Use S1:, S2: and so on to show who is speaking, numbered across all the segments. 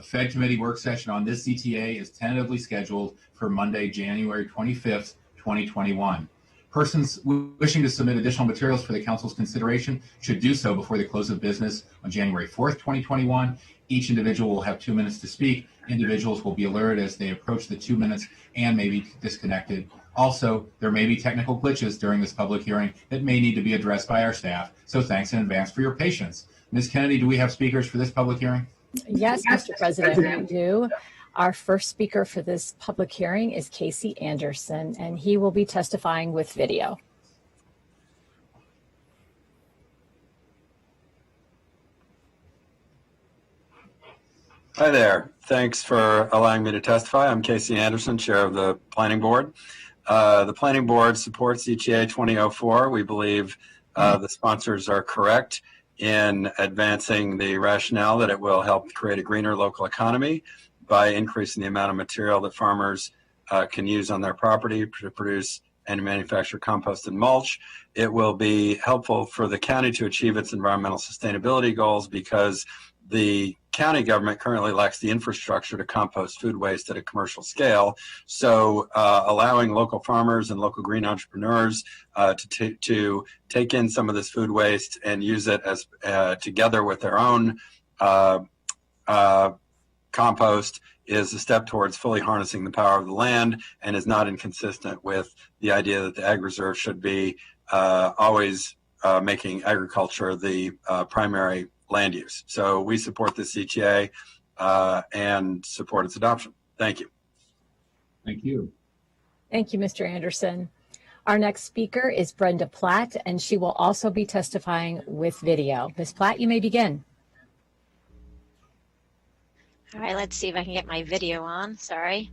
S1: A Fed committee work session on this CTA is tentatively scheduled for Monday, January 25th, 2021. Persons wishing to submit additional materials for the Council's consideration should do so before the close of business on January 4th, 2021. Each individual will have 2 minutes to speak. Individuals will be alerted as they approach the 2 minutes and may be disconnected. Also, there may be technical glitches during this public hearing that may need to be addressed by our staff, so thanks in advance for your patience. Ms. Kennedy, do we have speakers for this public hearing?
S2: Yes, Mr. President, we do. Our first speaker for this public hearing is Casey Anderson, and he will be testifying with video.
S3: Hi there. Thanks for allowing me to testify. I'm Casey Anderson, Chair of the Planning Board. The Planning Board supports CTA 2004. We believe the sponsors are correct in advancing the rationale that it will help create a greener local economy by increasing the amount of material that farmers can use on their property to produce and manufacture compost and mulch. It will be helpful for the county to achieve its environmental sustainability goals because the county government currently lacks the infrastructure to compost food waste at a commercial scale. So allowing local farmers and local green entrepreneurs to take in some of this food waste and use it as together with their own compost is a step towards fully harnessing the power of the land and is not inconsistent with the idea that the Ag Reserve should be always making agriculture the primary land use. So we support this CTA and support its adoption. Thank you.
S1: Thank you.
S2: Thank you, Mr. Anderson. Our next speaker is Brenda Platt, and she will also be testifying with video. Ms. Platt, you may begin.
S4: All right, let's see if I can get my video on. Sorry.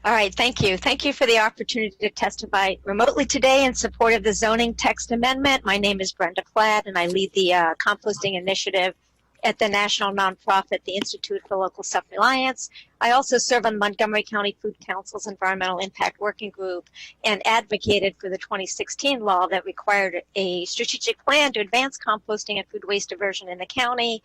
S4: All right, thank you. Thank you for the opportunity to testify remotely today in support of the zoning text amendment. My name is Brenda Platt, and I lead the composting initiative at the national nonprofit, the Institute for Local Self-Reliance. I also serve on Montgomery County Food Council's Environmental Impact Working Group and advocated for the 2016 law that required a strategic plan to advance composting and food waste diversion in the county.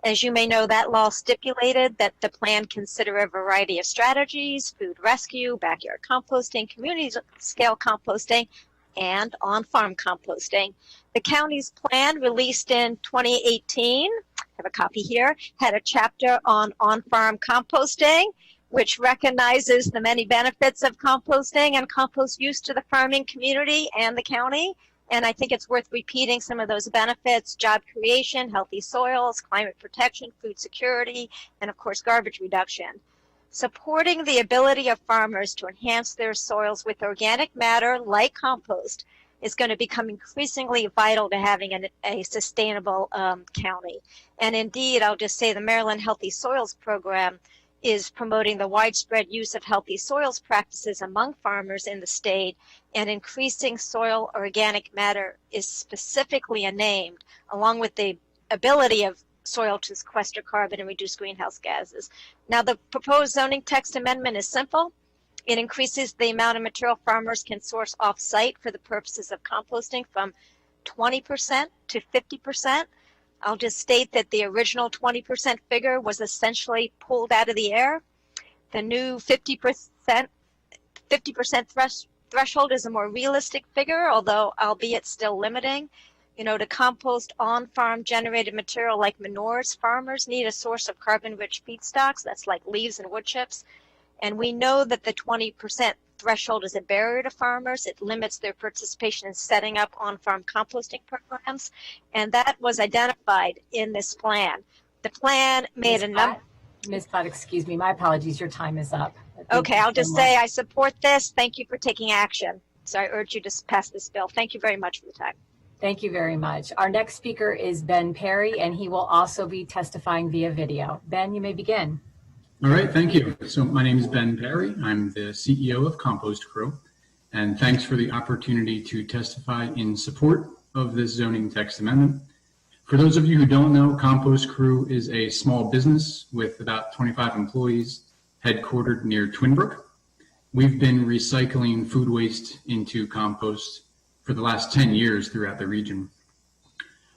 S4: As you may know, that law stipulated that the plan consider a variety of strategies: food rescue, backyard composting, community scale composting, and on-farm composting. The county's plan, released in 2018, I have a copy here, had a chapter on on-farm composting, which recognizes the many benefits of composting and compost use to the farming community and the county. And I think it's worth repeating some of those benefits: job creation, healthy soils, climate protection, food security, and of course, garbage reduction. Supporting the ability of farmers to enhance their soils with organic matter like compost is going to become increasingly vital to having a sustainable county. And indeed, I'll just say the Maryland Healthy Soils Program is promoting the widespread use of healthy soils practices among farmers in the state, and increasing soil organic matter is specifically named, along with the ability of soil to sequester carbon and reduce greenhouse gases. Now, the proposed zoning text amendment is simple. It increases the amount of material farmers can source off-site for the purposes of composting from 20% to 50%. I'll just state that the original 20% figure was essentially pulled out of the air. The new 50% threshold is a more realistic figure, although albeit still limiting. You know, to compost on-farm generated material like manures, farmers need a source of carbon-rich feedstocks, that's like leaves and wood chips. And we know that the 20% threshold is a barrier to farmers. It limits their participation in setting up on-farm composting programs. And that was identified in this plan. The plan made a number.
S2: Ms. Platt, excuse me, my apologies, your time is up.
S4: Okay, I'll just say I support this. Thank you for taking action. So I urge you to pass this bill. Thank you very much for the time.
S2: Thank you very much. Our next speaker is Ben Perry, and he will also be testifying via video. Ben, you may begin.
S5: All right, thank you. So my name is Ben Perry. I'm the CEO of Compost Crew, and thanks for the opportunity to testify in support of this zoning text amendment. For those of you who don't know, Compost Crew is a small business with about 25 employees headquartered near Twinbrook. We've been recycling food waste into compost for the last 10 years throughout the region.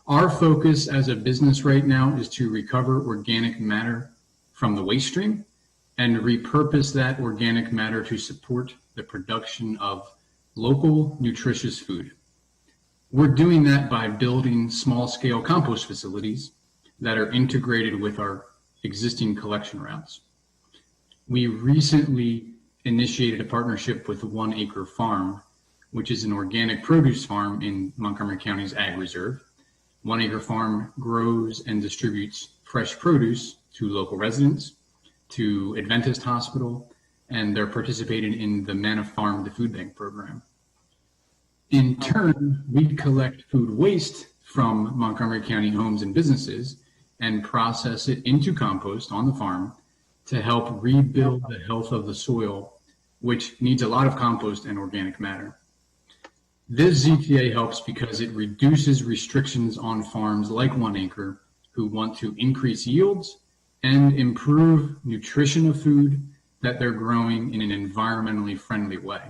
S5: Our focus as a business right now is to recover organic matter from the waste stream and repurpose that organic matter to support the production of local, nutritious food. We're doing that by building small-scale compost facilities that are integrated with our existing collection routes. We recently initiated a partnership with 1 Acre Farm, which is an organic produce farm in Montgomery County's Ag Reserve. 1 Acre Farm grows and distributes fresh produce to local residents, to Adventist Hospital, and they're participating in the Manna Farm to Food Bank program. In turn, we collect food waste from Montgomery County homes and businesses and process it into compost on the farm to help rebuild the health of the soil, which needs a lot of compost and organic matter. This ZTA helps because it reduces restrictions on farms like 1 Acre who want to increase yields and improve nutrition of food that they're growing in an environmentally friendly way.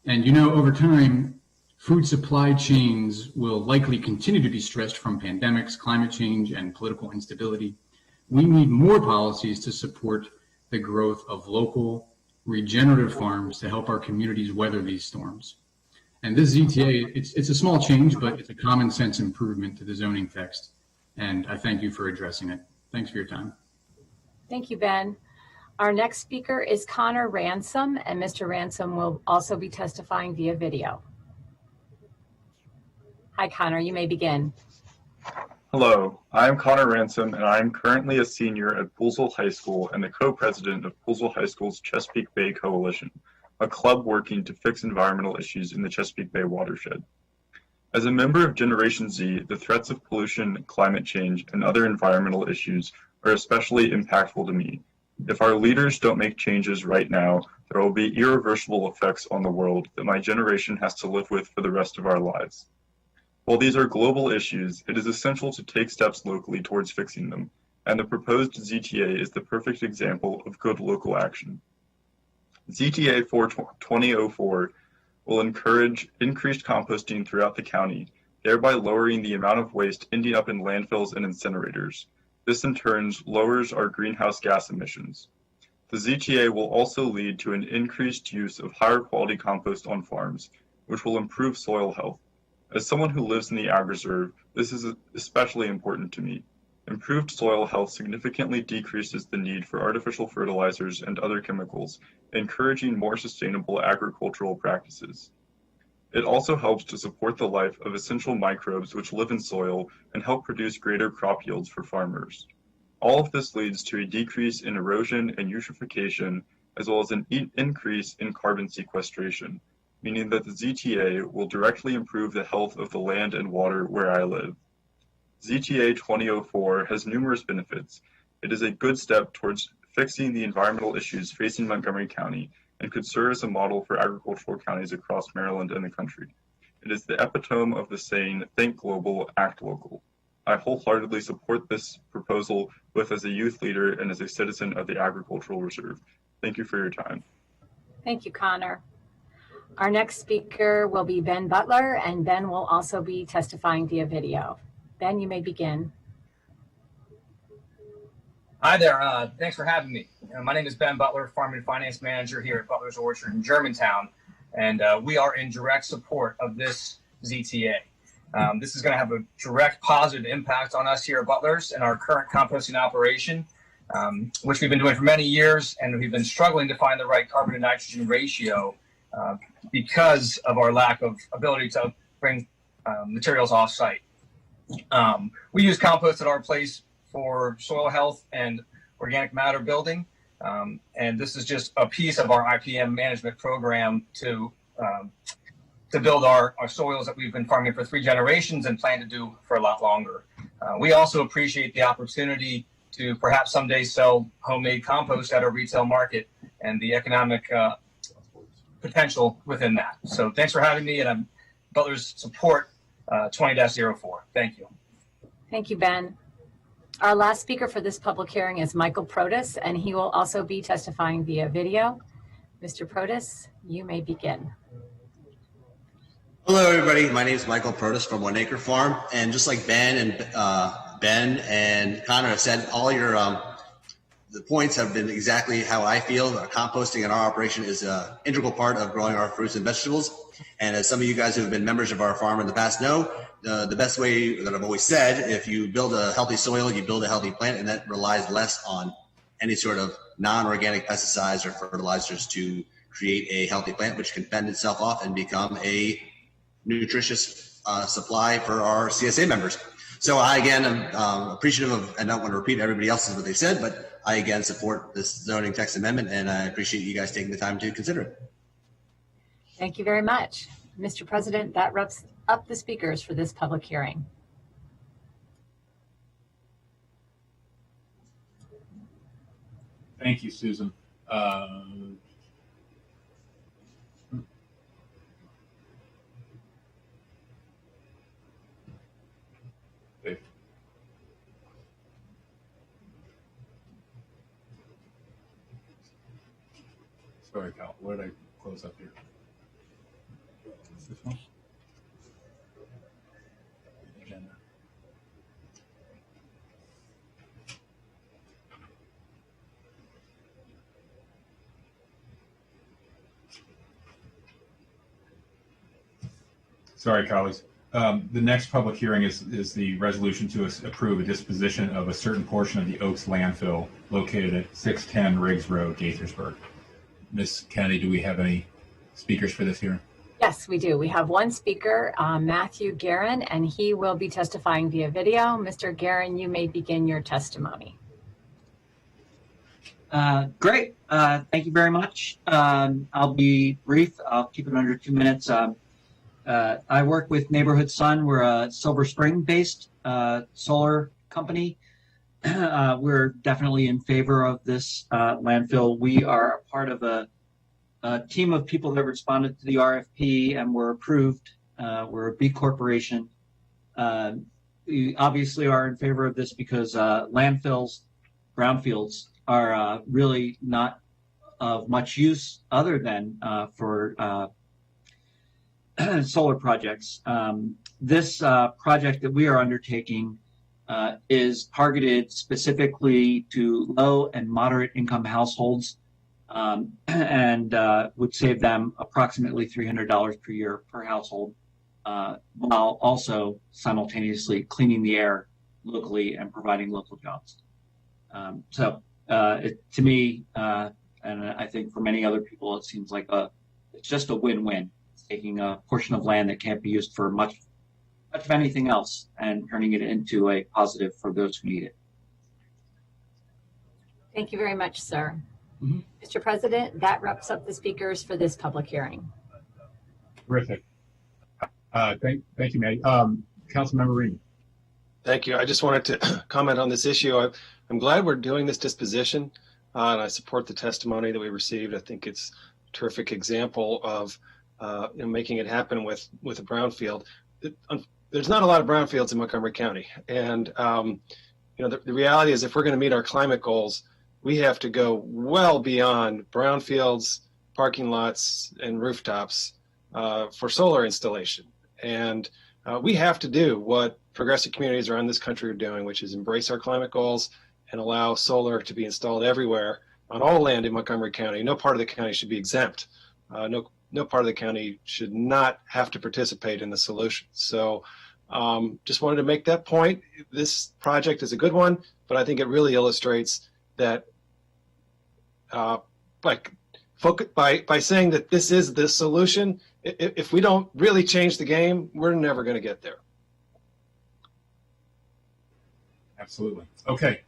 S5: And over time, food supply chains will likely continue to be stressed from pandemics, climate change, and political instability. We need more policies to support the growth of local regenerative farms to help our communities weather these storms. And this ZTA, it's a small change, but it's a common sense improvement to the zoning text. And I thank you for addressing it. Thanks for your time.
S2: Thank you, Ben. Our next speaker is Conor Ransome, and Mr. Ransome will also be testifying via video. Hi, Conor, you may begin.
S6: Hello, I'm Conor Ransome, and I'm currently a senior at Poolsville High School and the co-president of Poolsville High School's Chesapeake Bay Coalition, a club working to fix environmental issues in the Chesapeake Bay watershed. As a member of Generation Z, the threats of pollution, climate change, and other environmental issues are especially impactful to me. If our leaders don't make changes right now, there will be irreversible effects on the world that my generation has to live with for the rest of our lives. While these are global issues, it is essential to take steps locally towards fixing them, and the proposed ZTA is the perfect example of good local action. ZTA 2004 will encourage increased composting throughout the county, thereby lowering the amount of waste ending up in landfills and incinerators. This in turn lowers our greenhouse gas emissions. The ZTA will also lead to an increased use of higher quality compost on farms, which will improve soil health. As someone who lives in the Ag Reserve, this is especially important to me. Improved soil health significantly decreases the need for artificial fertilizers and other chemicals, encouraging more sustainable agricultural practices. It also helps to support the life of essential microbes which live in soil and help produce greater crop yields for farmers. All of this leads to a decrease in erosion and eutrophication, as well as an increase in carbon sequestration, meaning that the ZTA will directly improve the health of the land and water where I live. ZTA 2004 has numerous benefits. It is a good step towards fixing the environmental issues facing Montgomery County and could serve as a model for agricultural counties across Maryland and the country. It is the epitome of the saying, think global, act local. I wholeheartedly support this proposal both as a youth leader and as a citizen of the Agricultural Reserve. Thank you for your time.
S2: Thank you, Conor. Our next speaker will be Ben Butler, and Ben will also be testifying via video. Ben, you may begin.
S7: Hi there. Thanks for having me. My name is Ben Butler, Farm and Finance Manager here at Butler's Orchard in Germantown, and we are in direct support of this ZTA. This is going to have a direct positive impact on us here at Butler's and our current composting operation, which we've been doing for many years, and we've been struggling to find the right carbon to nitrogen ratio because of our lack of ability to bring materials off-site. We use compost at our place for soil health and organic matter building, and this is just a piece of our IPM management program to build our soils that we've been farming for 3 generations and plan to do for a lot longer. We also appreciate the opportunity to perhaps someday sell homemade compost at a retail market and the economic potential within that. So thanks for having me, and I'm Butler's support 20-04. Thank you.
S2: Thank you, Ben. Our last speaker for this public hearing is Michael Produs, and he will also be testifying via video. Mr. Produs, you may begin.
S8: Hello, everybody. My name is Michael Produs from One Acre Farm, and just like Ben and Connor have said, all your the points have been exactly how I feel. Composting in our operation is an integral part of growing our fruits and vegetables. And as some of you guys who have been members of our farm in the past know, the best way that I've always said, if you build a healthy soil, you build a healthy plant, and that relies less on any sort of non-organic pesticides or fertilizers to create a healthy plant, which can fend itself off and become a nutritious supply for our CSA members. So I, again, am appreciative of, and I don't want to repeat everybody else's what they said, but I, again, support this zoning text amendment, and I appreciate you guys taking the time to consider it.
S2: Thank you very much. Mr. President, that wraps up the speakers for this public hearing.
S1: Thank you, Susan. Sorry, Cal. What did I close up here? Is this one? Agenda. Sorry, colleagues. The next public hearing is the resolution to approve a disposition of a certain portion of the Oaks landfill located at 610 Riggs Road, Gaithersburg. Ms. Kennedy, do we have any speakers for this hearing?
S2: Yes, we do. We have one speaker, Matthew Guerin, and he will be testifying via video. Mr. Guerin, you may begin your testimony.
S9: Great. Thank you very much. I'll be brief. I'll keep it under 2 minutes. I work with Neighborhood Sun. We're a Silver Spring-based solar company. We're definitely in favor of this landfill. We are a part of a team of people that responded to the RFP and were approved. We're a B corporation. We obviously are in favor of this because landfills, brownfields, are really not of much use other than for solar projects. This project that we are undertaking is targeted specifically to low and moderate income households and would save them approximately $300 per year per household, while also simultaneously cleaning the air locally and providing local jobs. To me, and I think for many other people, it seems like it's just a win-win. It's taking a portion of land that can't be used for much of anything else and turning it into a positive for those who need it.
S2: Thank you very much, sir.
S9: Mm-hmm.
S2: Mr. President, that wraps up the speakers for this public hearing.
S1: Terrific. Thank you, Maddie. Councilmember Ream.
S10: Thank you. I just wanted to comment on this issue. I'm glad we're doing this disposition, and I support the testimony that we received. I think it's a terrific example of making it happen with a brownfield. There's not a lot of brownfields in Montgomery County, and the reality is if we're going to meet our climate goals, we have to go well beyond brownfields, parking lots, and rooftops for solar installation. And we have to do what progressive communities around this country are doing, which is embrace our climate goals and allow solar to be installed everywhere on all land in Montgomery County. No part of the county should be exempt. No part of the county should not have to participate in the solution. So just wanted to make that point. This project is a good one, but I think it really illustrates that by saying that this is the solution, if we don't really change the game, we're never going to get there.
S1: Absolutely. Okay.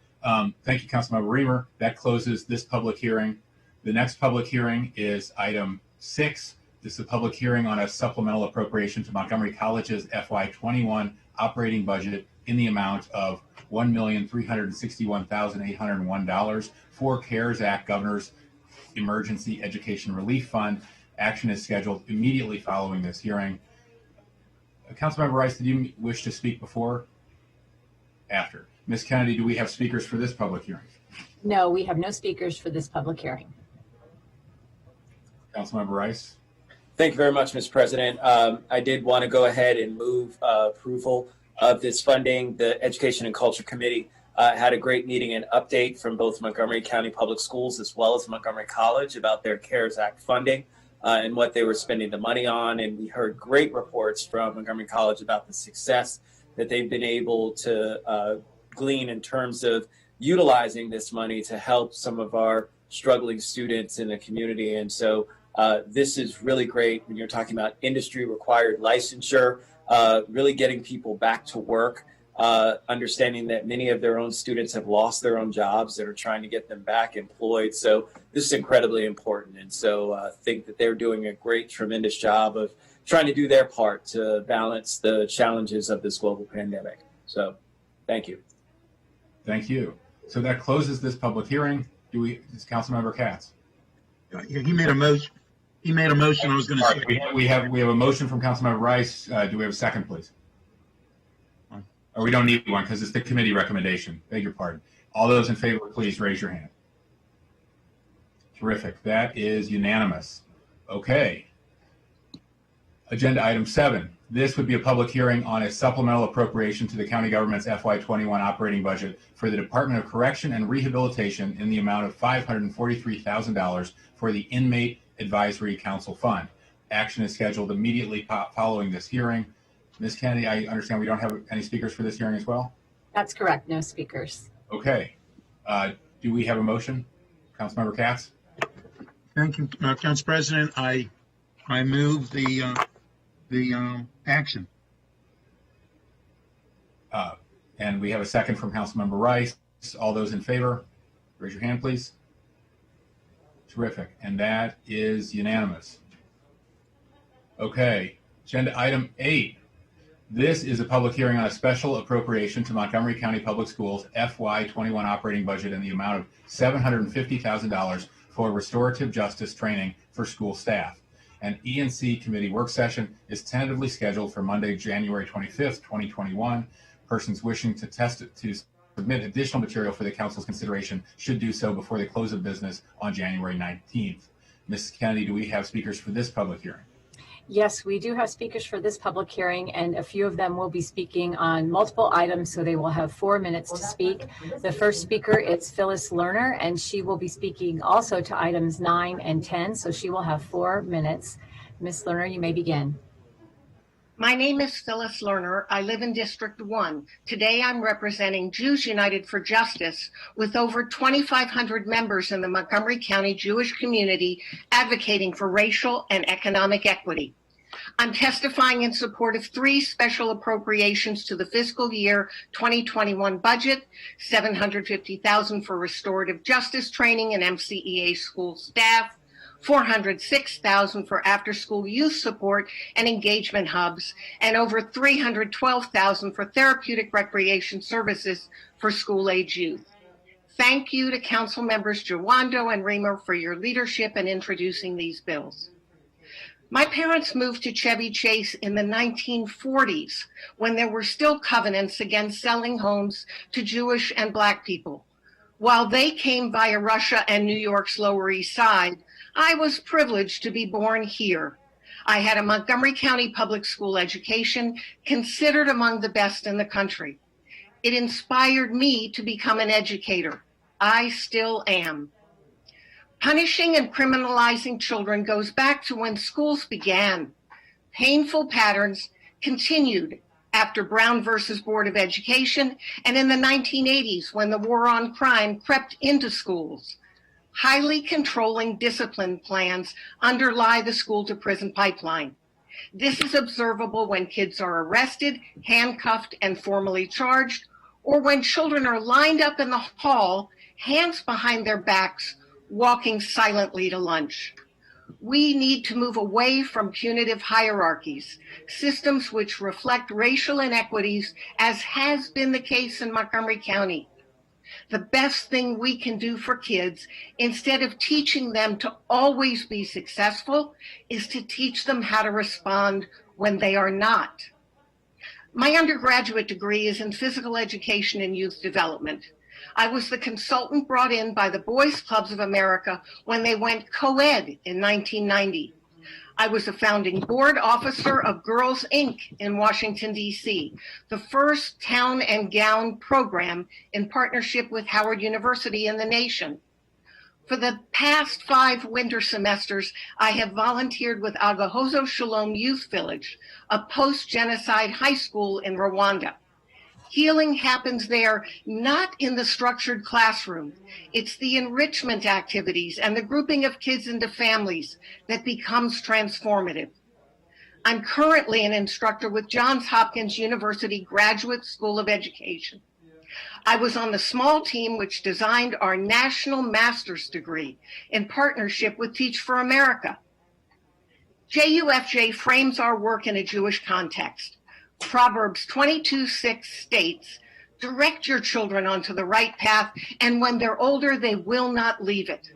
S1: Thank you, Councilmember Reamer. That closes this public hearing. The next public hearing is item 6. This is a public hearing on a supplemental appropriation to Montgomery College's FY21 operating budget in the amount of $1,361,801 for CARES Act Governor's Emergency Education Relief Fund. Action is scheduled immediately following this hearing. Councilmember Rice, did you wish to speak before? After. Ms. Kennedy, do we have speakers for this public hearing?
S2: No, we have no speakers for this public hearing.
S1: Councilmember Rice?
S11: Thank you very much, Mr. President. I did want to go ahead and move approval of this funding. The Education and Culture Committee had a great meeting and update from both Montgomery County Public Schools as well as Montgomery College about their CARES Act funding and what they were spending the money on. And we heard great reports from Montgomery College about the success that they've been able to glean in terms of utilizing this money to help some of our struggling students in the community. And so this is really great when you're talking about industry required licensure, really getting people back to work, understanding that many of their own students have lost their own jobs that are trying to get them back employed. So this is incredibly important. And so I think that they're doing a great, tremendous job of trying to do their part to balance the challenges of this global pandemic. So thank you.
S1: Thank you. So that closes this public hearing. Is Councilmember Katz?
S12: Yeah, he made a motion. He made a motion. I was going to say
S1: we have a motion from Councilmember Rice. Do we have a second, please? Or we don't need one because it's the committee recommendation. Beg your pardon. All those in favor, please raise your hand. Terrific. That is unanimous. Okay. Agenda item 7. This would be a public hearing on a supplemental appropriation to the county government's FY21 operating budget for the Department of Correction and Rehabilitation in the amount of $543,000 for the Inmate Advisory Council Fund. Action is scheduled immediately following this hearing. Ms. Kennedy, I understand we don't have any speakers for this hearing as well?
S2: That's correct. No speakers.
S1: Okay. Do we have a motion? Councilmember Katz?
S12: thank you, Council President. I move the action.
S1: And we have a second from Councilmember Rice. All those in favor, raise your hand, please. Terrific. And that is unanimous. Okay. Agenda item 8. This is a public hearing on a special appropriation to Montgomery County Public Schools FY21 operating budget in the amount of $750,000 for restorative justice training for school staff. An E&C committee work session is tentatively scheduled for Monday, January 25th, 2021. Persons wishing to submit additional material for the council's consideration should do so before the close of business on January 19th. Ms. Kennedy, do we have speakers for this public hearing?
S2: Yes, we do have speakers for this public hearing, and a few of them will be speaking on multiple items, so they will have 4 minutes to speak. The first speaker is Phyllis Lerner, and she will be speaking also to items 9 and 10, so she will have 4 minutes. Ms. Lerner, you may begin.
S13: My name is Phyllis Lerner. I live in District 1. Today I'm representing Jews United for Justice with over 2,500 members in the Montgomery County Jewish community advocating for racial and economic equity. I'm testifying in support of 3 special appropriations to the fiscal year 2021 budget, $750,000 for restorative justice training and MCEA school staff, $406,000 for after-school youth support and engagement hubs, and over $312,000 for therapeutic recreation services for school-age youth. Thank you to Council Members Jawando and Reamer for your leadership in introducing these bills. My parents moved to Chevy Chase in the 1940s when there were still covenants against selling homes to Jewish and Black people. While they came via Russia and New York's Lower East Side, I was privileged to be born here. I had a Montgomery County public school education considered among the best in the country. It inspired me to become an educator. I still am. Punishing and criminalizing children goes back to when schools began. Painful patterns continued after Brown versus Board of Education and in the 1980s when the war on crime crept into schools. Highly controlling discipline plans underlie the school to prison pipeline. This is observable when kids are arrested, handcuffed, and formally charged, or when children are lined up in the hall, hands behind their backs, walking silently to lunch. We need to move away from punitive hierarchies, systems which reflect racial inequities, as has been the case in Montgomery County. The best thing we can do for kids, instead of teaching them to always be successful, is to teach them how to respond when they are not. My undergraduate degree is in physical education and youth development. I was the consultant brought in by the Boys Clubs of America when they went co-ed in 1990. I was a founding board officer of Girls Inc. in Washington, D.C., the first town and gown program in partnership with Howard University in the nation. For the past 5 winter semesters, I have volunteered with Agahozo Shalom Youth Village, a post-genocide high school in Rwanda. Healing happens there, not in the structured classroom. It's the enrichment activities and the grouping of kids into families that becomes transformative. I'm currently an instructor with Johns Hopkins University Graduate School of Education. I was on the small team which designed our national master's degree in partnership with Teach for America. JUFJ frames our work in a Jewish context. Proverbs 22:6 states, direct your children onto the right path, and when they're older, they will not leave it.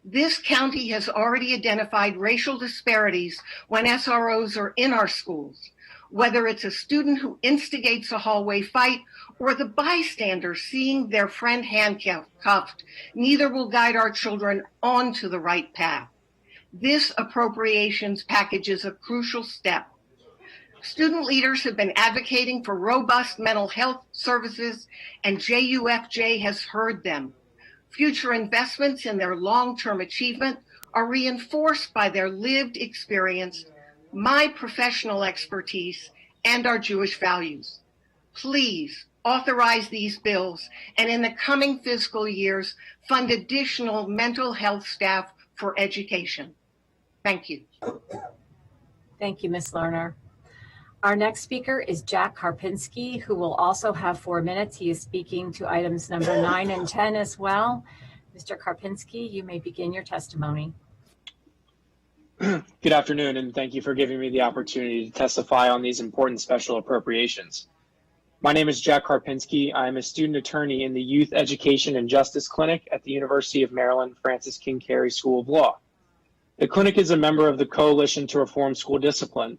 S13: This county has already identified racial disparities when SROs are in our schools, whether it's a student who instigates a hallway fight or the bystander seeing their friend handcuffed. Neither will guide our children onto the right path. This appropriations package is a crucial step. Student leaders have been advocating for robust mental health services, and JUFJ has heard them. Future investments in their long-term achievement are reinforced by their lived experience, my professional expertise, and our Jewish values. Please authorize these bills, and in the coming fiscal years, fund additional mental health staff for education. Thank you.
S2: Thank you, Ms. Lerner. Our next speaker is Jack Karpinski, who will also have 4 minutes. He is speaking to items number 9 and 10 as well. Mr. Karpinski, you may begin your testimony.
S14: Good afternoon, and thank you for giving me the opportunity to testify on these important special appropriations. My name is Jack Karpinski. I am a student attorney in the Youth Education and Justice Clinic at the University of Maryland Francis King Carey School of Law. The clinic is a member of the Coalition to Reform School Discipline.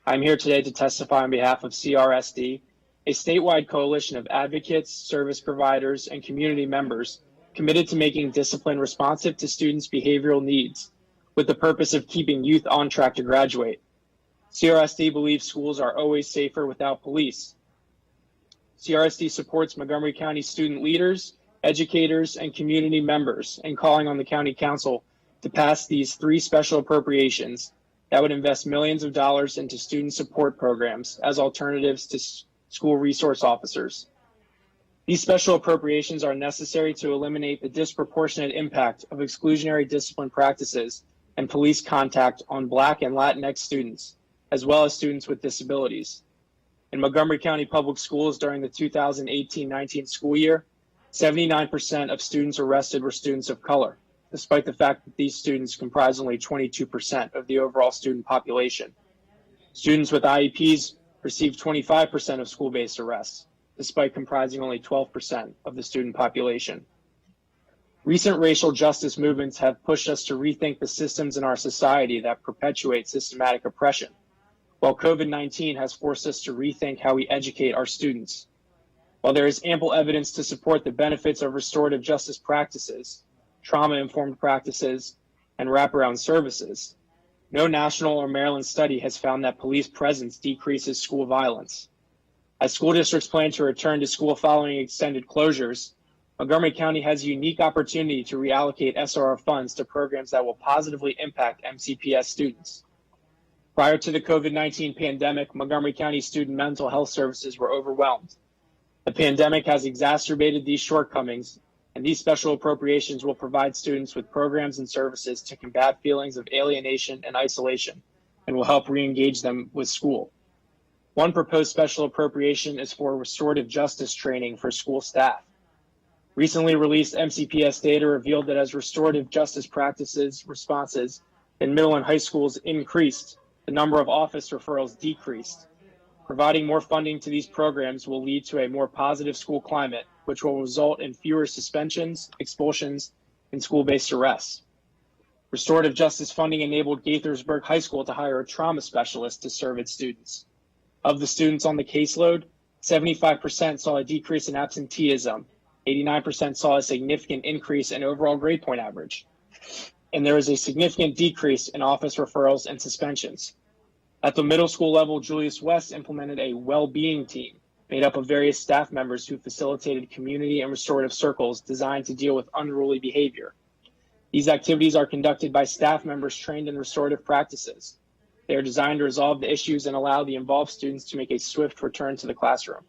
S14: I'm here today to testify on behalf of CRSD, a statewide coalition of advocates, service providers, and community members committed to making discipline responsive to students' behavioral needs, with the purpose of keeping youth on track to graduate. CRSD believes schools are always safer without police. CRSD supports Montgomery County student leaders, educators, and community members in calling on the County Council to pass these 3 special appropriations that would invest millions of dollars into student support programs as alternatives to school resource officers. These special appropriations are necessary to eliminate the disproportionate impact of exclusionary discipline practices and police contact on Black and Latinx students, as well as students with disabilities. In Montgomery County Public Schools during the 2018-19 school year, 79% of students arrested were students of color, despite the fact that these students comprise only 22% of the overall student population. Students with IEPs received 25% of school-based arrests, despite comprising only 12% of the student population. Recent racial justice movements have pushed us to rethink the systems in our society that perpetuate systematic oppression, while COVID-19 has forced us to rethink how we educate our students. While there is ample evidence to support the benefits of restorative justice practices, trauma-informed practices, and wraparound services, no national or Maryland study has found that police presence decreases school violence. As school districts plan to return to school following extended closures, Montgomery County has a unique opportunity to reallocate SRO funds to programs that will positively impact MCPS students. Prior to the COVID-19 pandemic, Montgomery County student mental health services were overwhelmed. The pandemic has exacerbated these shortcomings, and these special appropriations will provide students with programs and services to combat feelings of alienation and isolation, and will help re-engage them with school. One proposed special appropriation is for restorative justice training for school staff. Recently released MCPS data revealed that as restorative justice practices responses in middle and high schools increased, the number of office referrals decreased. Providing more funding to these programs will lead to a more positive school climate, which will result in fewer suspensions, expulsions, and school-based arrests. Restorative justice funding enabled Gaithersburg High School to hire a trauma specialist to serve its students. Of the students on the caseload, 75% saw a decrease in absenteeism, 89% saw a significant increase in overall grade point average. and there is a significant decrease in office referrals and suspensions. At the middle school level, Julius West implemented a well-being team made up of various staff members who facilitated community and restorative circles designed to deal with unruly behavior. These activities are conducted by staff members trained in restorative practices. They are designed to resolve the issues and allow the involved students to make a swift return to the classroom.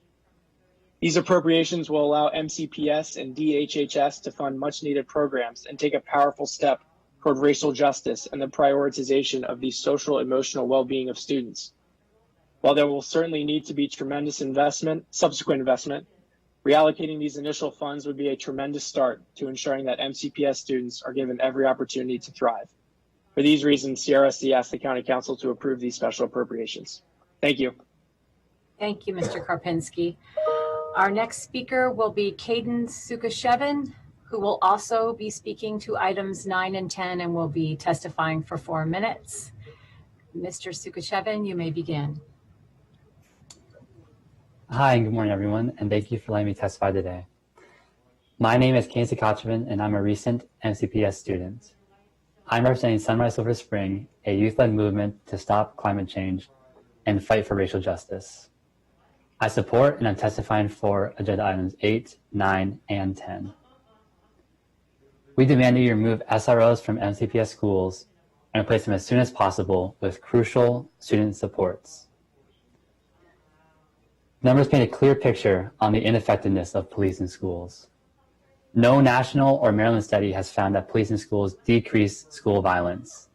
S14: These appropriations will allow MCPS and DHHS to fund much needed programs and take a powerful step toward racial justice and the prioritization of the social emotional well-being of students. While there will certainly need to be tremendous subsequent investment, reallocating these initial funds would be a tremendous start to ensuring that MCPS students are given every opportunity to thrive. For these reasons, CRSC asks the County Council to approve these special appropriations. Thank you.
S2: Thank you, Mr. Karpinski. Our next speaker will be Caden Sukashevin, who will also be speaking to items 9 and 10 and will be testifying for 4 minutes. Mr. Sukashevin, you may begin.
S15: Hi, and good morning, everyone, and thank you for letting me testify today. My name is Caden Sukashevin, and I'm a recent MCPS student. I'm representing Sunrise Silver Spring, a youth-led movement to stop climate change and fight for racial justice. I support and I'm testifying for agenda items 8, 9, and 10. We demand that you remove SROs from MCPS schools and replace them as soon as possible with crucial student supports. Numbers paint a clear picture on the ineffectiveness of police in schools. No national or Maryland study has found that police in schools decrease school violence.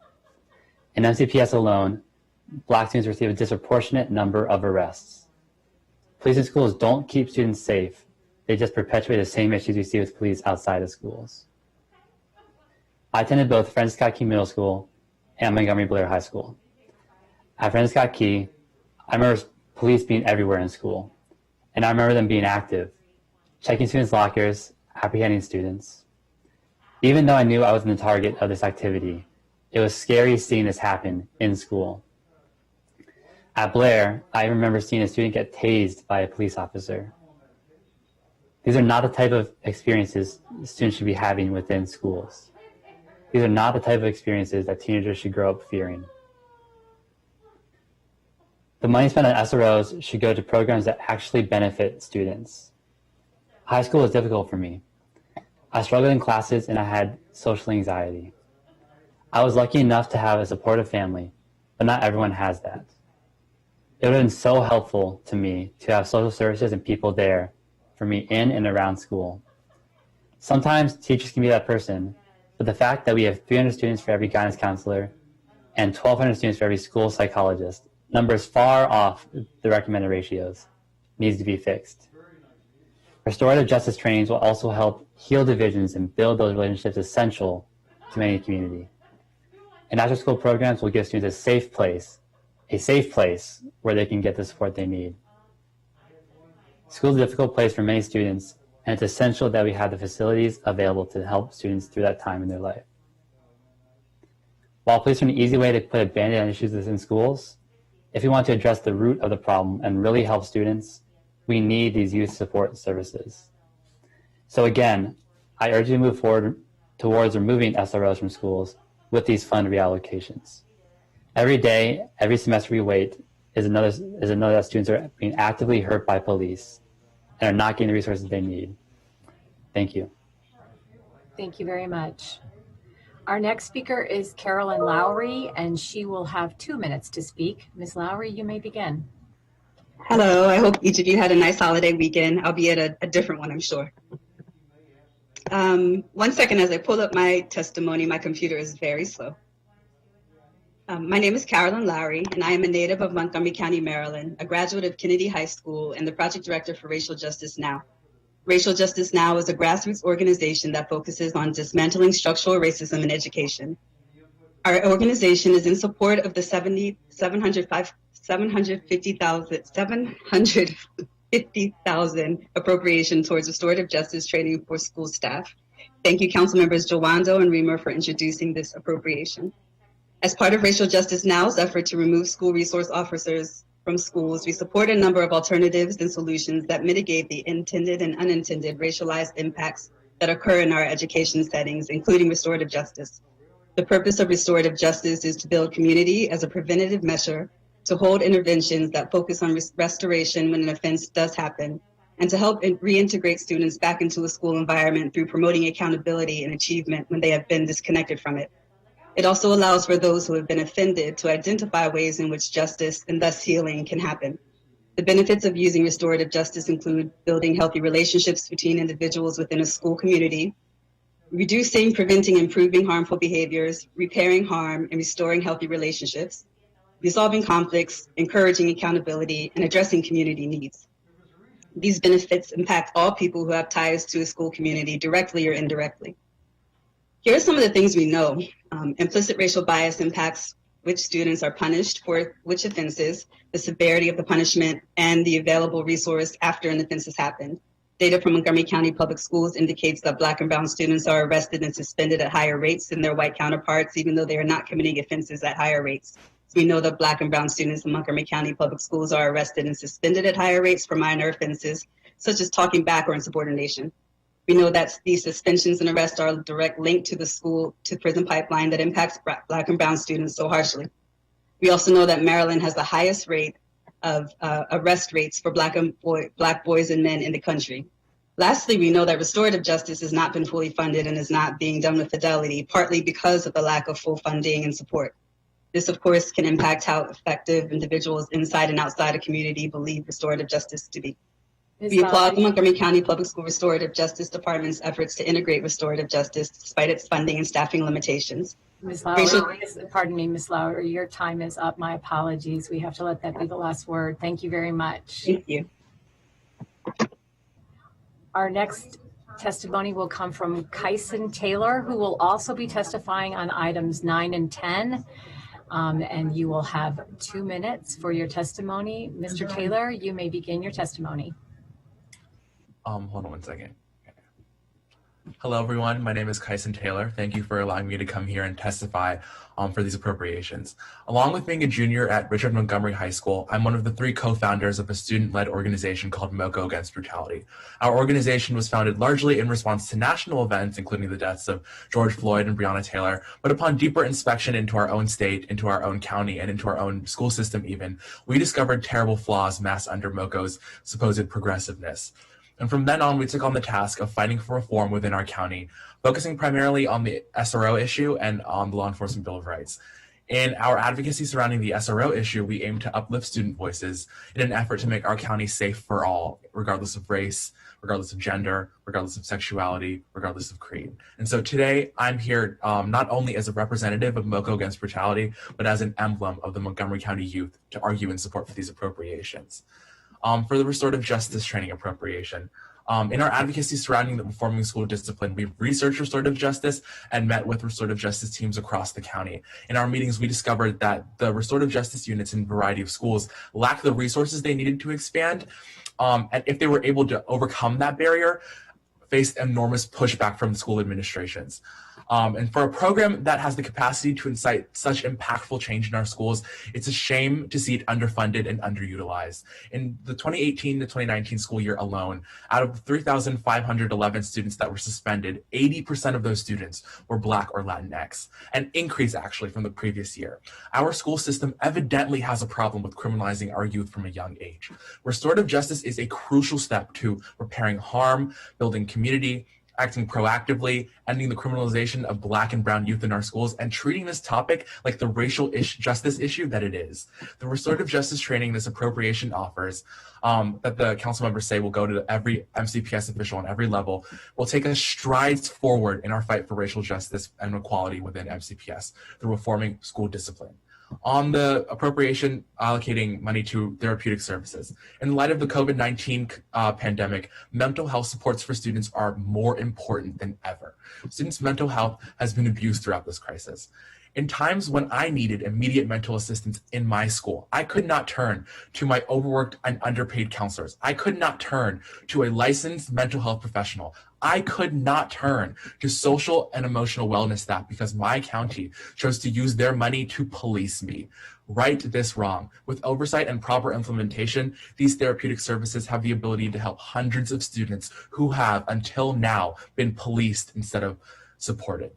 S15: In MCPS alone, Black students receive a disproportionate number of arrests. Police in schools don't keep students safe. They just perpetuate the same issues we see with police outside of schools. I attended both Francis Scott Key Middle School and Montgomery Blair High School. At Francis Scott Key, I remember police being everywhere in school, and I remember them being active, checking students' lockers, apprehending students. Even though I knew I wasn't the target of this activity, it was scary seeing this happen in school. At Blair, I remember seeing a student get tased by a police officer. These are not the type of experiences students should be having within schools. These are not the type of experiences that teenagers should grow up fearing. The money spent on SROs should go to programs that actually benefit students. High school was difficult for me. I struggled in classes and I had social anxiety. I was lucky enough to have a supportive family, but not everyone has that. It would have been so helpful to me to have social services and people there for me in and around school. Sometimes teachers can be that person, but the fact that we have 300 students for every guidance counselor and 1,200 students for every school psychologist, numbers far off the recommended ratios, needs to be fixed. Restorative justice trainings will also help heal divisions and build those relationships essential to any community. And after school programs will give students a safe place where they can get the support they need. School is a difficult place for many students, and it's essential that we have the facilities available to help students through that time in their life. While police are an easy way to put a band-aid on issues within schools, if we want to address the root of the problem and really help students, we need these youth support services. So again, I urge you to move forward towards removing SROs from schools with these fund reallocations. Every day, every semester we wait is another that students are being actively hurt by police and are not getting the resources they need. Thank you.
S2: Thank you very much. Our next speaker is Carolyn Lowry, and she will have 2 minutes to speak. Ms. Lowry, you may begin.
S16: Hello, I hope each of you had a nice holiday weekend, albeit a different one, I'm sure. 1 second, as I pull up my testimony, my computer is very slow. My name is Carolyn Lowry, and I am a native of Montgomery County, Maryland, a graduate of Kennedy High School, and the project director for Racial Justice Now. Racial Justice Now is a grassroots organization that focuses on dismantling structural racism in education. Our organization is in support of the 750,000 appropriation towards restorative justice training for school staff. Thank you, Council Members Jawando and Reamer, for introducing this appropriation. As part of Racial Justice Now's effort to remove school resource officers from schools, we support a number of alternatives and solutions that mitigate the intended and unintended racialized impacts that occur in our education settings, including restorative justice. The purpose of restorative justice is to build community as a preventative measure, to hold interventions that focus on restoration when an offense does happen, and to help reintegrate students back into a school environment through promoting accountability and achievement when they have been disconnected from it. It also allows for those who have been offended to identify ways in which justice and thus healing can happen. The benefits of using restorative justice include building healthy relationships between individuals within a school community, reducing, preventing, improving harmful behaviors, repairing harm, and restoring healthy relationships, resolving conflicts, encouraging accountability, and addressing community needs. These benefits impact all people who have ties to a school community directly or indirectly. Here are some of the things we know. Implicit racial bias impacts which students are punished for which offenses, the severity of the punishment, and the available resource after an offense has happened. Data from Montgomery County Public Schools indicates that Black and Brown students are arrested and suspended at higher rates than their white counterparts, even though they are not committing offenses at higher rates. We know that Black and Brown students in Montgomery County Public Schools are arrested and suspended at higher rates for minor offenses, such as talking back or insubordination. We know that these suspensions and arrests are a direct link to the school to prison pipeline that impacts Black and Brown students so harshly. We also know that Maryland has the highest rate of arrest rates for Black boys and men in the country. Lastly, we know that restorative justice has not been fully funded and is not being done with fidelity, partly because of the lack of full funding and support. This, of course, can impact how effective individuals inside and outside a community believe restorative justice to be. We applaud the Montgomery County Public School Restorative Justice Department's efforts to integrate restorative justice despite its funding and staffing limitations.
S2: Ms. Lowry, pardon me, Ms. Lowry, your time is up. My apologies. We have to let that be the last word. Thank you very much.
S16: Thank you.
S2: Our next testimony will come from Kyson Taylor, who will also be testifying on items 9 and 10. And you will have 2 minutes for your testimony. Mr. Taylor, you may begin your testimony.
S17: Hold on one second. Hello, everyone. My name is Kyson Taylor. Thank you for allowing me to come here and testify for these appropriations. Along with being a junior at Richard Montgomery High School, I'm one of the 3 co-founders of a student-led organization called MoCo Against Brutality. Our organization was founded largely in response to national events, including the deaths of George Floyd and Breonna Taylor, but upon deeper inspection into our own state, into our own county, and into our own school system even, we discovered terrible flaws masked under MoCo's supposed progressiveness. And from then on, we took on the task of fighting for reform within our county, focusing primarily on the SRO issue and on the Law Enforcement Bill of Rights. In our advocacy surrounding the SRO issue, we aim to uplift student voices in an effort to make our county safe for all, regardless of race, regardless of gender, regardless of sexuality, regardless of creed. And so today, I'm here not only as a representative of MoCo Against Brutality, but as an emblem of the Montgomery County youth to argue in support for these appropriations. For the restorative justice training appropriation. In our advocacy surrounding the reforming school discipline, we've researched restorative justice and met with restorative justice teams across the county. In our meetings, we discovered that the restorative justice units in a variety of schools lack the resources they needed to expand. And if they were able to overcome that barrier, faced enormous pushback from school administrations. And for a program that has the capacity to incite such impactful change in our schools, it's a shame to see it underfunded and underutilized. In the 2018 to 2019 school year alone, out of the 3,511 students that were suspended, 80% of those students were Black or Latinx, an increase actually from the previous year. Our school system evidently has a problem with criminalizing our youth from a young age. Restorative justice is a crucial step to repairing harm, building community, acting proactively, ending the criminalization of Black and Brown youth in our schools, and treating this topic like the racial justice issue that it is. The restorative justice training this appropriation offers, that the council members say will go to every MCPS official on every level, will take us strides forward in our fight for racial justice and equality within MCPS through reforming school discipline. On the appropriation, allocating money to therapeutic services. In light of the COVID-19 pandemic, mental health supports for students are more important than ever. Students' mental health has been abused throughout this crisis. In times when I needed immediate mental assistance in my school, I could not turn to my overworked and underpaid counselors. I could not turn to a licensed mental health professional. I could not turn to social and emotional wellness staff because my county chose to use their money to police me. Right this wrong. With oversight and proper implementation, these therapeutic services have the ability to help hundreds of students who have, until now, been policed instead of supported.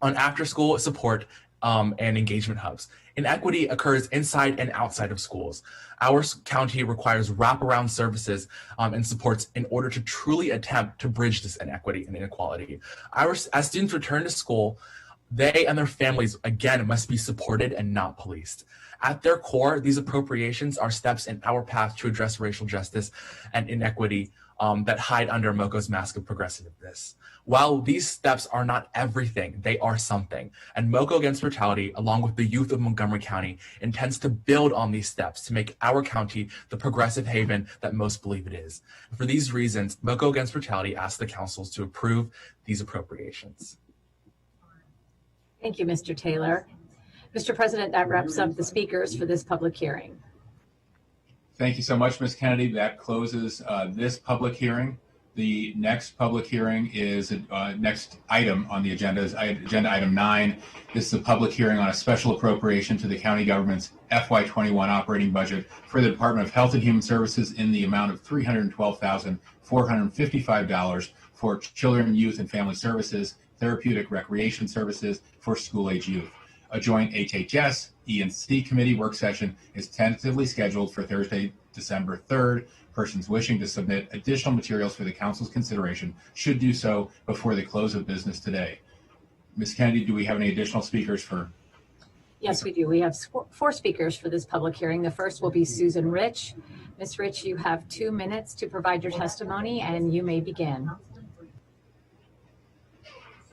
S17: on after-school support and engagement hubs. Inequity occurs inside and outside of schools. Our county requires wraparound services and supports in order to truly attempt to bridge this inequity and inequality. As students return to school, they and their families, again, must be supported and not policed. At their core, these appropriations are steps in our path to address racial justice and inequity that hide under MoCo's mask of progressiveness. While these steps are not everything, they are something. And MoCo Against Brutality, along with the youth of Montgomery County, intends to build on these steps to make our county the progressive haven that most believe it is. And for these reasons, MoCo Against Brutality asks the councils to approve these appropriations.
S2: Thank you, Mr. Taylor. Mr. President, that wraps up the speakers for this public hearing.
S1: Thank you so much, Ms. Kennedy. That closes this public hearing. The next public hearing is next item on the agenda is agenda item 9. This is a public hearing on a special appropriation to the county government's FY21 operating budget for the Department of Health and Human Services in the amount of $312,455 for children, youth, and family services, therapeutic recreation services for school-age youth. A joint HHS E&C committee work session is tentatively scheduled for Thursday, December 3rd. Persons wishing to submit additional materials for the council's consideration should do so before the close of business today. Ms. Kennedy, do we have any additional speakers for?
S2: Yes, we do. We have 4 speakers for this public hearing. The first will be Susan Rich. Ms. Rich, you have 2 minutes to provide your testimony, and you may begin.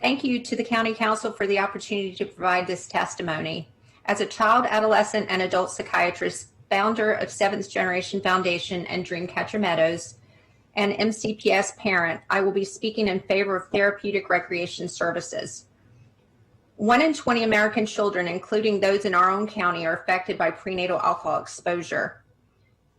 S18: Thank you to the County Council for the opportunity to provide this testimony. As a child, adolescent, and adult psychiatrist, founder of Seventh Generation Foundation and Dreamcatcher Meadows, and MCPS parent, I will be speaking in favor of therapeutic recreation services. 1 in 20 American children, including those in our own county, are affected by prenatal alcohol exposure.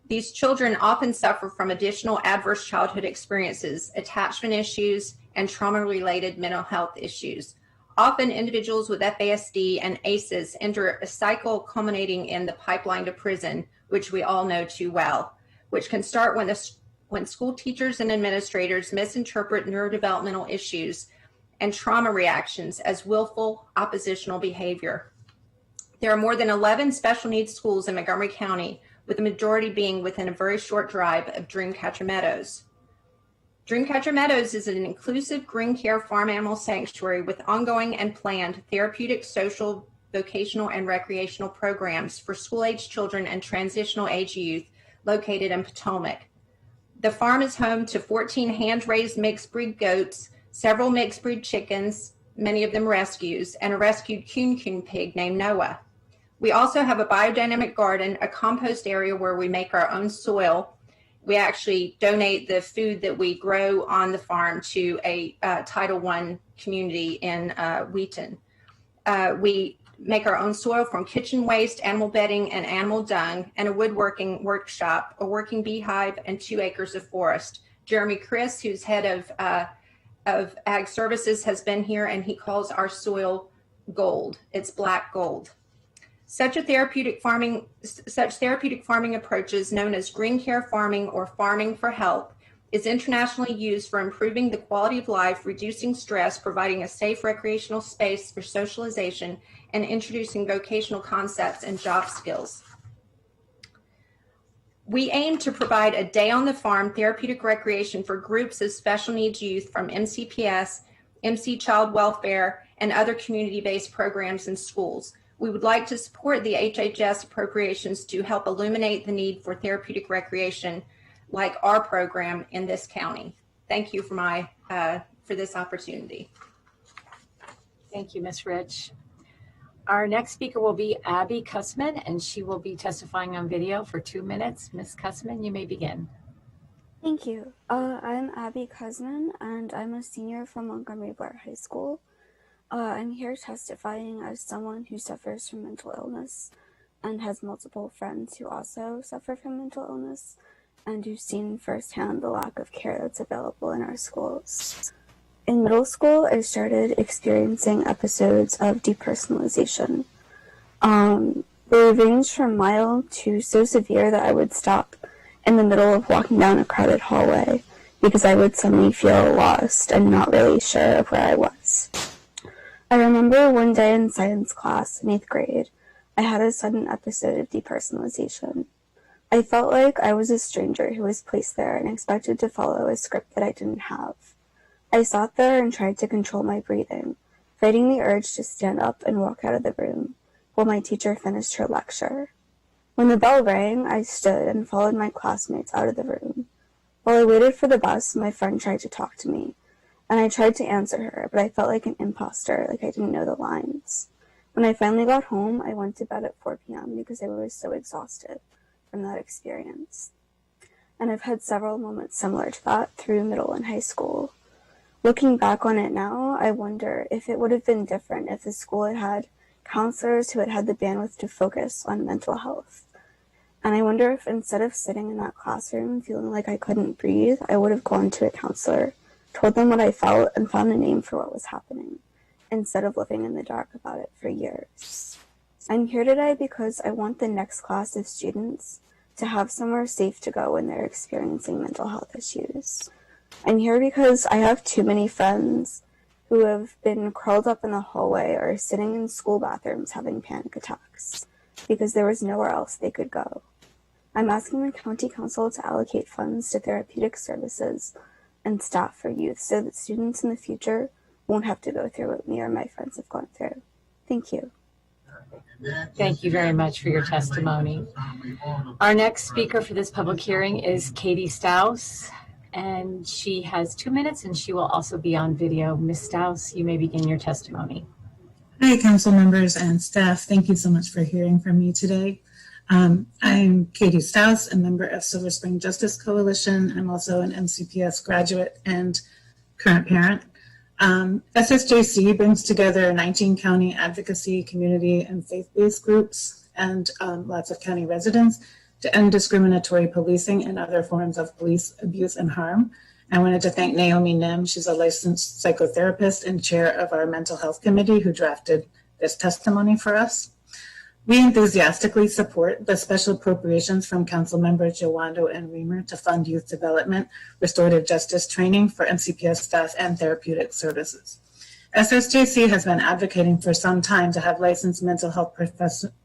S18: These children often suffer from additional adverse childhood experiences, attachment issues, and trauma-related mental health issues. Often individuals with FASD and ACEs enter a cycle culminating in the pipeline to prison, which we all know too well, which can start when school teachers and administrators misinterpret neurodevelopmental issues and trauma reactions as willful oppositional behavior. There are more than 11 special needs schools in Montgomery County, with the majority being within a very short drive of Dreamcatcher Meadows. Dreamcatcher Meadows is an inclusive green care farm animal sanctuary with ongoing and planned therapeutic, social, vocational, and recreational programs for school-age children and transitional age youth located in Potomac. The farm is home to 14 hand-raised mixed-breed goats, several mixed-breed chickens, many of them rescues, and a rescued coon pig named Noah. We also have a biodynamic garden, a compost area where we make our own soil. We actually donate the food that we grow on the farm to a Title I community in Wheaton. We make our own soil from kitchen waste, animal bedding, and animal dung, and a woodworking workshop, a working beehive, and 2 acres of forest. Jeremy Chris, who's head of Ag Services, has been here, and he calls our soil gold. It's black gold. Such therapeutic farming approaches, known as green care farming or farming for health, is internationally used for improving the quality of life, reducing stress, providing a safe recreational space for socialization, and introducing vocational concepts and job skills. We aim to provide a day on the farm therapeutic recreation for groups of special needs youth from MCPS, MC Child Welfare, and other community-based programs in schools. We would like to support the HHS appropriations to help illuminate the need for therapeutic recreation like our program in this county. Thank you for this opportunity.
S2: Thank you, Ms. Rich. Our next speaker will be Abby Kussman, and she will be testifying on video for 2 minutes. Ms. Kussman, you may begin.
S19: Thank you. I'm Abby Kussman, and I'm a senior from Montgomery Blair High School. I'm here testifying as someone who suffers from mental illness and has multiple friends who also suffer from mental illness and who've seen firsthand the lack of care that's available in our schools. In middle school, I started experiencing episodes of depersonalization. They ranged from mild to so severe that I would stop in the middle of walking down a crowded hallway because I would suddenly feel lost and not really sure of where I was. I remember one day in science class in 8th grade, I had a sudden episode of depersonalization. I felt like I was a stranger who was placed there and expected to follow a script that I didn't have. I sat there and tried to control my breathing, fighting the urge to stand up and walk out of the room while my teacher finished her lecture. When the bell rang, I stood and followed my classmates out of the room. While I waited for the bus, my friend tried to talk to me, and I tried to answer her, but I felt like an imposter, like I didn't know the lines. When I finally got home, I went to bed at 4 p.m. because I was so exhausted from that experience. And I've had several moments similar to that through middle and high school. Looking back on it now, I wonder if it would have been different if the school had had counselors who had had the bandwidth to focus on mental health. And I wonder if instead of sitting in that classroom feeling like I couldn't breathe, I would have gone to a counselor, told them what I felt, and found a name for what was happening, instead of living in the dark about it for years. I'm here today because I want the next class of students to have somewhere safe to go when they're experiencing mental health issues. I'm here because I have too many friends who have been curled up in the hallway or sitting in school bathrooms having panic attacks because there was nowhere else they could go. I'm asking the county council to allocate funds to therapeutic services and staff for youth so that students in the future won't have to go through what me or my friends have gone through. Thank you.
S2: Thank you very much for your testimony. Our next speaker for this public hearing is Katie Staus, and she has 2 minutes and she will also be on video. Ms. Staus, you may begin your testimony.
S20: Hi, council members and staff. Thank you so much for hearing from me today. I'm Katie Staus, a member of Silver Spring Justice Coalition. I'm also an MCPS graduate and current parent. SSJC brings together 19 county advocacy, community, and faith-based groups and lots of county residents to end discriminatory policing and other forms of police abuse and harm. I wanted to thank Naomi Nim. She's a licensed psychotherapist and chair of our mental health committee who drafted this testimony for us. We enthusiastically support the special appropriations from Council Members Jawando and Reamer to fund youth development, restorative justice training for MCPS staff, and therapeutic services. SSJC has been advocating for some time to have licensed mental health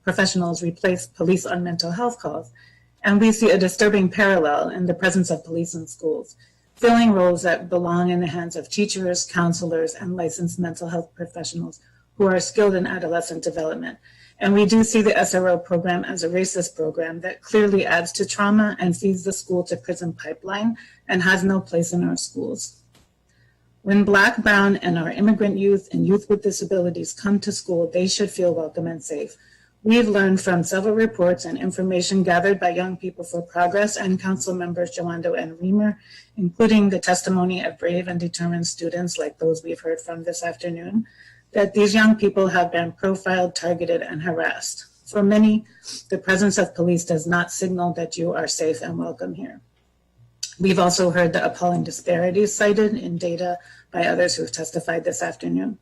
S20: professionals replace police on mental health calls, and we see a disturbing parallel in the presence of police in schools, filling roles that belong in the hands of teachers, counselors, and licensed mental health professionals who are skilled in adolescent development. And we do see the SRO program as a racist program that clearly adds to trauma and feeds the school to prison pipeline and has no place in our schools. When Black, Brown, and our immigrant youth and youth with disabilities come to school, they should feel welcome and safe. We've learned from several reports and information gathered by Young People for Progress and Council Members Jawando and Reamer, including the testimony of brave and determined students like those we've heard from this afternoon, that these young people have been profiled, targeted, and harassed. For many, the presence of police does not signal that you are safe and welcome here. We've also heard the appalling disparities cited in data by others who have testified this afternoon.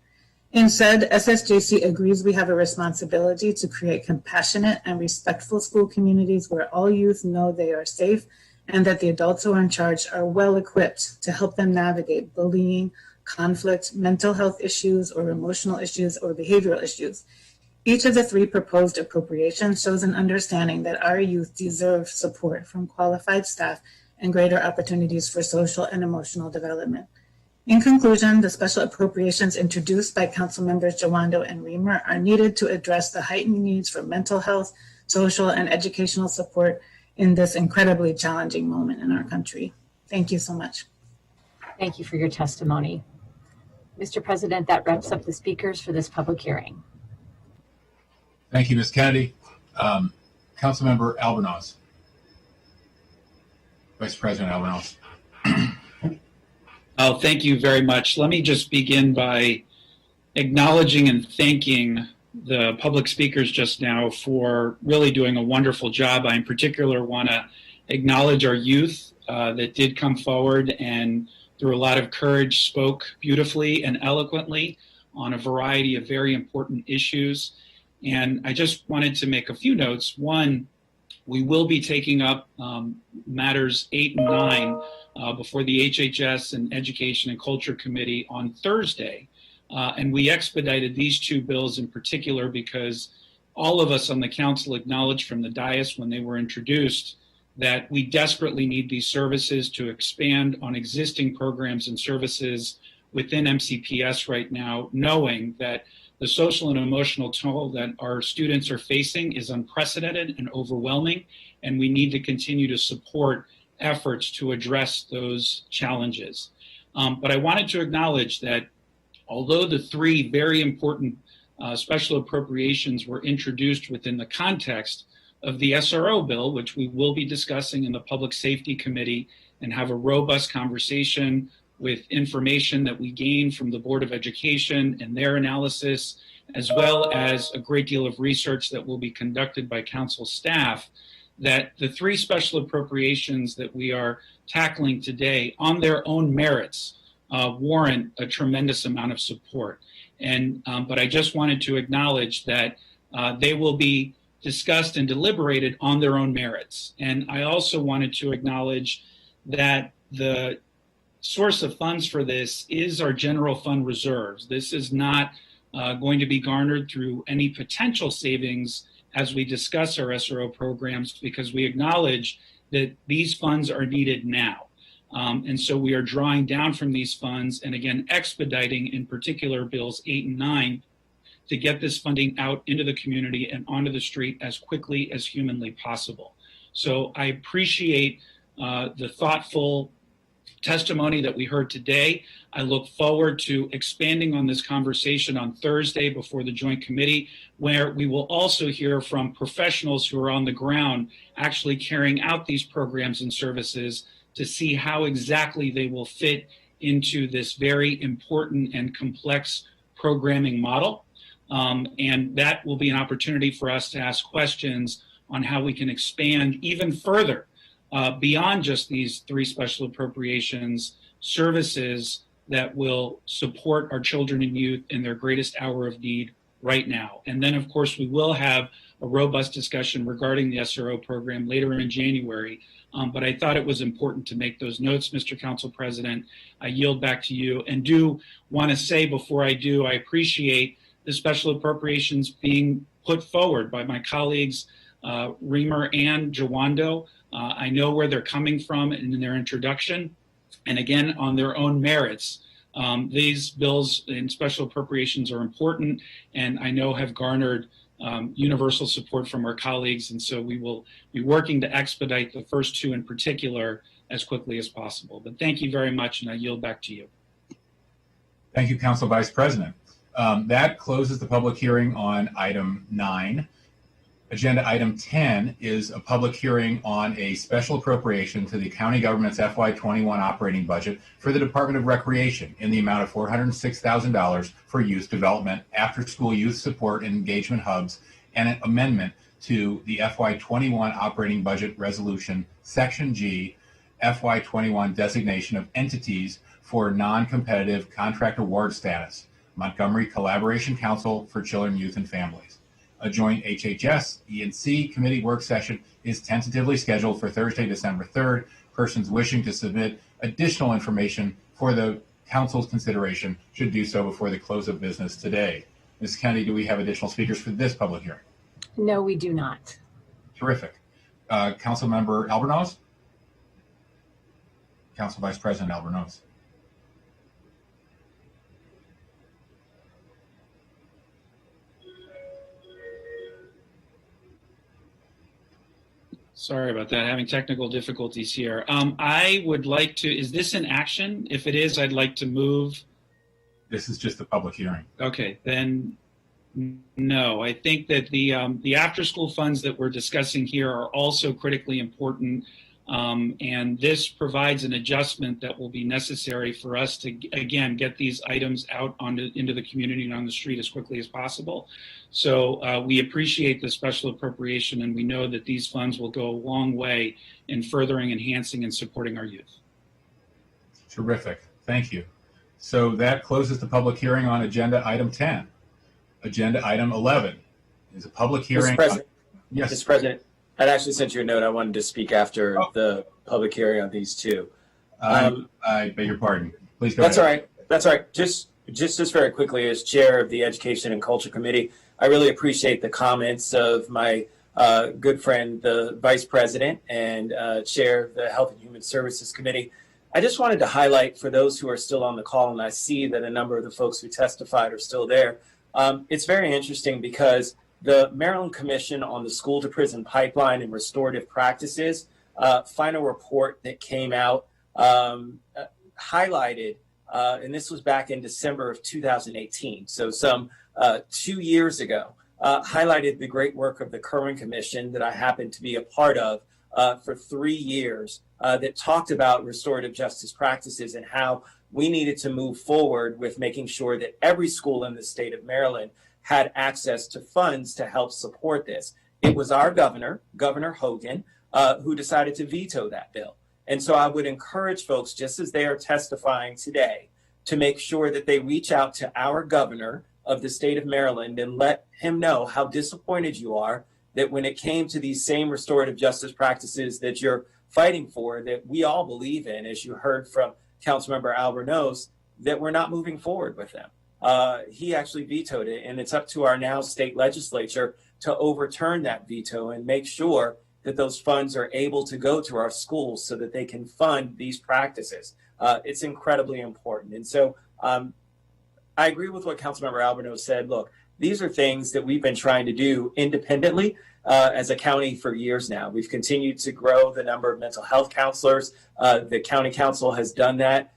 S20: Instead, SSJC agrees we have a responsibility to create compassionate and respectful school communities where all youth know they are safe and that the adults who are in charge are well equipped to help them navigate bullying, conflict, mental health issues, or emotional issues, or behavioral issues. Each of the three proposed appropriations shows an understanding that our youth deserve support from qualified staff and greater opportunities for social and emotional development. In conclusion, the special appropriations introduced by Council Members Jawando and Reamer are needed to address the heightened needs for mental health, social, and educational support in this incredibly challenging moment in our country. Thank you so much.
S2: Thank you for your testimony. Mr. President, that wraps up the speakers for this public hearing.
S1: Thank you, Ms. Kennedy. Councilmember Albanos. Vice President Albanos.
S21: Oh, thank you very much. Let me just begin by acknowledging and thanking the public speakers just now for really doing a wonderful job. I in particular want to acknowledge our youth that did come forward and through a lot of courage spoke beautifully and eloquently on a variety of very important issues. And I just wanted to make a few notes. One, we will be taking up matters 8 and 9 before the HHS and Education and Culture Committee on Thursday. And we expedited these two bills in particular because all of us on the council acknowledged from the dais when they were introduced that we desperately need these services to expand on existing programs and services within MCPS right now, knowing that the social and emotional toll that our students are facing is unprecedented and overwhelming, and we need to continue to support efforts to address those challenges. But I wanted to acknowledge that although the three very important special appropriations were introduced within the context of the SRO bill, which we will be discussing in the Public Safety Committee and have a robust conversation with information that we gain from the Board of Education and their analysis, as well as a great deal of research that will be conducted by council staff, that the three special appropriations that we are tackling today on their own merits warrant a tremendous amount of support. But I just wanted to acknowledge that they will be discussed and deliberated on their own merits. And I also wanted to acknowledge that the source of funds for this is our general fund reserves. This is not going to be garnered through any potential savings as we discuss our SRO programs, because we acknowledge that these funds are needed now. And so we are drawing down from these funds and again, expediting in particular bills 8 and 9 to get this funding out into the community and onto the street as quickly as humanly possible. So I appreciate the thoughtful testimony that we heard today. I look forward to expanding on this conversation on Thursday before the Joint Committee, where we will also hear from professionals who are on the ground actually carrying out these programs and services to see how exactly they will fit into this very important and complex programming model. And that will be an opportunity for us to ask questions on how we can expand even further beyond just these three special appropriations services that will support our children and youth in their greatest hour of need right now. And then, of course, we will have a robust discussion regarding the SRO program later in January. But I thought it was important to make those notes, Mr. Council President. I yield back to you, and do want to say before I do, I appreciate the special appropriations being put forward by my colleagues, Reamer and Jawando. I know where they're coming from in their introduction, and again, on their own merits. These bills and special appropriations are important, and I know have garnered universal support from our colleagues, and so we will be working to expedite the first two in particular as quickly as possible. But thank you very much, and I yield back to you.
S1: Thank you, Council Vice President. That closes the public hearing on item 9. Agenda item 10 is a public hearing on a special appropriation to the county government's FY21 operating budget for the Department of Recreation in the amount of $406,000 for youth development, after-school youth support and engagement hubs, and an amendment to the FY21 operating budget resolution, Section G, FY21 designation of entities for non-competitive contract award status, Montgomery Collaboration Council for Children, Youth, and Families. A joint HHS E&C committee work session is tentatively scheduled for Thursday, December 3rd. Persons wishing to submit additional information for the council's consideration should do so before the close of business today. Ms. Kennedy, do we have additional speakers for this public hearing?
S2: No, we do not.
S1: Terrific. Council Member Albornoz? Council Vice President Albornoz.
S21: Sorry about that, having technical difficulties here. I would like to, is this an action? If it is, I'd like to move.
S1: This is just a public hearing.
S21: Okay, then no. I think that the after-school funds that we're discussing here are also critically important. And this provides an adjustment that will be necessary for us to, again, get these items out into the community and on the street as quickly as possible. So we appreciate the special appropriation, and we know that these funds will go a long way in furthering, enhancing, and supporting our youth.
S1: Terrific. Thank you. So that closes the public hearing on agenda item 10. Agenda item 11 is a public hearing.
S11: Mr. President.
S1: Yes.
S11: Mr. President. I'd actually sent you a note. I wanted to speak after the public hearing on these two.
S1: I beg your pardon. Please go
S11: That's
S1: ahead.
S11: all right. That's all right. Just just very quickly, as chair of the Education and Culture Committee, I really appreciate the comments of my good friend, the Vice President and Chair of the Health and Human Services Committee. I just wanted to highlight for those who are still on the call, and I see that a number of the folks who testified are still there. It's very interesting because the Maryland Commission on the School to Prison Pipeline and Restorative Practices final report that came out highlighted, and this was back in December of 2018, so some 2 years ago, highlighted the great work of the current commission that I happened to be a part of for 3 years that talked about restorative justice practices and how we needed to move forward with making sure that every school in the state of Maryland had access to funds to help support this. It was our governor, Governor Hogan, who decided to veto that bill. And so I would encourage folks, just as they are testifying today, to make sure that they reach out to our governor of the state of Maryland and let him know how disappointed you are that when it came to these same restorative justice practices that you're fighting for, that we all believe in, as you heard from Councilmember Albornoz, that we're not moving forward with them. He actually vetoed it, and it's up to our now state legislature to overturn that veto and make sure that those funds are able to go to our schools so that they can fund these practices. It's incredibly important. And so I agree with what Councilmember Albornoz said. Look, these are things that we've been trying to do independently as a county for years now. We've continued to grow the number of mental health counselors. The county council has done that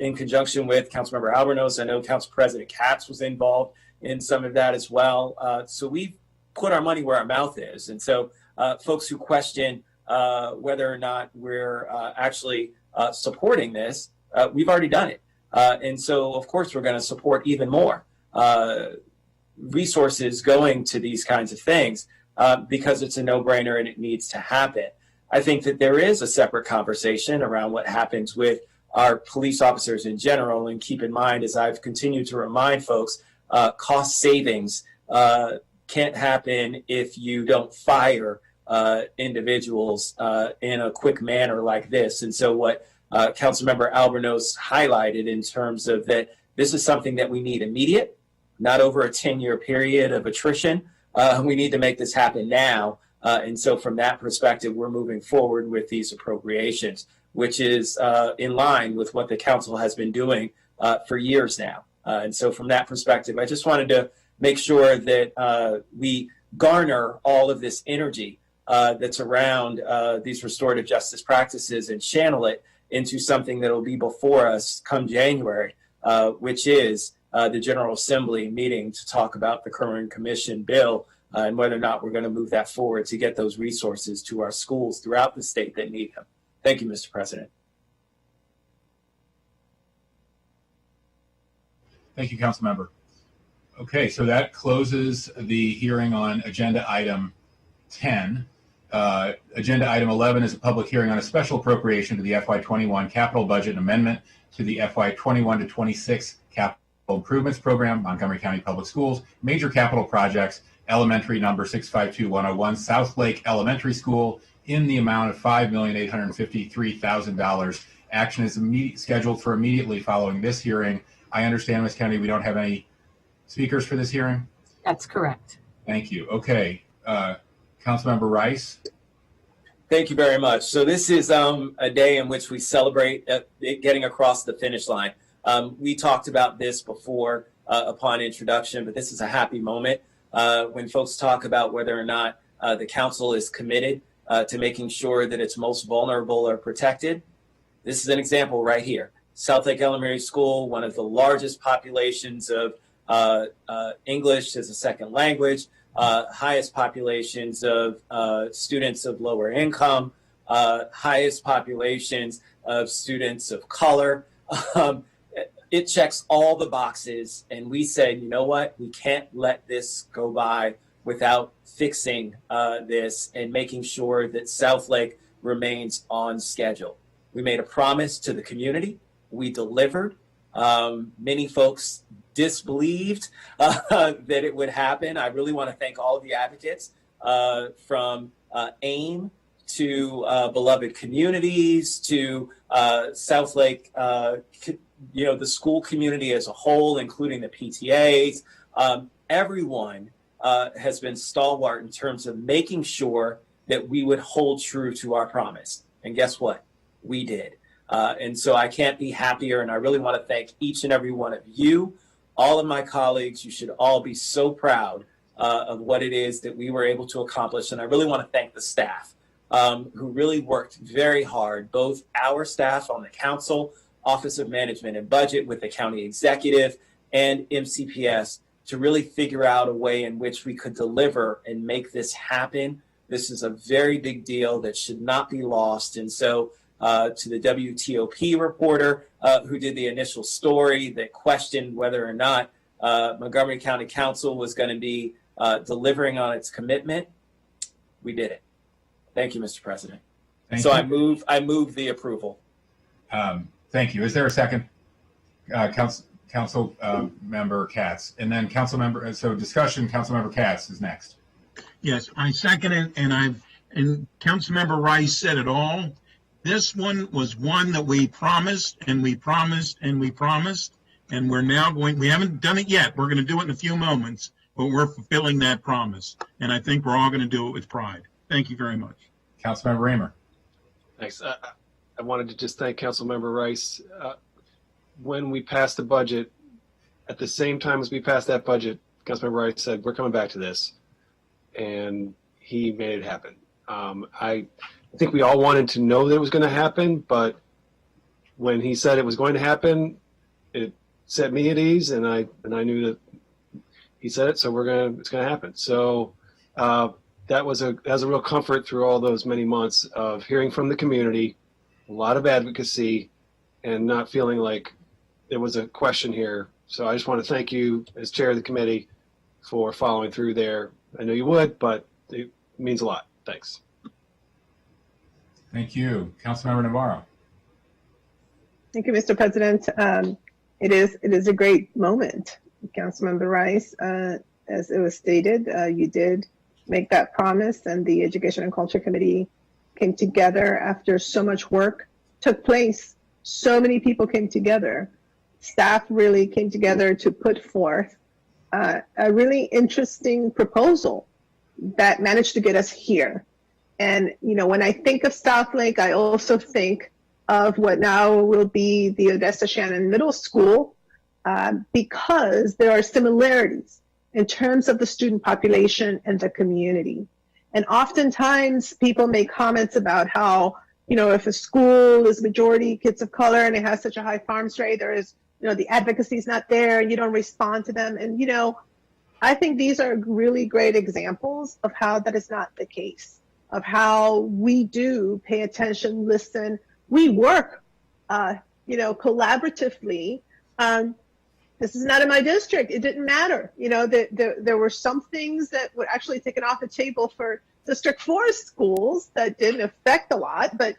S11: in conjunction with Councilmember Albornoz. I know Council President Katz was involved in some of that as well. So we've put our money where our mouth is. And so folks who question whether or not we're actually supporting this, we've already done it. And so, of course, we're going to support even more resources going to these kinds of things because it's a no-brainer and it needs to happen. I think that there is a separate conversation around what happens with our police officers in general. And keep in mind, as I've continued to remind folks, cost savings can't happen if you don't fire individuals in a quick manner like this. And so what Councilmember Albornoz highlighted in terms of that this is something that we need immediate, not over a 10-year period of attrition. We need to make this happen now. And so from that perspective, we're moving forward with these appropriations, which is in line with what the council has been doing for years now. And so from that perspective, I just wanted to make sure that we garner all of this energy that's around these restorative justice practices and channel it into something that will be before us come January, which is the General Assembly meeting to talk about the current commission bill and whether or not we're going to move that forward to get those resources to our schools throughout the state that need them. Thank you, Mr. President.
S1: Thank you, Councilmember. Okay, so that closes the hearing on agenda item 10. Agenda item 11 is a public hearing on a special appropriation to the FY21 capital budget amendment to the FY21 to 26 capital improvements program, Montgomery County Public Schools, major capital projects, elementary number 652101, South Lake Elementary School, in the amount of $5,853,000. Action is scheduled for immediately following this hearing. I understand, Ms. Kennedy, we don't have any speakers for this hearing?
S2: That's correct.
S1: Thank you. Okay. Councilmember Rice.
S11: Thank you very much. So this is a day in which we celebrate getting across the finish line. We talked about this before upon introduction, but this is a happy moment when folks talk about whether or not the council is committed to making sure that its most vulnerable are protected. This is an example right here. South Lake Elementary School, one of the largest populations of English as a second language, highest populations of students of lower income, highest populations of students of color. It checks all the boxes, and we said, you know what, we can't let this go by without fixing this and making sure that South Lake remains on schedule. We made a promise to the community. We delivered. Many folks disbelieved that it would happen. I really want to thank all of the advocates from AIM to Beloved Communities to South Lake the school community as a whole, including the PTAs, everyone has been stalwart in terms of making sure that we would hold true to our promise. And guess what? We did. And so I can't be happier. And I really want to thank each and every one of you, all of my colleagues. You should all be so proud of what it is that we were able to accomplish. And I really want to thank the staff who really worked very hard, both our staff on the council, Office of Management and Budget with the county executive and MCPS to really figure out a way in which we could deliver and make this happen. This is a very big deal that should not be lost. And so to the WTOP reporter who did the initial story that questioned whether or not Montgomery County Council was going to be delivering on its commitment, we did it. Thank you, Mr. President.
S1: Thank
S11: so
S1: you.
S11: I move the approval.
S1: Thank you. Is there a second? Council member Katz, and then discussion. Council member Katz is next.
S12: Yes, I second it, and Councilmember Rice said it all. This one was one that we promised, and we promised, and we promised, and we're now we haven't done it yet. We're going to do it in a few moments, but we're fulfilling that promise, and I think we're all going to do it with pride. Thank you very much.
S1: Councilmember Raymer.
S10: Thanks. I wanted to just thank Councilmember Rice. When we passed the budget, at the same time as we passed that budget, Councilmember Rice said, we're coming back to this. And he made it happen. I think we all wanted to know that it was going to happen, but when he said it was going to happen, it set me at ease, and I knew that he said it, so it's going to happen. So that was a real comfort through all those many months of hearing from the community, a lot of advocacy, and not feeling like there was a question here. So I just want to thank you as chair of the committee for following through there. I know you would, but it means a lot. Thanks.
S1: Thank you. Councilmember Navarro.
S3: Thank you, Mr. President. It is a great moment. Councilmember Rice, as it was stated, you did make that promise, and the Education and Culture Committee came together after so much work took place. So many people came together. Staff really came together to put forth a really interesting proposal that managed to get us here. And, when I think of South Lake, I also think of what now will be the Odessa Shannon Middle School, because there are similarities in terms of the student population and the community. And oftentimes people make comments about how, if a school is majority kids of color and it has such a high farms rate, there is, the advocacy is not there, and you don't respond to them. And, I think these are really great examples of how that is not the case, of how we do pay attention, listen, we work, collaboratively. This is not in my district. It didn't matter. There were some things that were actually taken off the table for District 4 schools that didn't affect a lot, but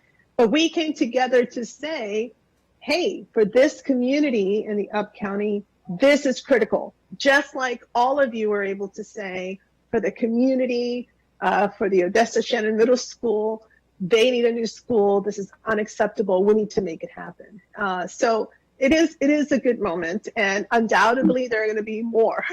S3: we came together to say, hey, for this community in the Up County, this is critical. Just like all of you were able to say for the community, for the Odessa Shannon Middle School, they need a new school. This is unacceptable. We need to make it happen. So it is a good moment, and undoubtedly there are going to be more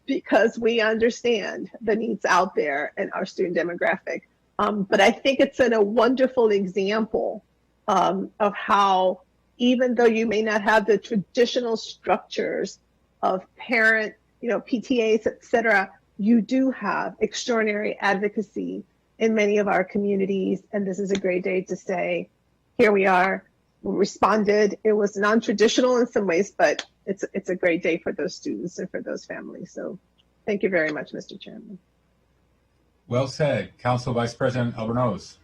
S3: because we understand the needs out there and our student demographic. But I think it's a wonderful example of how, even though you may not have the traditional structures of parent, PTAs, et cetera, you do have extraordinary advocacy in many of our communities. And this is a great day to say, here we are, we responded. It was non-traditional in some ways, but it's a great day for those students and for those families. So thank you very much, Mr. Chairman.
S1: Well said. Council Vice President Albornoz.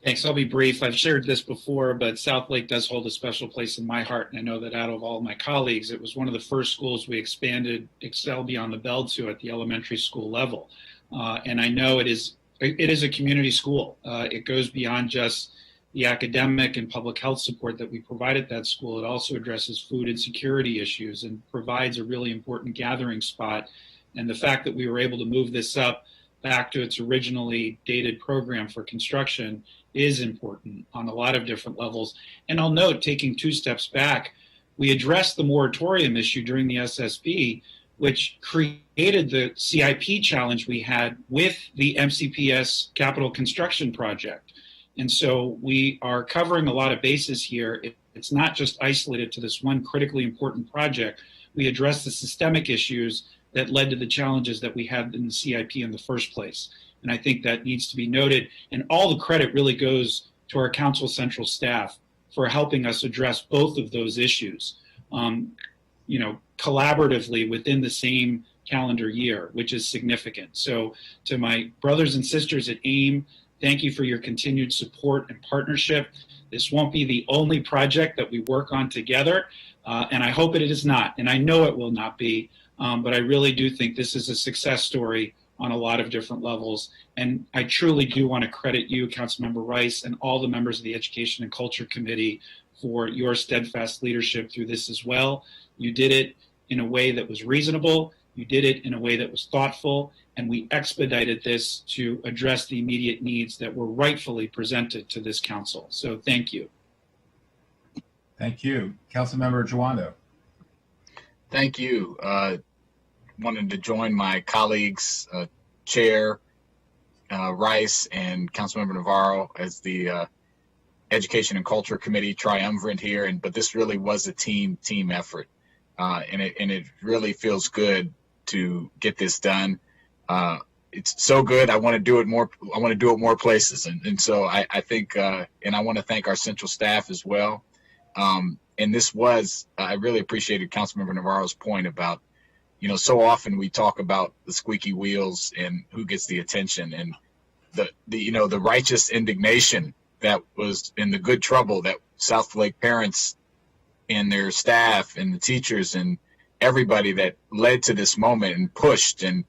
S21: Thanks. I'll be brief. I've shared this before, but South Lake does hold a special place in my heart. And I know that out of all my colleagues, it was one of the first schools we expanded Excel Beyond the Bell to at the elementary school level. And I know it is a community school. It goes beyond just the academic and public health support that we provide at that school. It also addresses food insecurity issues and provides a really important gathering spot. And the fact that we were able to move this up back to its originally dated program for construction is important on a lot of different levels. And I'll note, taking two steps back, We addressed the moratorium issue during the SSB, which created the CIP challenge we had with the MCPS capital construction project. And so we are covering a lot of bases here. It's not just isolated to this one critically important project. We address the systemic issues that led to the challenges that we had in the CIP in the first place. And I think that needs to be noted. And all the credit really goes to our council central staff for helping us address both of those issues, collaboratively within the same calendar year, which is significant. So to my brothers and sisters at AIM, thank you for your continued support and partnership. This won't be the only project that we work on together, and I hope it is not, and I know it will not be, but I really do think this is a success story on a lot of different levels, and I truly do want to credit you, Councilmember Rice, and all the members of the Education and Culture Committee for your steadfast leadership through this as well. You did it in a way that was reasonable, you did it in a way that was thoughtful, and we expedited this to address the immediate needs that were rightfully presented to this council. So thank you.
S1: Thank you. Councilmember Jawando.
S4: Thank you. Wanted to join my colleagues, Chair Rice and Councilmember Navarro as the Education and Culture Committee triumvirate here, but this really was a team effort, and it really feels good to get this done. It's so good. I want to do it more. I want to do it more places, and so I think, and I want to thank our central staff as well. And this was, I really appreciated Councilmember Navarro's point about, so often we talk about the squeaky wheels and who gets the attention, and the righteous indignation that was in the good trouble that South Lake parents and their staff and the teachers and everybody that led to this moment and pushed, and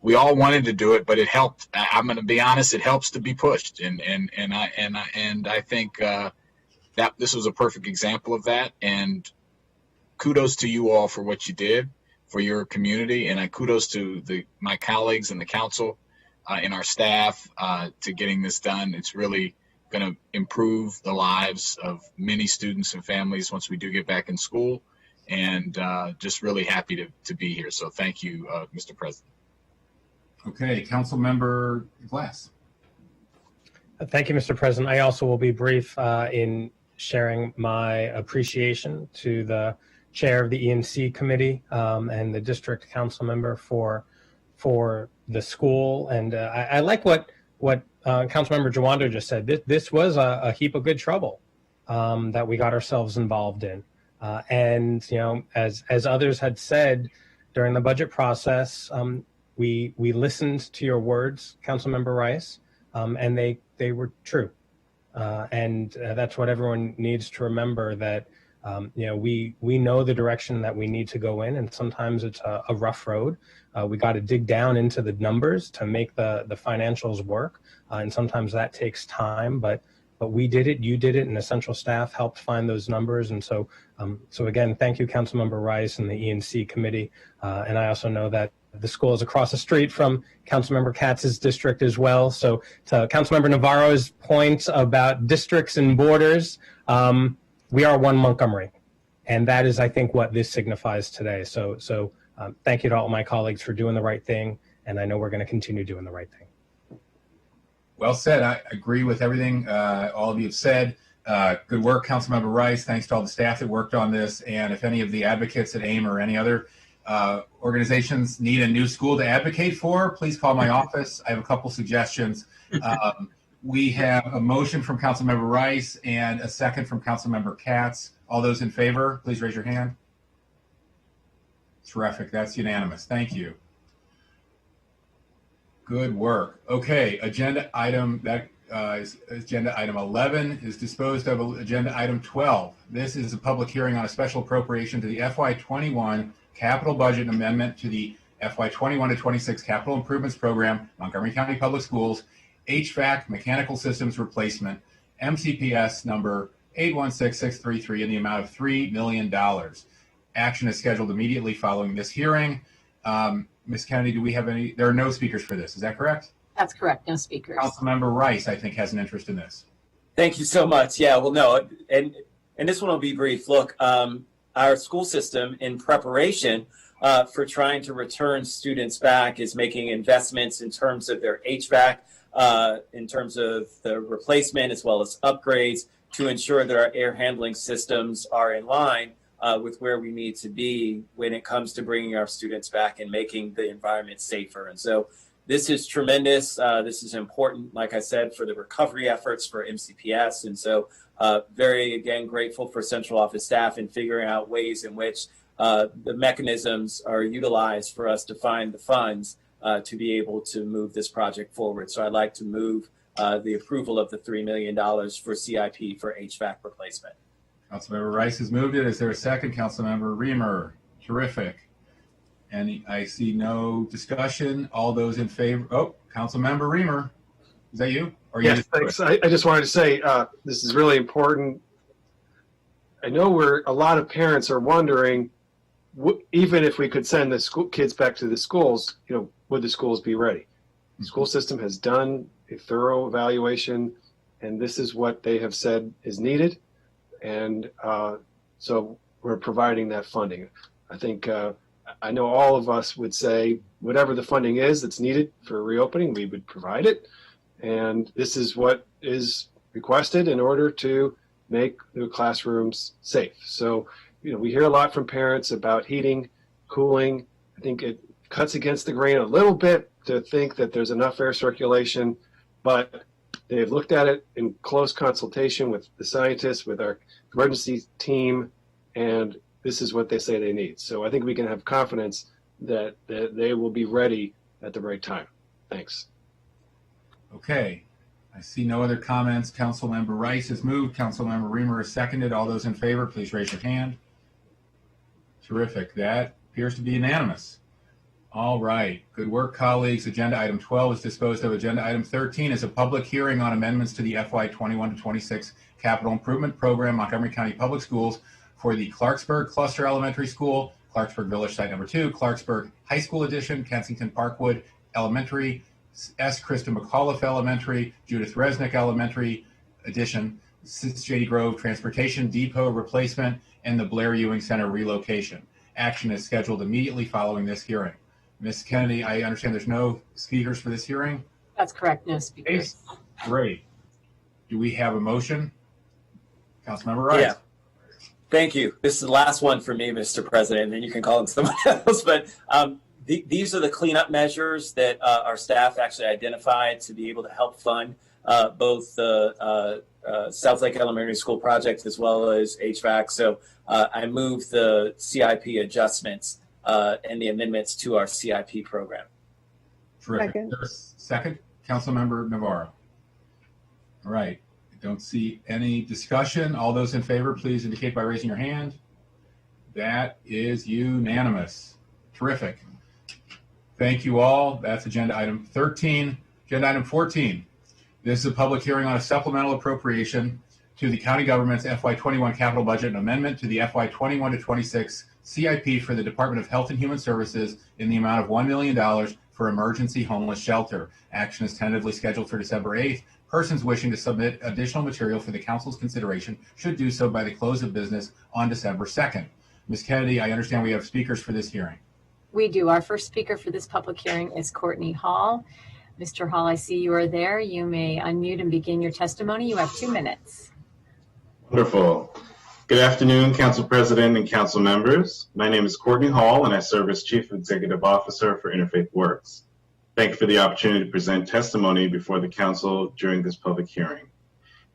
S4: we all wanted to do it, but it helped. I'm going to be honest, it helps to be pushed, and I think that this was a perfect example of that. And kudos to you all for what you did for your community, and kudos to my colleagues and the council and our staff to getting this done. It's really going to improve the lives of many students and families once we do get back in school, and just really happy to be here. So thank you, Mr. President.
S1: Okay, Councilmember Glass.
S22: Thank you, Mr. President. I also will be brief in sharing my appreciation to the chair of the E&C committee and the district council member for the school. And I like what Councilmember Jawando just said. This was a heap of good trouble that we got ourselves involved in. And as others had said during the budget process, we listened to your words, Councilmember Rice, and they were true. And that's what everyone needs to remember, that we know the direction that we need to go in, and sometimes it's a rough road. We got to dig down into the numbers to make the financials work, and sometimes that takes time. But we did it, you did it, and the central staff helped find those numbers. And so again, thank you, Councilmember Rice and the E&C committee. And I also know that the school is across the street from Councilmember Katz's district as well. So to Councilmember Navarro's point about districts and borders, we are one Montgomery, and that is, I think, what this signifies today. So thank you to all my colleagues for doing the right thing, and I know we're going to continue doing the right thing.
S1: Well said. I agree with everything all of you have said. Good work, Councilmember Rice. Thanks to all the staff that worked on this. And if any of the advocates at AIM or any other organizations need a new school to advocate for, please call my office. I have a couple suggestions. We have a motion from Councilmember Rice and a second from Councilmember Katz. All those in favor, please raise your hand. Terrific. That's unanimous. Thank you. Good work. Okay, agenda item agenda item 11 is disposed of. Agenda item 12. This is a public hearing on a special appropriation to the FY21 capital budget amendment to the FY21 to 26 capital improvements program, Montgomery County Public Schools, HVAC mechanical systems replacement, MCPS number 816633 in the amount of $3 million. Action is scheduled immediately following this hearing. Ms. Kennedy, do we have any? There are no speakers for this. Is that correct?
S2: That's correct. No speakers.
S1: Councilmember Rice, I think, has an interest in this.
S11: Thank you so much. Yeah, well, no, and this one will be brief. Look, our school system in preparation for trying to return students back is making investments in terms of their HVAC, in terms of the replacement as well as upgrades to ensure that our air handling systems are in line with where we need to be when it comes to bringing our students back and making the environment safer. And so this is tremendous. This is important, like I said, for the recovery efforts for MCPS. And so very, again, grateful for central office staff in figuring out ways in which the mechanisms are utilized for us to find the funds to be able to move this project forward. So I'd like to move the approval of the $3 million for CIP for HVAC replacement.
S1: Councilmember Rice has moved it. Is there a second? Councilmember Reamer. Terrific. And I see no discussion. All those in favor? Oh, Councilmember Reamer. Is that you? Or
S10: Yes,
S1: you
S10: thanks. I just wanted to say this is really important. I know a lot of parents are wondering, even if we could send the school kids back to the schools, would the schools be ready? The school system has done a thorough evaluation, and this is what they have said is needed. And so we're providing that funding. I think I know all of us would say whatever the funding is that's needed for reopening, we would provide it. And this is what is requested in order to make the classrooms safe. So, we hear a lot from parents about heating, cooling. I think it cuts against the grain a little bit to think that there's enough air circulation, but they've looked at it in close consultation with the scientists, with our emergency team, and this is what they say they need. So I think we can have confidence that they will be ready at the right time. Thanks.
S1: Okay. I see no other comments. Councilmember Rice has moved. Councilmember Reamer has seconded. All those in favor, please raise your hand. Terrific. That appears to be unanimous. All right. Good work, colleagues. Agenda item 12 is disposed of. Agenda item 13 is a public hearing on amendments to the FY 21 to 26 Capital Improvement Program, Montgomery County Public Schools, for the Clarksburg Cluster Elementary School, Clarksburg Village Site Number 2, Clarksburg High School Edition, Kensington Parkwood Elementary, S. Krista McAuliffe Elementary, Judith Resnick Elementary Edition, Shady Grove Transportation Depot Replacement, and the Blair Ewing Center relocation. Action is scheduled immediately following this hearing. Ms. Kennedy, I understand there's no speakers for this hearing?
S2: That's correct, no speakers.
S1: Great. Do we have a motion? Councilmember Rice.
S11: Yeah. Thank you. This is the last one for me, Mr. President, and then you can call it someone else. But these are the cleanup measures that our staff actually identified to be able to help fund both the South Lake Elementary School project as well as HVAC. So I moved the CIP adjustments and the amendments to our CIP program.
S1: Terrific. Second, Councilmember Navarro. All right. I don't see any discussion. All those in favor, please indicate by raising your hand. That is unanimous. Terrific. Thank you all. That's agenda item 13. Agenda item 14. This is a public hearing on a supplemental appropriation to the county government's FY21 capital budget and amendment to the FY21 to 26 CIP for the Department of Health and Human Services in the amount of $1 million for emergency homeless shelter. Action is tentatively scheduled for December 8th. Persons wishing to submit additional material for the council's consideration should do so by the close of business on December 2nd. Ms. Kennedy, I understand we have speakers for this hearing.
S2: We do. Our first speaker for this public hearing is Courtney Hall. Mr. Hall, I see you are there. You may unmute and begin your testimony. You have 2 minutes.
S5: Wonderful. Good afternoon, Council President and Council members. My name is Courtney Hall, and I serve as Chief Executive Officer for Interfaith Works. Thank you for the opportunity to present testimony before the Council during this public hearing.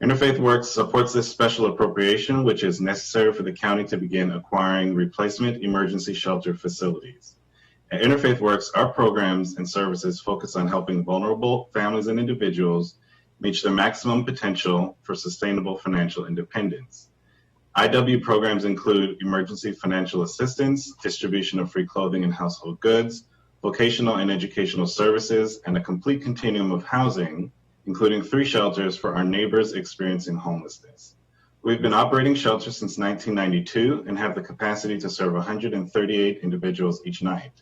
S5: Interfaith Works supports this special appropriation, which is necessary for the county to begin acquiring replacement emergency shelter facilities. At Interfaith Works, our programs and services focus on helping vulnerable families and individuals reach their maximum potential for sustainable financial independence. IW programs include emergency financial assistance, distribution of free clothing and household goods, vocational and educational services, and a complete continuum of housing, including 3 shelters for our neighbors experiencing homelessness. We've been operating shelters since 1992 and have the capacity to serve 138 individuals each night.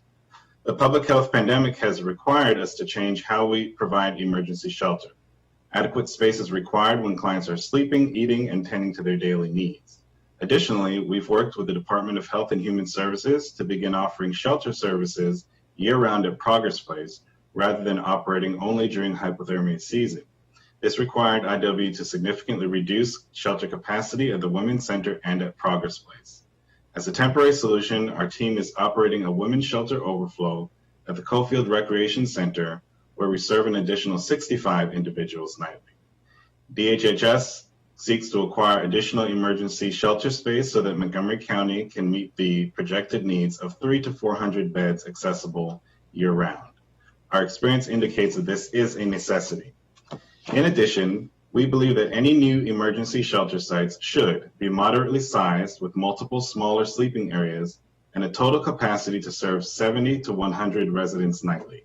S5: The public health pandemic has required us to change how we provide emergency shelter. Adequate space is required when clients are sleeping, eating, and tending to their daily needs. Additionally, we've worked with the Department of Health and Human Services to begin offering shelter services year-round at Progress Place rather than operating only during hypothermia season. This required IW to significantly reduce shelter capacity at the Women's Center and at Progress Place. As a temporary solution, our team is operating a women's shelter overflow at the Cofield Recreation Center, where we serve an additional 65 individuals nightly. DHHS seeks to acquire additional emergency shelter space so that Montgomery County can meet the projected needs of 300 to 400 beds accessible year-round. Our experience indicates that this is a necessity. In addition, we believe that any new emergency shelter sites should be moderately sized with multiple smaller sleeping areas and a total capacity to serve 70 to 100 residents nightly.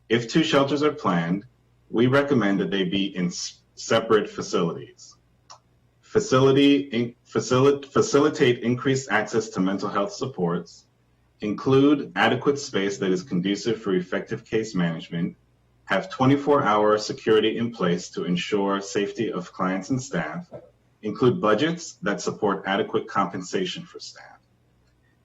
S5: If 2 shelters are planned, we recommend that they be in separate facilities. Facilitate increased access to mental health supports, include adequate space that is conducive for effective case management, have 24-hour security in place to ensure safety of clients and staff, include budgets that support adequate compensation for staff.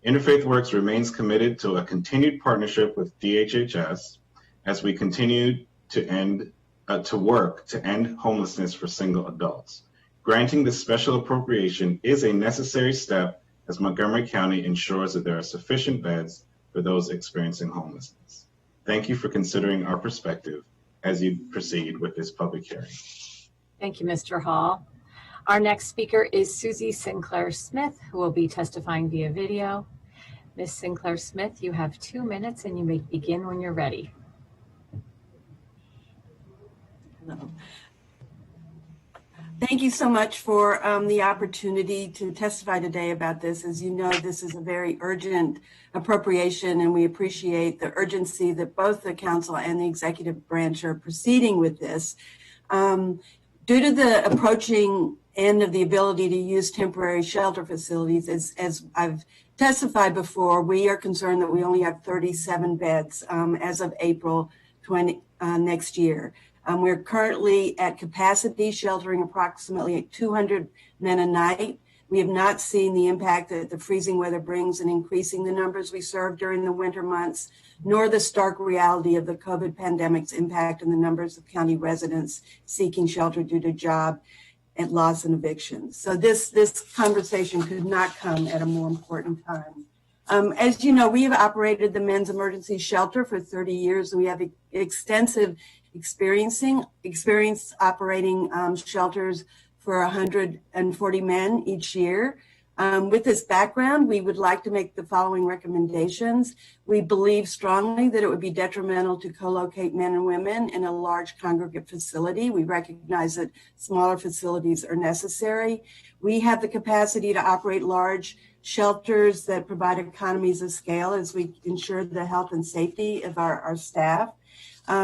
S5: Interfaith Works remains committed to a continued partnership with DHHS as we continue to work to end homelessness for single adults. Granting this special appropriation is a necessary step as Montgomery County ensures that there are sufficient beds for those experiencing homelessness. Thank you for considering our perspective as you proceed with this public hearing.
S2: Thank you, Mr. Hall. Our next speaker is Susie Sinclair Smith, who will be testifying via video. Ms. Sinclair Smith, you have 2 minutes and you may begin when you're ready.
S6: Hello. Thank you so much for the opportunity to testify today about this. As you know, this is a very urgent appropriation, and we appreciate the urgency that both the council and the executive branch are proceeding with this. Due to the approaching end of the ability to use temporary shelter facilities, as I've testified before, we are concerned that we only have 37 beds as of April 20 next year. We're currently at capacity, sheltering approximately 200 men a night. We have not seen the impact that the freezing weather brings in increasing the numbers we serve during the winter months, nor the stark reality of the COVID pandemic's impact on the numbers of county residents seeking shelter due to job and loss and evictions. So this conversation could not come at a more important time. As you know, we have operated the men's emergency shelter for 30 years, and we have extensive experience operating shelters for 140 men each year. With this background, we would like to make the following recommendations. We believe strongly that it would be detrimental to co-locate men and women in a large congregate facility. We recognize that smaller facilities are necessary. We have the capacity to operate large shelters that provide economies of scale as we ensure the health and safety of our staff.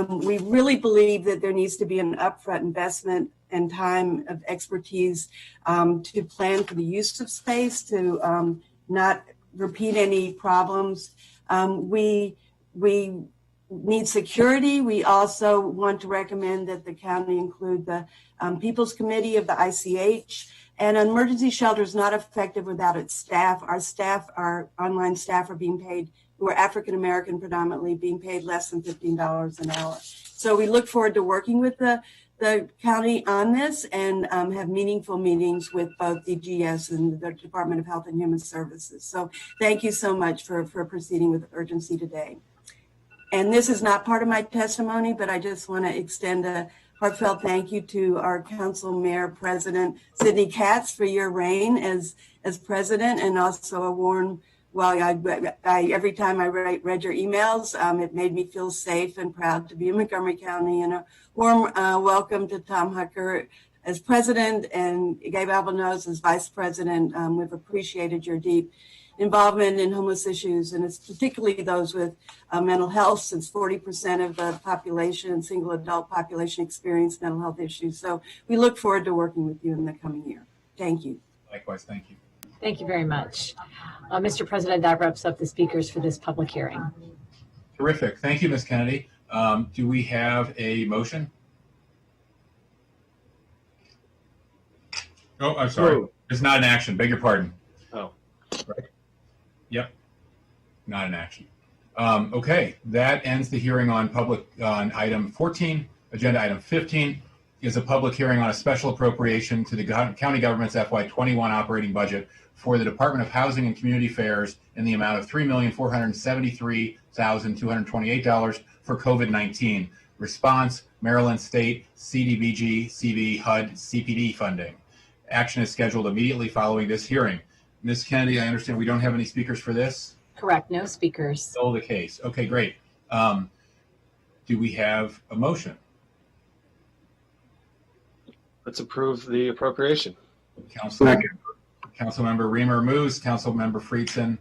S6: We really believe that there needs to be an upfront investment and time of expertise to plan for the use of space, to not repeat any problems. We need security. We also want to recommend that the county include the People's Committee of the ICH. And an emergency shelter is not effective without its staff. Our online staff are being paid, who are African-American predominantly, being paid less than $15 an hour. So we look forward to working with the county on this and have meaningful meetings with both DGS and the Department of Health and Human Services. So thank you so much for proceeding with urgency today. And this is not part of my testimony, but I just want to extend a heartfelt thank you to our council, mayor, president, Sidney Katz, for your reign as president, and also a warm, every time I read your emails, it made me feel safe and proud to be in Montgomery County, and a warm welcome to Tom Hucker as president and Gabe Albanos as vice president. We've appreciated your deep involvement in homeless issues, and it's particularly those with mental health, since 40% of the population, single adult population, experience mental health issues. So we look forward to working with you in the coming year. Thank you.
S1: Likewise, thank you.
S2: Thank you very much. Mr. President, that wraps up the speakers for this public hearing.
S1: Terrific. Thank you, Ms. Kennedy. Do we have a motion? Oh, I'm sorry. It's not an action. Beg your pardon.
S10: Oh.
S1: Right. Yep. Not an action. Okay, that ends the hearing on item 14. Agenda item 15 is a public hearing on a special appropriation to the county government's FY21 operating budget for the Department of Housing and Community Affairs in the amount of $3,473,228 for COVID-19 response, Maryland State CDBG, CV, HUD, CPD funding. Action is scheduled immediately following this hearing. Ms. Kennedy, I understand we don't have any speakers for this?
S2: Correct, no speakers.
S1: Still the case. Okay, great. Do we have a motion?
S10: Let's approve the appropriation.
S1: Councilmember Reamer moves. Councilmember Friedson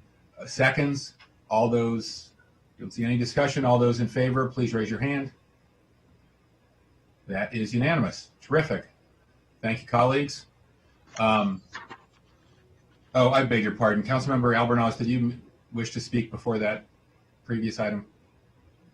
S1: seconds. All those, don't see any discussion. All those in favor, please raise your hand. That is unanimous. Terrific. Thank you, colleagues. Oh, I beg your pardon. Councilmember Albornoz, did you wish to speak before that previous item?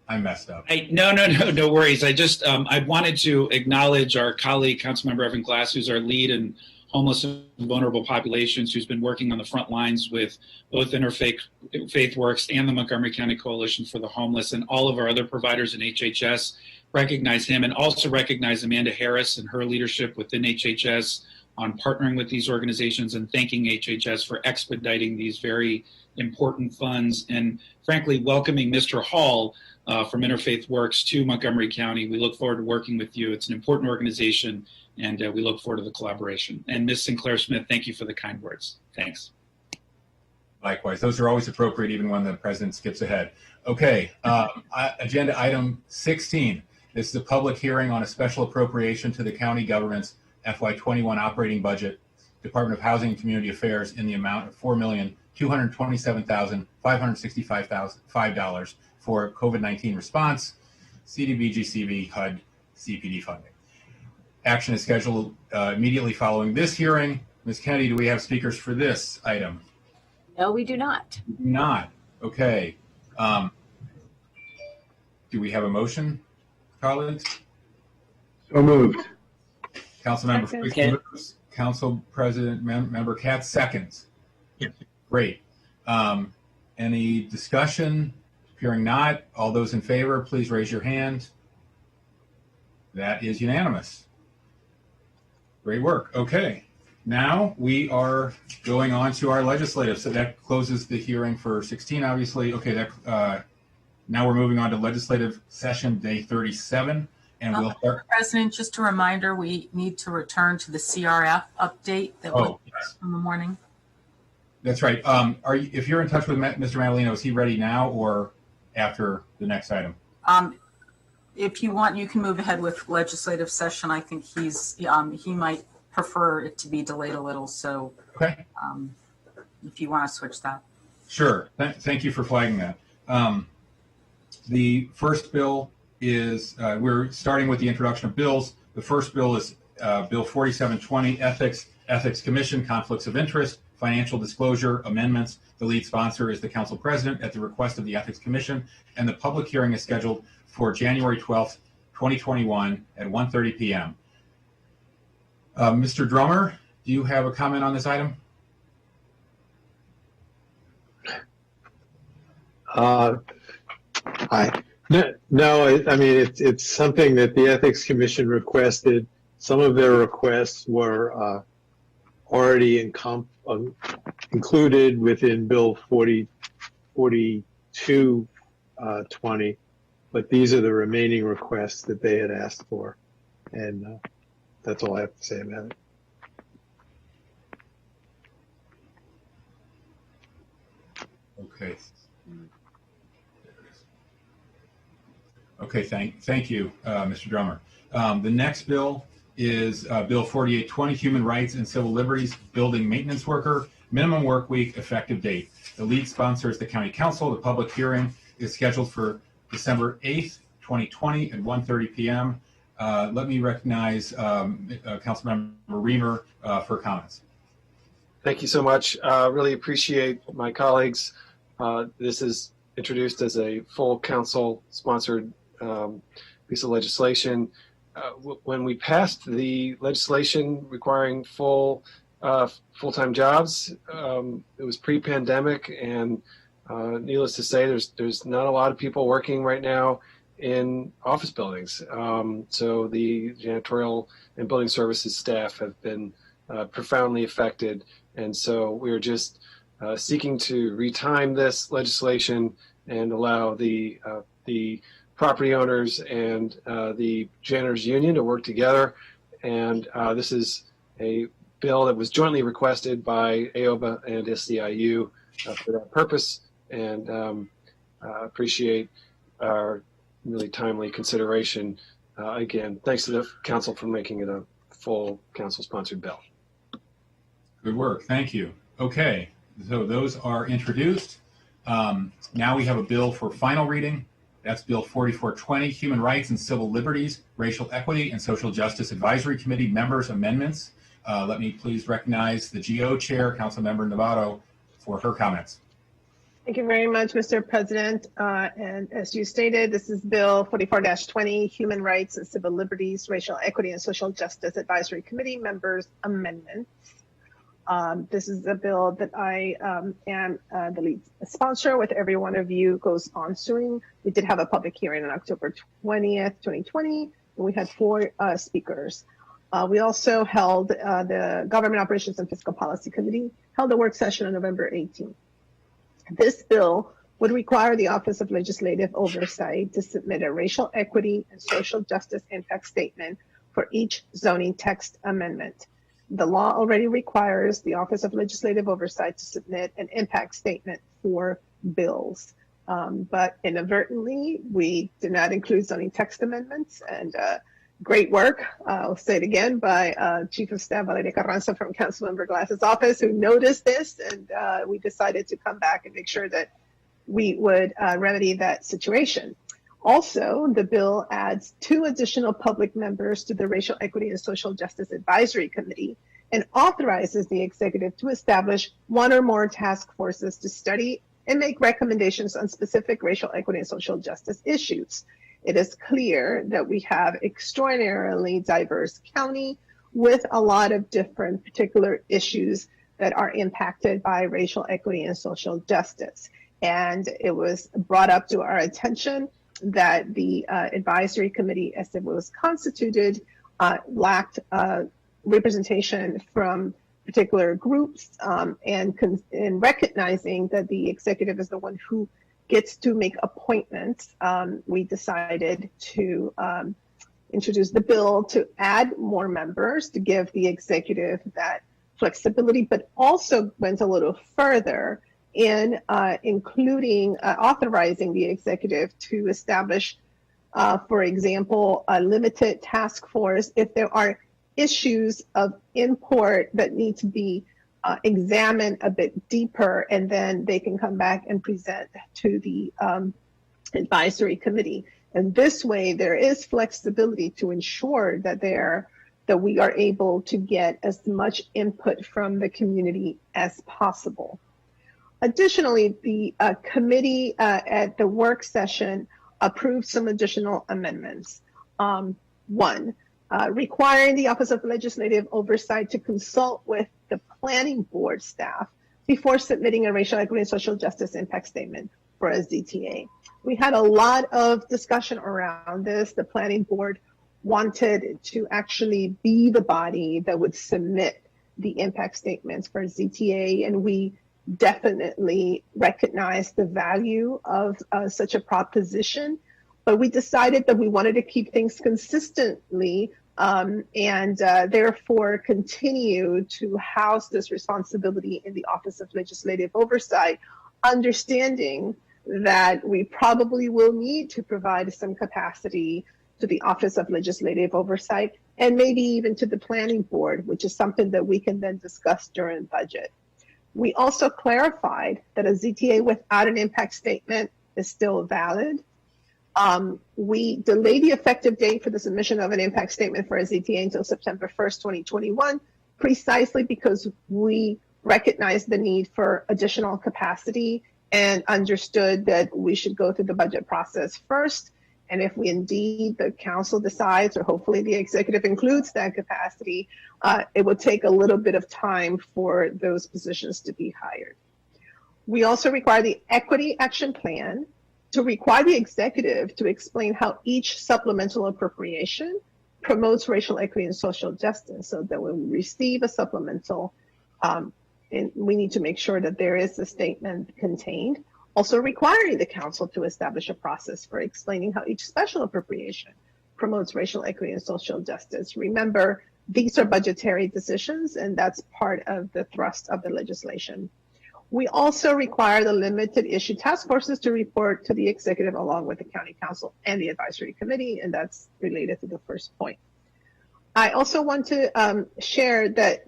S1: I messed up.
S21: No worries. I wanted to acknowledge our colleague, Councilmember Evan Glass, who's our lead in homeless and vulnerable populations, who's been working on the front lines with both Interfaith Works and the Montgomery County Coalition for the Homeless, and all of our other providers in HHS. Recognize him, and also recognize Amanda Harris and her leadership within HHS on partnering with these organizations, and thanking HHS for expediting these very important funds, and frankly welcoming Mr. Hall from Interfaith Works to Montgomery County. We look forward to working with you. It's an important organization, and we look forward to the collaboration. And Ms. Sinclair Smith, thank you for the kind words. Thanks.
S1: Likewise, those are always appropriate even when the president skips ahead. Okay, agenda item 16. This is a public hearing on a special appropriation to the county government's FY21 operating budget, Department of Housing and Community Affairs, in the amount of $4,227,565 for COVID-19 response, CDBG, CV, HUD, CPD funding. Action is scheduled immediately following this hearing. Ms. Kennedy, do we have speakers for this item?
S2: No, we do not.
S1: We do not. Okay. Do we have a motion, colleagues?
S7: So moved.
S1: Councilmember Friedson moves. Council President Member Katz seconds.
S12: Yes.
S1: Great. Any discussion? Hearing not. All those in favor, please raise your hand. That is unanimous. Great work. Okay. Now we are going on to our legislative. So that closes the hearing for 16, obviously. Okay. Now we're moving on to legislative session day 37. And we'll start.
S8: President, just a reminder, we need to return to the CRF update that was from the morning.
S1: That's right. If you're in touch with Mr. Madalino, is he ready now or after the next item?
S8: If you want, you can move ahead with legislative session. I think he might prefer it to be delayed a little. So
S1: okay.
S8: If you want to switch that. Sure.
S1: Thank you for flagging that. The first bill is, we're starting with the introduction of bills. The first bill is Bill 4720, Ethics Commission, Conflicts of Interest, Financial Disclosure Amendments. The lead sponsor is the Council President at the request of the Ethics Commission, and the public hearing is scheduled for January 12th, 2021 at 1:30 p.m. Mr. Drummer, do you have a comment on this item?
S7: Hi. No, I mean, it's something that the Ethics Commission requested. Some of their requests were already included within Bill 4220, but these are the remaining requests that they had asked for. And that's all I have to say about it.
S1: Okay. Okay, thank you, Mr. Drummer. The next bill is Bill 4820, Human Rights and Civil Liberties, Building Maintenance Worker, Minimum Work Week, Effective Date. The lead sponsor is the County Council. The public hearing is scheduled for December 8th, 2020 at 1:30 p.m. Let me recognize Councilmember Reamer for comments.
S10: Thank you so much. Really appreciate my colleagues. This is introduced as a full council-sponsored piece of legislation. When we passed the legislation requiring full full-time jobs. It was pre-pandemic, and needless to say, there's not a lot of people working right now in office buildings. So the janitorial and building services staff have been profoundly affected, and so we're just seeking to retime this legislation and allow the property owners and the janitors union to work together. And this is a bill that was jointly requested by AOBA and SEIU for that purpose, and appreciate our really timely consideration. Again, thanks to the council for making it a full council-sponsored bill.
S1: Good work. Thank you. Okay, so those are introduced. Now we have a bill for final reading. That's Bill 4420, Human Rights and Civil Liberties, Racial Equity and Social Justice Advisory Committee Members' Amendments. Let me please recognize the GO Chair, Councilmember Navarro, for her comments.
S3: Thank you very much, Mr. President. And as you stated, this is Bill 44-20, Human Rights and Civil Liberties, Racial Equity and Social Justice Advisory Committee Members' Amendments. This is a bill that I am the lead sponsor with every one of you goes on suing. We did have a public hearing on October 20th, 2020, and we had 4 speakers. We also held the Government Operations and Fiscal Policy Committee held a work session on November 18th. This bill would require the Office of Legislative Oversight to submit a racial equity and social justice impact statement for each zoning text amendment. The law already requires the Office of Legislative Oversight to submit an impact statement for bills. But inadvertently, we did not include zoning text amendments, and great work, I'll say it again, by Chief of Staff Valeria Carranza from Councilmember Glass's office, who noticed this, and we decided to come back and make sure that we would remedy that situation. Also, the bill adds 2 additional public members to the Racial Equity and Social Justice Advisory Committee and authorizes the executive to establish 1 or more task forces to study and make recommendations on specific racial equity and social justice issues. It is clear that we have extraordinarily diverse county with a lot of different particular issues that are impacted by racial equity and social justice. And it was brought up to our attention that the advisory committee, as it was constituted, lacked representation from particular groups, and recognizing that the executive is the one who gets to make appointments, we decided to introduce the bill to add more members to give the executive that flexibility, but also went a little further in including authorizing the executive to establish, for example, a limited task force if there are issues of import that need to be examined a bit deeper, and then they can come back and present to the advisory committee. And this way, there is flexibility to ensure that we are able to get as much input from the community as possible. Additionally, the committee at the work session approved some additional amendments. 1, requiring the Office of Legislative Oversight to consult with the planning board staff before submitting a racial equity and social justice impact statement for a ZTA. We had a lot of discussion around this. The planning board wanted to actually be the body that would submit the impact statements for ZTA, and we definitely recognize the value of such a proposition, but we decided that we wanted to keep things consistently and therefore continue to house this responsibility in the Office of Legislative Oversight, understanding that we probably will need to provide some capacity to the Office of Legislative Oversight and maybe even to the Planning Board, which is something that we can then discuss during budget. We also clarified that a ZTA without an impact statement is still valid. We delayed the effective date for the submission of an impact statement for a ZTA until September 1st, 2021, precisely because we recognized the need for additional capacity and understood that we should go through the budget process first And if we indeed, the council decides, or hopefully the executive includes that capacity, it will take a little bit of time for those positions to be hired. We also require the equity action plan to require the executive to explain how each supplemental appropriation promotes racial equity and social justice, so that when we receive a supplemental, and we need to make sure that there is a statement contained, also requiring the council to establish a process for explaining how each special appropriation promotes racial equity and social justice. Remember, these are budgetary decisions, and that's part of the thrust of the legislation. We also require the limited issue task forces to report to the executive along with the county council and the advisory committee, and that's related to the first point. I also want to share that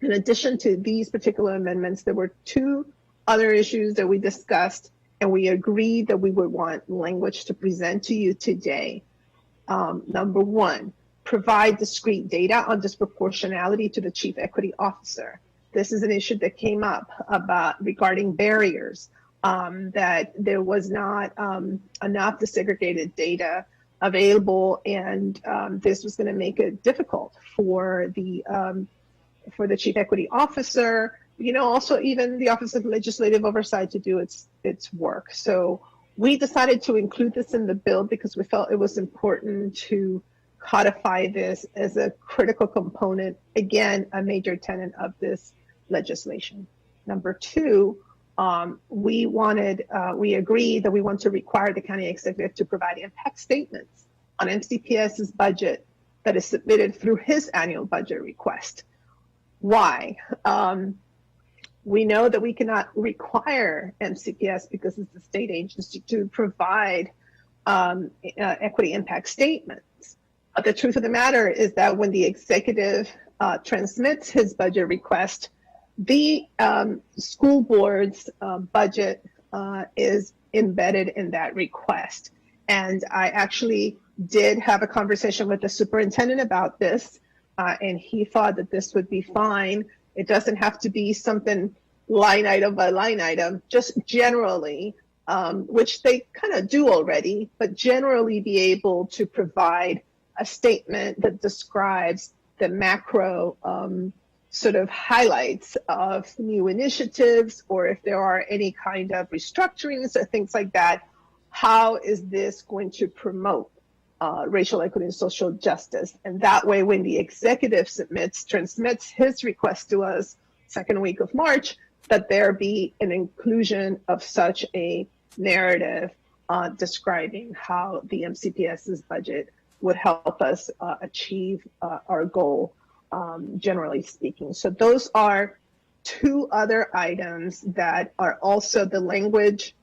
S3: in addition to these particular amendments, there were two other issues that we discussed, and we agreed that we would want language to present to you today. Number one, provide discrete data on disproportionality to the chief equity officer. This is an issue that came up regarding barriers, that there was not enough disaggregated data available, and this was going to make it difficult for the chief equity officer, also even the Office of Legislative Oversight to do its work. So we decided to include this in the bill because we felt it was important to codify this as a critical component, again, a major tenet of this legislation. Number two, we agreed that we want to require the county executive to provide impact statements on MCPS's budget that is submitted through his annual budget request. Why? We know that we cannot require MCPS, because it's a state agency, to provide equity impact statements. But the truth of the matter is that when the executive transmits his budget request, the school board's budget is embedded in that request. And I actually did have a conversation with the superintendent about this, and he thought that this would be fine. It doesn't have to be something line item by line item, just generally, which they kind of do already, but generally be able to provide a statement that describes the macro sort of highlights of new initiatives, or if there are any kind of restructurings or things like that. How is this going to promote racial equity and social justice? And that way, when the executive transmits his request to us second week of March, that there be an inclusion of such a narrative describing how the MCPS's budget would help us achieve our goal, generally speaking. So those are two other items that are also the language.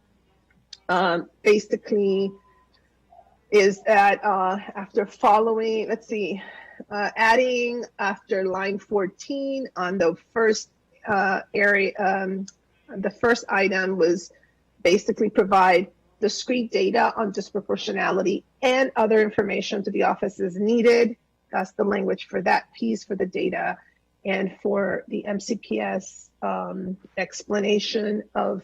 S3: Basically, is that after following, adding after line 14 on the first area, the first item was basically provide discrete data on disproportionality and other information to the office as needed. That's the language for that piece for the data. And for the MCPS explanation of,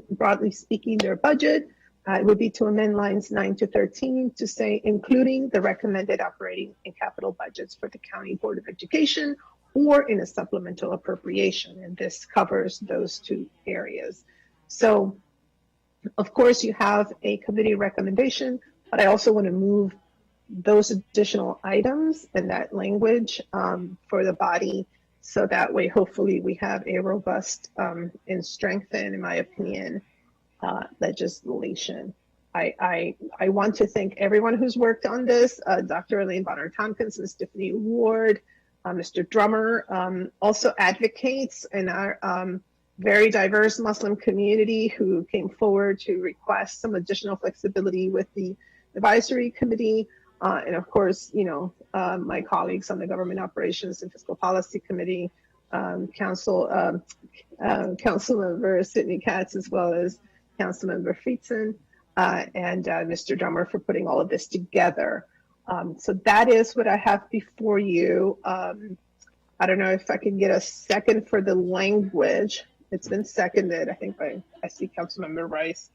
S3: broadly speaking, their budget, it would be to amend lines 9 to 13 to say, including the recommended operating and capital budgets for the County Board of Education or in a supplemental appropriation. And this covers those two areas. So, of course, you have a committee recommendation, but I also want to move those additional items and that language for the body, so that way, hopefully, we have a robust and strengthened, in my opinion, legislation. I want to thank everyone who's worked on this, Dr. Elaine Bonner-Tompkins and Stephanie Ward, Mr. Drummer, also advocates in our very diverse Muslim community who came forward to request some additional flexibility with the advisory committee. And of course, my colleagues on the Government Operations and Fiscal Policy Committee, Councilmember Sidney Katz, as well as Councilmember Friedson, and Mr. Drummer for putting all of this together. So that is what I have before you. I don't know if I can get a second for the language. It's been seconded, I think, I see Councilmember Rice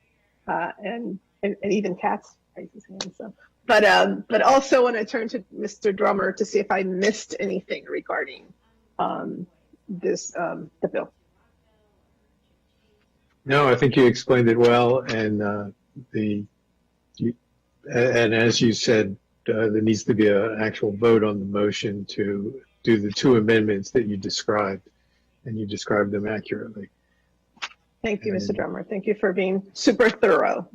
S3: and even Katz. raise his hand. So, but also want to turn to Mr. Drummer to see if I missed anything regarding this the bill.
S7: No, I think you explained it well, and and as you said, there needs to be an actual vote on the motion to do the two amendments that you described, and you described them accurately.
S3: Thank you, Mr. Drummer. Thank you for being super thorough.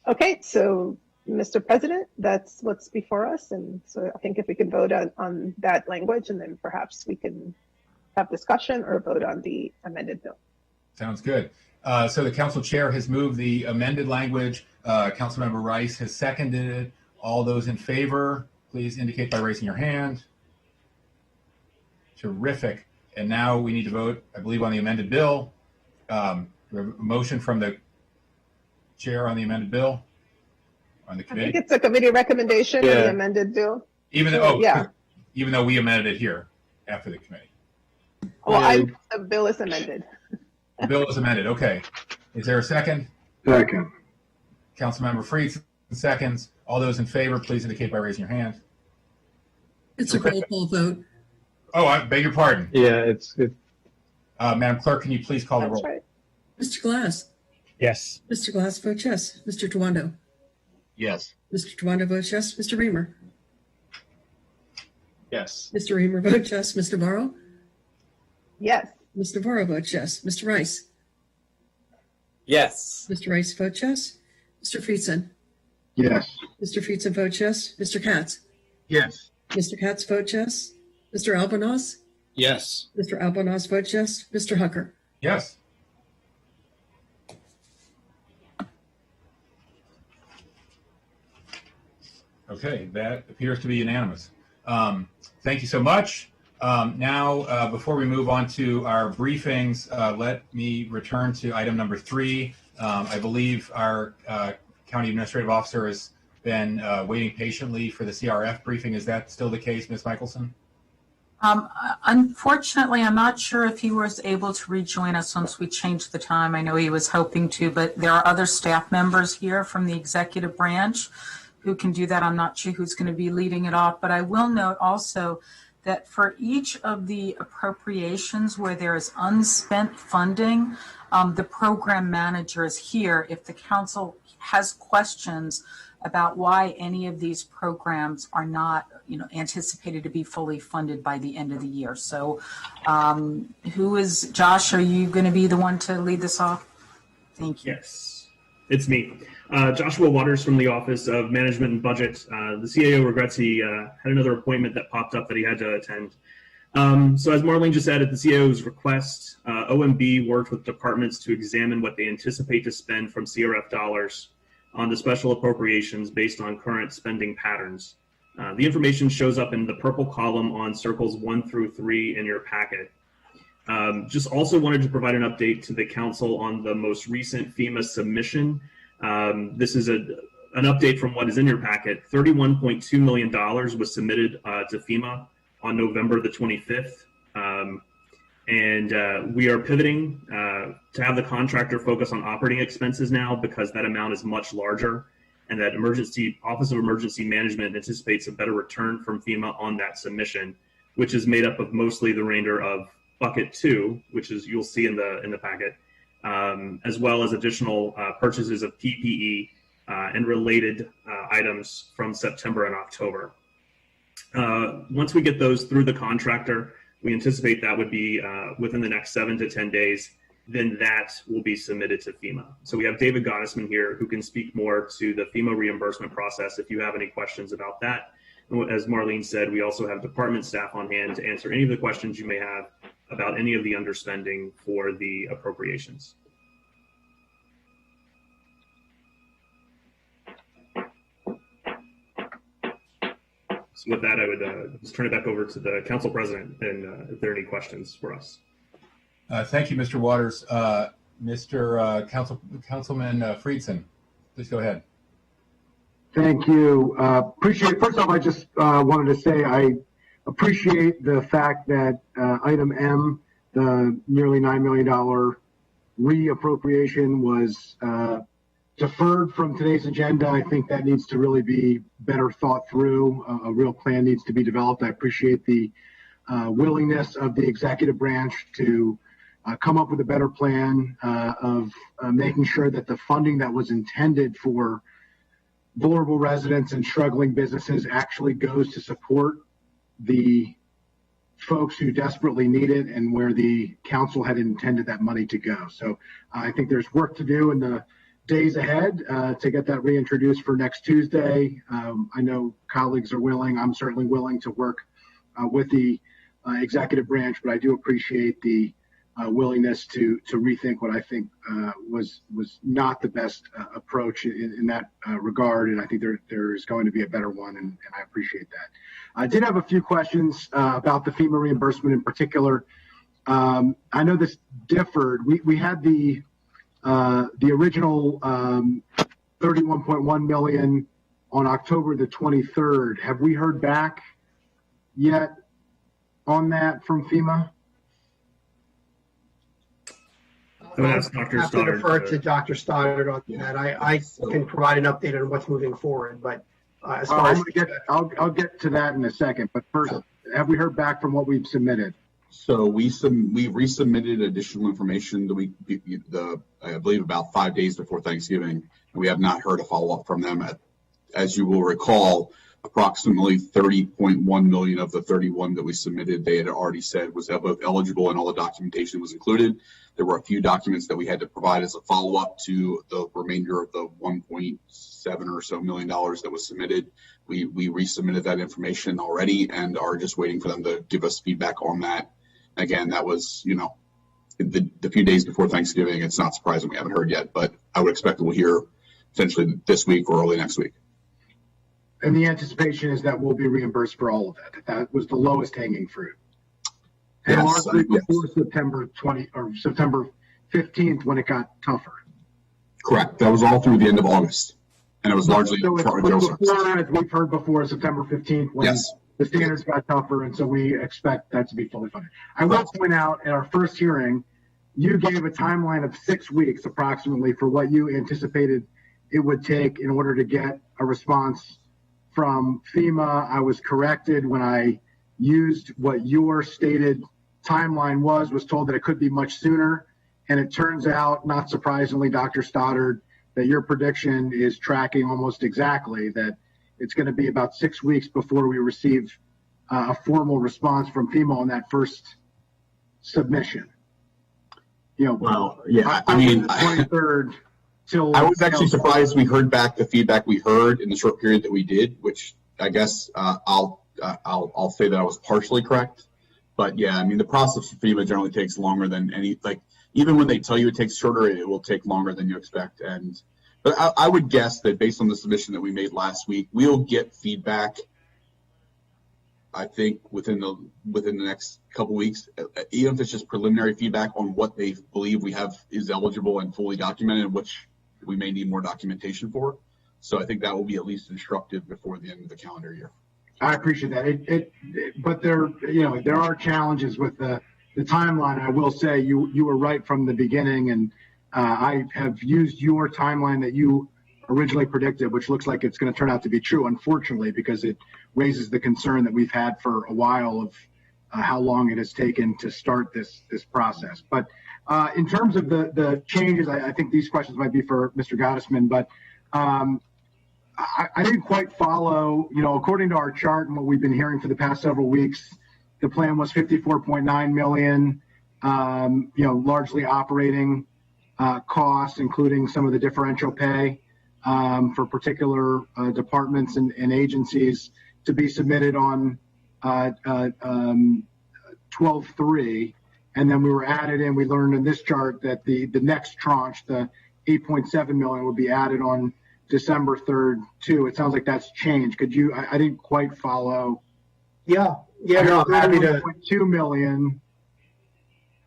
S3: Okay, so Mr. President, that's what's before us, and so I think if we could vote on that language, and then perhaps we can have discussion or vote on the amended bill.
S1: Sounds good. So the council chair has moved the amended language. Councilmember Rice has seconded it. All those in favor, please indicate by raising your hand. Terrific. And now we need to vote, I believe, on the amended bill. We have a motion from the chair on the amended bill on the committee.
S3: I think it's a committee recommendation on the amended bill.
S1: Even though, even though we amended it here after the committee.
S3: Well, the bill is amended.
S1: The bill is amended. Okay. Is there a second?
S9: Second.
S1: Councilmember Friedson seconds. All those in favor, please indicate by raising your hand.
S13: It's a roll call vote.
S1: Oh, I beg your pardon.
S7: Yeah,
S1: Madam Clerk, can you please call the roll?
S3: Right.
S13: Mr. Glass.
S22: Yes.
S13: Mr. Glass votes yes. Mr. Tawando.
S4: Yes.
S13: Mr. Tawando votes yes. Mr. Reamer.
S10: Yes.
S13: Mr. Reamer votes yes. Mr. Varro.
S3: Yes.
S13: Mr. Varro votes yes. Mr. Rice.
S11: Yes.
S13: Mr. Rice votes yes. Mr. Friedson.
S9: Yes.
S13: Mr. Friedson votes yes. Mr. Katz.
S12: Yes.
S13: Mr. Katz votes yes. Mr. Albanos.
S21: Yes.
S13: Mr. Albanos votes yes. Mr. Hucker.
S1: Yes. Okay, that appears to be unanimous. Thank you so much. Now, before we move on to our briefings, let me return to item number 3. I believe our county administrative officer has been waiting patiently for the CRF briefing. Is that still the case, Ms. Michelson?
S8: Unfortunately, I'm not sure if he was able to rejoin us once we changed the time. I know he was hoping to, but there are other staff members here from the executive branch who can do that. I'm not sure who's going to be leading it off, but I will note also that for each of the appropriations where there is unspent funding, the program manager is here if the council has questions about why any of these programs are not, anticipated to be fully funded by the end of the year. So Josh, are you going to be the one to lead this off? Thank you.
S23: Yes, it's me. Joshua Waters from the Office of Management and Budget. The CAO regrets he had another appointment that popped up that he had to attend. So as Marlene just said, at the CAO's request, OMB worked with departments to examine what they anticipate to spend from CRF dollars on the special appropriations based on current spending patterns. The information shows up in the purple column on circles 1 through 3 in your packet. Just also wanted to provide an update to the council on the most recent FEMA submission. This is an update from what is in your packet. $31.2 million was submitted to FEMA on November the 25th. And we are pivoting to have the contractor focus on operating expenses now because that amount is much larger, and that Office of Emergency Management anticipates a better return from FEMA on that submission, which is made up of mostly the remainder of bucket 2, which is you'll see in the packet, as well as additional purchases of PPE and related items from September and October. Once we get those through the contractor, we anticipate that would be within the next 7 to 10 days, then that will be submitted to FEMA. So we have David Gottesman here who can speak more to the FEMA reimbursement process if you have any questions about that. And as Marlene said, we also have department staff on hand to answer any of the questions you may have about any of the underspending for the appropriations. So with that, I would just turn it back over to the council president and if there are any questions for us.
S1: Thank you, Mr. Waters. Councilman Friedson, please go ahead.
S9: Thank you. First off, I just wanted to say I appreciate the fact that item M, the nearly $9 million reappropriation, was deferred from today's agenda. I think that needs to really be better thought through. A real plan needs to be developed. I appreciate the willingness of the executive branch to come up with a better plan of making sure that the funding that was intended for vulnerable residents and struggling businesses actually goes to support the folks who desperately need it and where the council had intended that money to go. So I think there's work to do in the days ahead to get that reintroduced for next Tuesday. I know colleagues are willing. I'm certainly willing to work with the executive branch, but I do appreciate the willingness to rethink what I think was not the best approach in that regard, and I think there is going to be a better one, and I appreciate that. I did have a few questions about the Fema reimbursement in particular. I know this differed. We had the original 31.1 million on October the 23rd. Have we heard back yet on that from FEMA?
S23: I'm going to ask Dr.
S14: have to
S23: Stoddard.
S14: defer to Dr. Stoddard on that. I can provide an update on what's moving forward, but as far as
S9: I'll get to that in a second. But first, have we heard back from what we've submitted?
S15: So we resubmitted additional information I believe about 5 days before Thanksgiving, and we have not heard a follow up from them. As you will recall, approximately 30.1 million of the 31 that we submitted, they had already said was both eligible and all the documentation was included. There were a few documents that we had to provide as a follow up to the remainder of the 1.7 or so million dollars that was submitted. We resubmitted that information already and are just waiting for them to give us feedback on that. Again, that was, the few days before Thanksgiving. It's not surprising we haven't heard yet, but I would expect that we'll hear potentially this week or early next week.
S9: And the anticipation is that we'll be reimbursed for all of that. That was the lowest hanging fruit. And largely before September 20 or September 15th when it got tougher.
S15: Correct. That was all through the end of August. And it was largely
S9: before, as we've heard before, September 15th when the standards got tougher, and so we expect that to be fully funded. I will point out at our first hearing, you gave a timeline of 6 weeks approximately for what you anticipated it would take in order to get a response from FEMA. I was corrected when I used what your stated timeline was told that it could be much sooner. And it turns out, not surprisingly, Dr. Stoddard, that your prediction is tracking almost exactly, that it's going to be about 6 weeks before we receive a formal response from FEMA on that first submission.
S15: Well, yeah, I mean,
S9: 23rd till
S15: I was actually surprised we heard back the feedback we heard in the short period that we did, which I guess I'll say that I was partially correct. But yeah, I mean, the process for FEMA generally takes longer than even when they tell you it takes shorter, it will take longer than you expect. But I would guess that based on the submission that we made last week, we'll get feedback, I think, within the next couple weeks, even if it's just preliminary feedback on what they believe we have is eligible and fully documented, which we may need more documentation for. So I think that will be at least instructive before the end of the calendar year.
S9: I appreciate that. But there are challenges with the timeline. I will say you were right from the beginning, and I have used your timeline that you originally predicted, which looks like it's going to turn out to be true, unfortunately, because it raises the concern that we've had for a while of how long it has taken to start this process. But in terms of the changes, I think these questions might be for Mr. Gottesman, but I didn't quite follow, according to our chart and what we've been hearing for the past several weeks, the plan was 54.9 million, largely operating costs, including some of the differential pay for particular departments and agencies to be submitted on 12/3. And then we were added in, we learned in this chart that the next tranche, the 8.7 million, would be added on December 3rd too. It sounds like that's changed. Could you, I didn't quite follow.
S14: Yeah, no, I'm happy to.
S9: 2 million,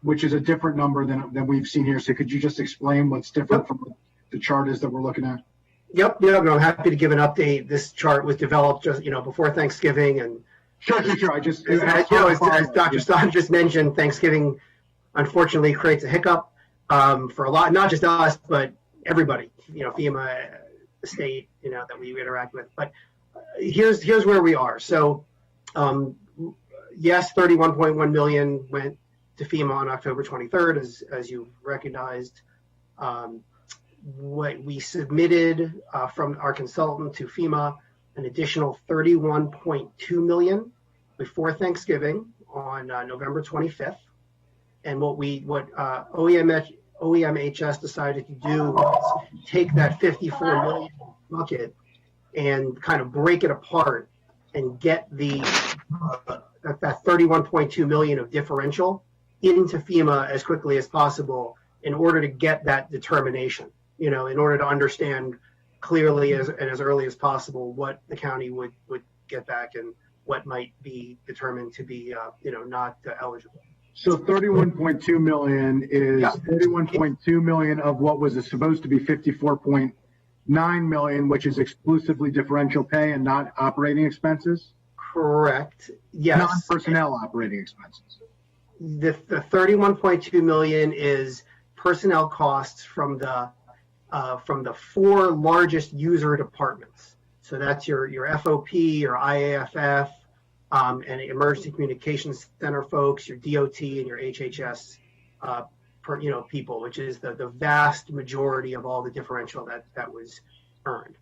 S9: which is a different number than we've seen here. So could you just explain what's different from what the chart is that we're looking at?
S14: Yep, no, I'm happy to give an update. This chart was developed just, before Thanksgiving, and
S9: Sure. I just,
S14: as Dr. Stoddard just mentioned, Thanksgiving unfortunately creates a hiccup for a lot, not just us, but everybody, FEMA, the state, that we interact with. But here's where we are. So, yes, 31.1 million went to FEMA on October 23rd, as you recognized. What we submitted from our consultant to FEMA, an additional 31.2 million before Thanksgiving on November 25th. And what OEMHS decided to do was take that 54 million bucket and kind of break it apart and get that 31.2 million of differential into FEMA as quickly as possible in order to get that determination, in order to understand clearly and as early as possible what the county would get back and what might be determined to be, not eligible.
S9: So 31.2 million is 31.2 million of what was supposed to be 54.9 million, which is exclusively differential pay and not operating expenses?
S14: Correct. Yes.
S9: Non-personnel operating expenses.
S14: The 31.2 million is personnel costs from the 4 largest user departments. So that's your FOP, your IAFF, and Emergency Communications Center folks, your DOT and your HHS, people, which is the vast majority of all the differential that was earned.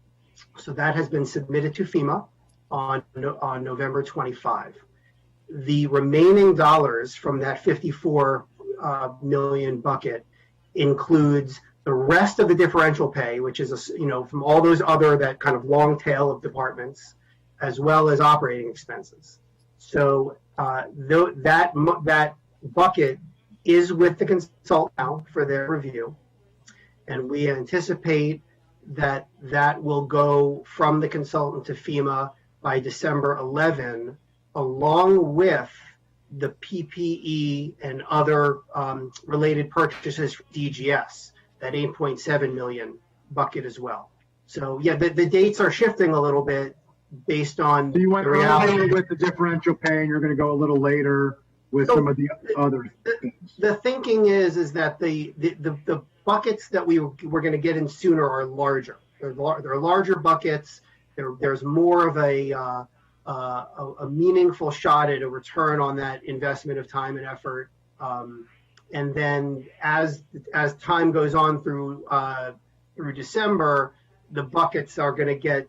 S14: So that has been submitted to FEMA on November 25. The remaining dollars from that 54 million bucket includes the rest of the differential pay, which is, from all those other, that kind of long tail of departments, as well as operating expenses. So that bucket is with the consultant now for their review. And we anticipate that will go from the consultant to FEMA by December 11, along with the PPE and other related purchases for DGS, that 8.7 million bucket as well. So yeah, the dates are shifting a little bit based on
S9: so you went
S14: the reality
S9: with the differential pay, and you're going to go a little later with some of the other things.
S14: The thinking is that the buckets that we're going to get in sooner are larger. They're larger buckets. There's more of a meaningful shot at a return on that investment of time and effort. And then as time goes on through December, the buckets are going to get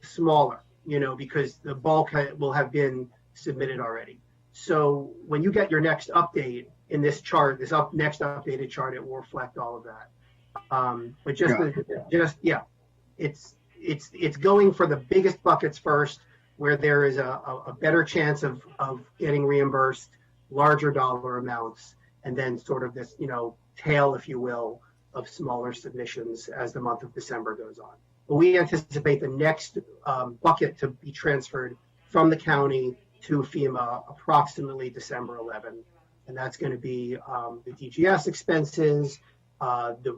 S14: smaller, because the bulk will have been submitted already. So when you get your next update in this chart, next updated chart, it will reflect all of that. But it's going for the biggest buckets first, where there is a better chance of getting reimbursed, larger dollar amounts, and then sort of this, tail, if you will, of smaller submissions as the month of December goes on. But we anticipate the next bucket to be transferred from the county to FEMA approximately December 11, and that's going to be the DGS expenses, the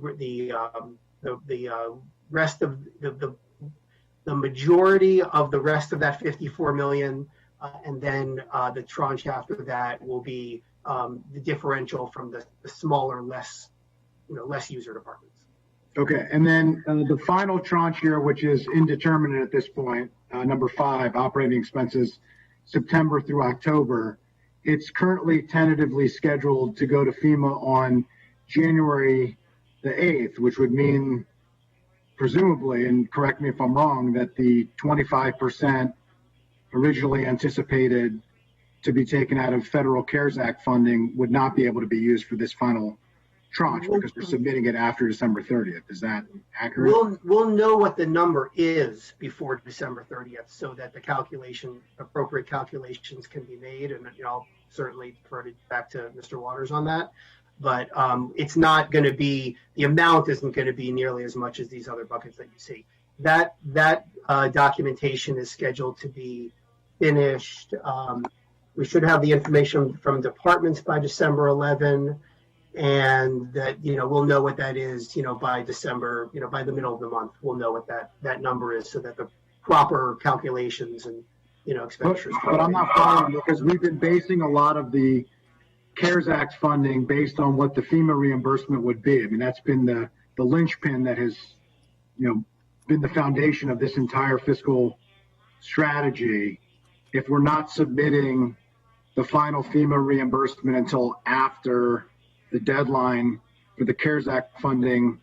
S14: rest of the majority of the rest of that 54 million, and then the tranche after that will be the differential from the smaller, less user departments.
S9: Okay, and then the final tranche here, which is indeterminate at this point, number 5, operating expenses, September through October. It's currently tentatively scheduled to go to FEMA on January the 8th, which would mean, presumably, and correct me if I'm wrong, that the 25% originally anticipated to be taken out of federal CARES Act funding would not be able to be used for this final tranche because we're submitting it after December 30th. Is that accurate?
S14: We'll know what the number is before December 30th, so that the appropriate calculations can be made. And I'll certainly refer back to Mr. Waters on that. But it's not going to be, the amount isn't going to be nearly as much as these other buckets that you see. That documentation is scheduled to be finished. We should have the information from departments by December 11, and that we'll know what that is by December, by the middle of the month, we'll know what that number is, so that the proper calculations and expenditures.
S9: But I'm not following, because we've been basing a lot of the CARES Act funding based on what the FEMA reimbursement would be. I mean, that's been the linchpin that has, been the foundation of this entire fiscal strategy, if we're not submitting the final FEMA reimbursement until after the deadline for the CARES Act funding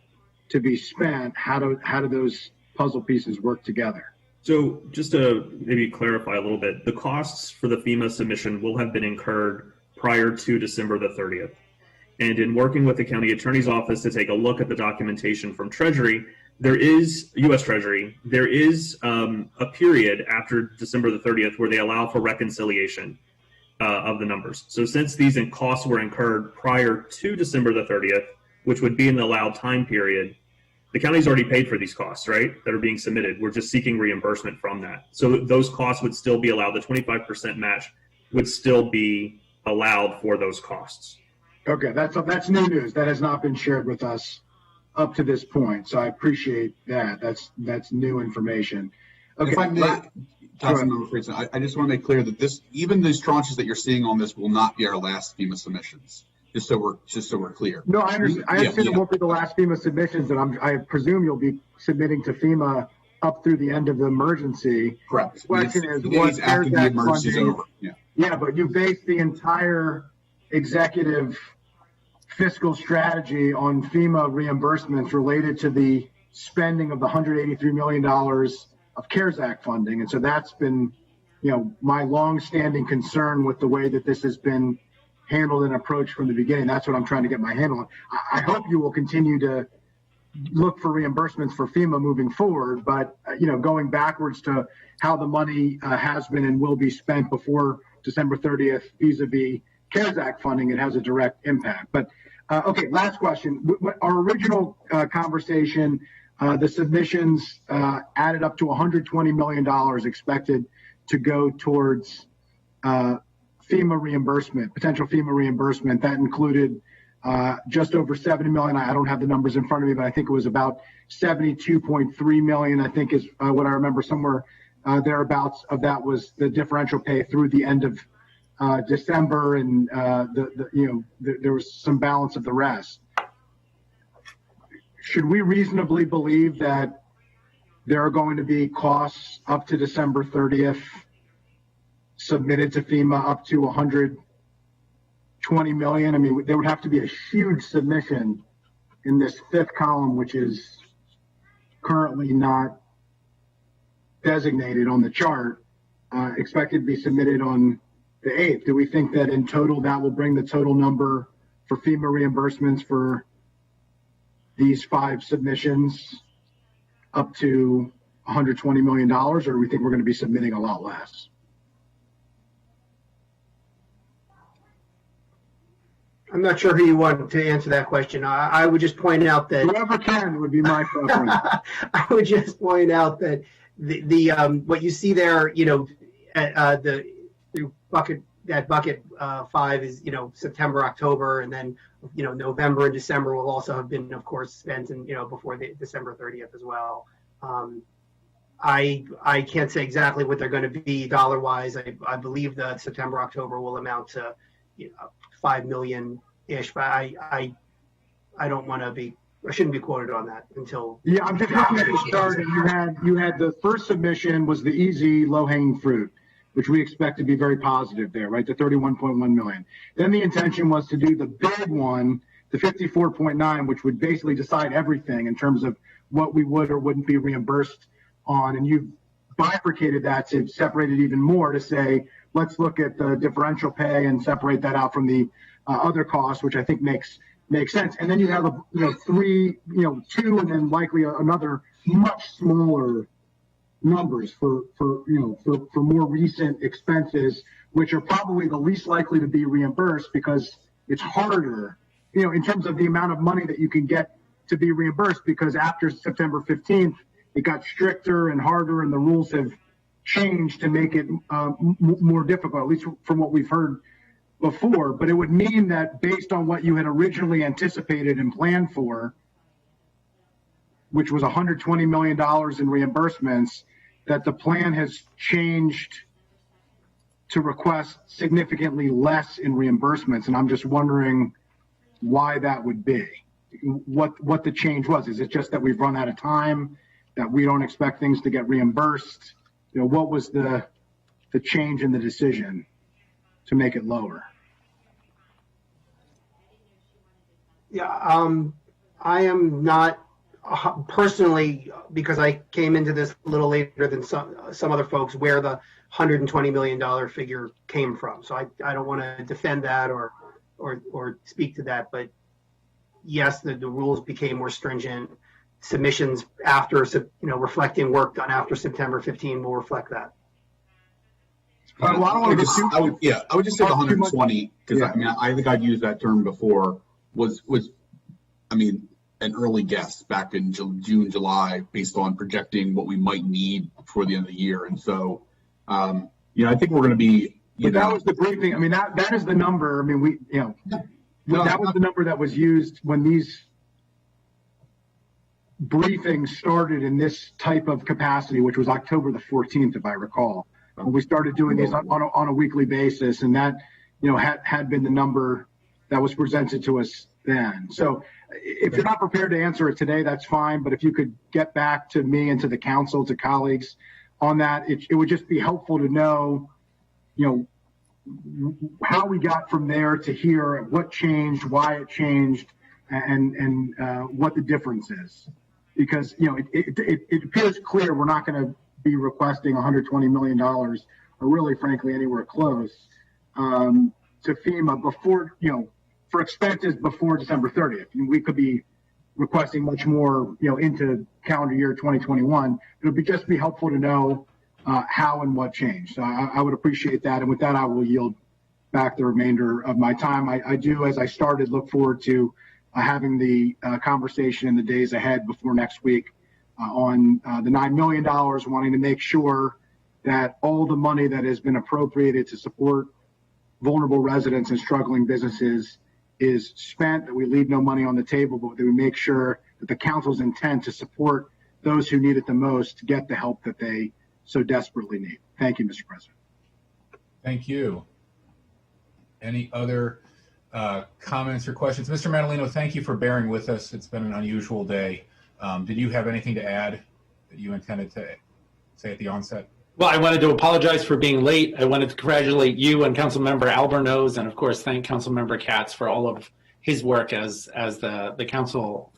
S9: to be spent, how do those puzzle pieces work together?
S23: So just to maybe clarify a little bit, the costs for the FEMA submission will have been incurred prior to December the 30th. And in working with the county attorney's office to take a look at the documentation from Treasury, there is, U.S. Treasury, there is a period after December the 30th where they allow for reconciliation of the numbers. So since these costs were incurred prior to December the 30th, which would be in the allowed time period, the county's already paid for these costs, right, that are being submitted. We're just seeking reimbursement from that. So those costs would still be allowed. The 25% match would still be allowed for those costs.
S9: Okay, that's new news. That has not been shared with us up to this point. So I appreciate that. That's new information. Okay.
S15: If I may, Councilmember Friedson, I just want to make clear that even these tranches that you're seeing on this will not be our last FEMA submissions. Just so we're clear.
S9: No, I understand. I understand it won't be the last FEMA submissions, and I presume you'll be submitting to FEMA up through the end of the emergency.
S15: Correct.
S9: The question is, what CARES Act funding? Yeah, but you base the entire executive fiscal strategy on FEMA reimbursements related to the spending of the $183 million of CARES Act funding, and so that's been, my long-standing concern with the way that this has been handled and approached from the beginning. That's what I'm trying to get my handle on. I hope you will continue to look for reimbursements for FEMA moving forward, but going backwards to how the money has been and will be spent before December 30th vis-a-vis CARES Act funding, it has a direct impact. But okay, last question. Our original conversation, the submissions added up to $120 million expected to go towards FEMA reimbursement, potential FEMA reimbursement. That included just over $70 million. I don't have the numbers in front of me, but I think it was about $72.3 million, I think is what I remember, somewhere thereabouts of that was the differential pay through the end of December, and there was some balance of the rest. Should we reasonably believe that there are going to be costs up to December 30th submitted to FEMA up to $120 million? I mean, there would have to be a huge submission in this fifth column, which is currently not designated on the chart, expected to be submitted on the 8th. Do we think that in total that will bring the total number for FEMA reimbursements for these 5 submissions up to $120 million, or do we think we're going to be submitting a lot less?
S14: I'm not sure who you want to answer that question. I would just point out that
S9: whoever can would be my preference.
S14: I would just point out that the what you see there, the bucket 5 is September, October, and then November and December will also have been, of course, spent in before the December 30th as well. I can't say exactly what they're going to be dollar wise. I believe the September, October will amount to $5 million ish, but I don't want to be. I shouldn't be quoted on that until.
S9: Yeah, I'm just looking at the chart, and you had the first submission was the easy low hanging fruit, which we expect to be very positive there, right? The 31.1 million. Then the intention was to do the big one, the 54.9, which would basically decide everything in terms of what we would or wouldn't be reimbursed on. And you bifurcated that to separate it even more to say, let's look at the differential pay and separate that out from the other costs, which I think makes sense. And then you have 2, and then likely another much smaller numbers for more recent expenses, which are probably the least likely to be reimbursed because it's harder, in terms of the amount of money that you can get to be reimbursed, because after September 15th, it got stricter and harder, and the rules have changed to make it more difficult, at least from what we've heard before. But it would mean that based on what you had originally anticipated and planned for, which was $120 million in reimbursements, that the plan has changed to request significantly less in reimbursements. And I'm just wondering why that would be. what the change was. Is it just that we've run out of time, that we don't expect things to get reimbursed? What was the change in the decision to make it lower?
S14: Yeah, I am not personally, because I came into this a little later than some other folks, where the $120 million figure came from. So I don't want to defend that or speak to that. But yes, the rules became more stringent. Submissions after, reflecting work done after September 15 will reflect that.
S15: I would just say the 120, because I think I've used that term before, was an early guess back in June, July, based on projecting what we might need before the end of the year. And so, I think we're going to be,
S9: that was the briefing. That is the number. That was the number that was used when these briefings started in this type of capacity, which was October the 14th, if I recall. When we started doing these on a weekly basis, and that, had been the number that was presented to us then. So if you're not prepared to answer it today, that's fine. But if you could get back to me and to the council, to colleagues on that, it would just be helpful to know, how we got from there to here, what changed, why it changed, and what the difference is. Because, it appears clear we're not going to be requesting $120 million, or really, frankly, anywhere close, to FEMA before, for expenses before December 30th. We could be requesting much more, into calendar year 2021. It would just be helpful to know how and what changed. So I would appreciate that. And with that, I will yield back the remainder of my time. I do, as I started, look forward to having the conversation in the days ahead before next week on the $9 million, wanting to make sure that all the money that has been appropriated to support vulnerable residents and struggling businesses is spent, that we leave no money on the table, but that we make sure that the council's intent to support those who need it the most get the help that they so desperately need. Thank you, Mr. President.
S1: Thank you. Any other comments or questions? Mr. Madaleno, thank you for bearing with us. It's been an unusual day. Did you have anything to add that you intended to say at the onset?
S21: Well, I wanted to apologize for being late. I wanted to congratulate you and Councilmember Albornoz, and of course thank Councilmember Katz for all of his work as the council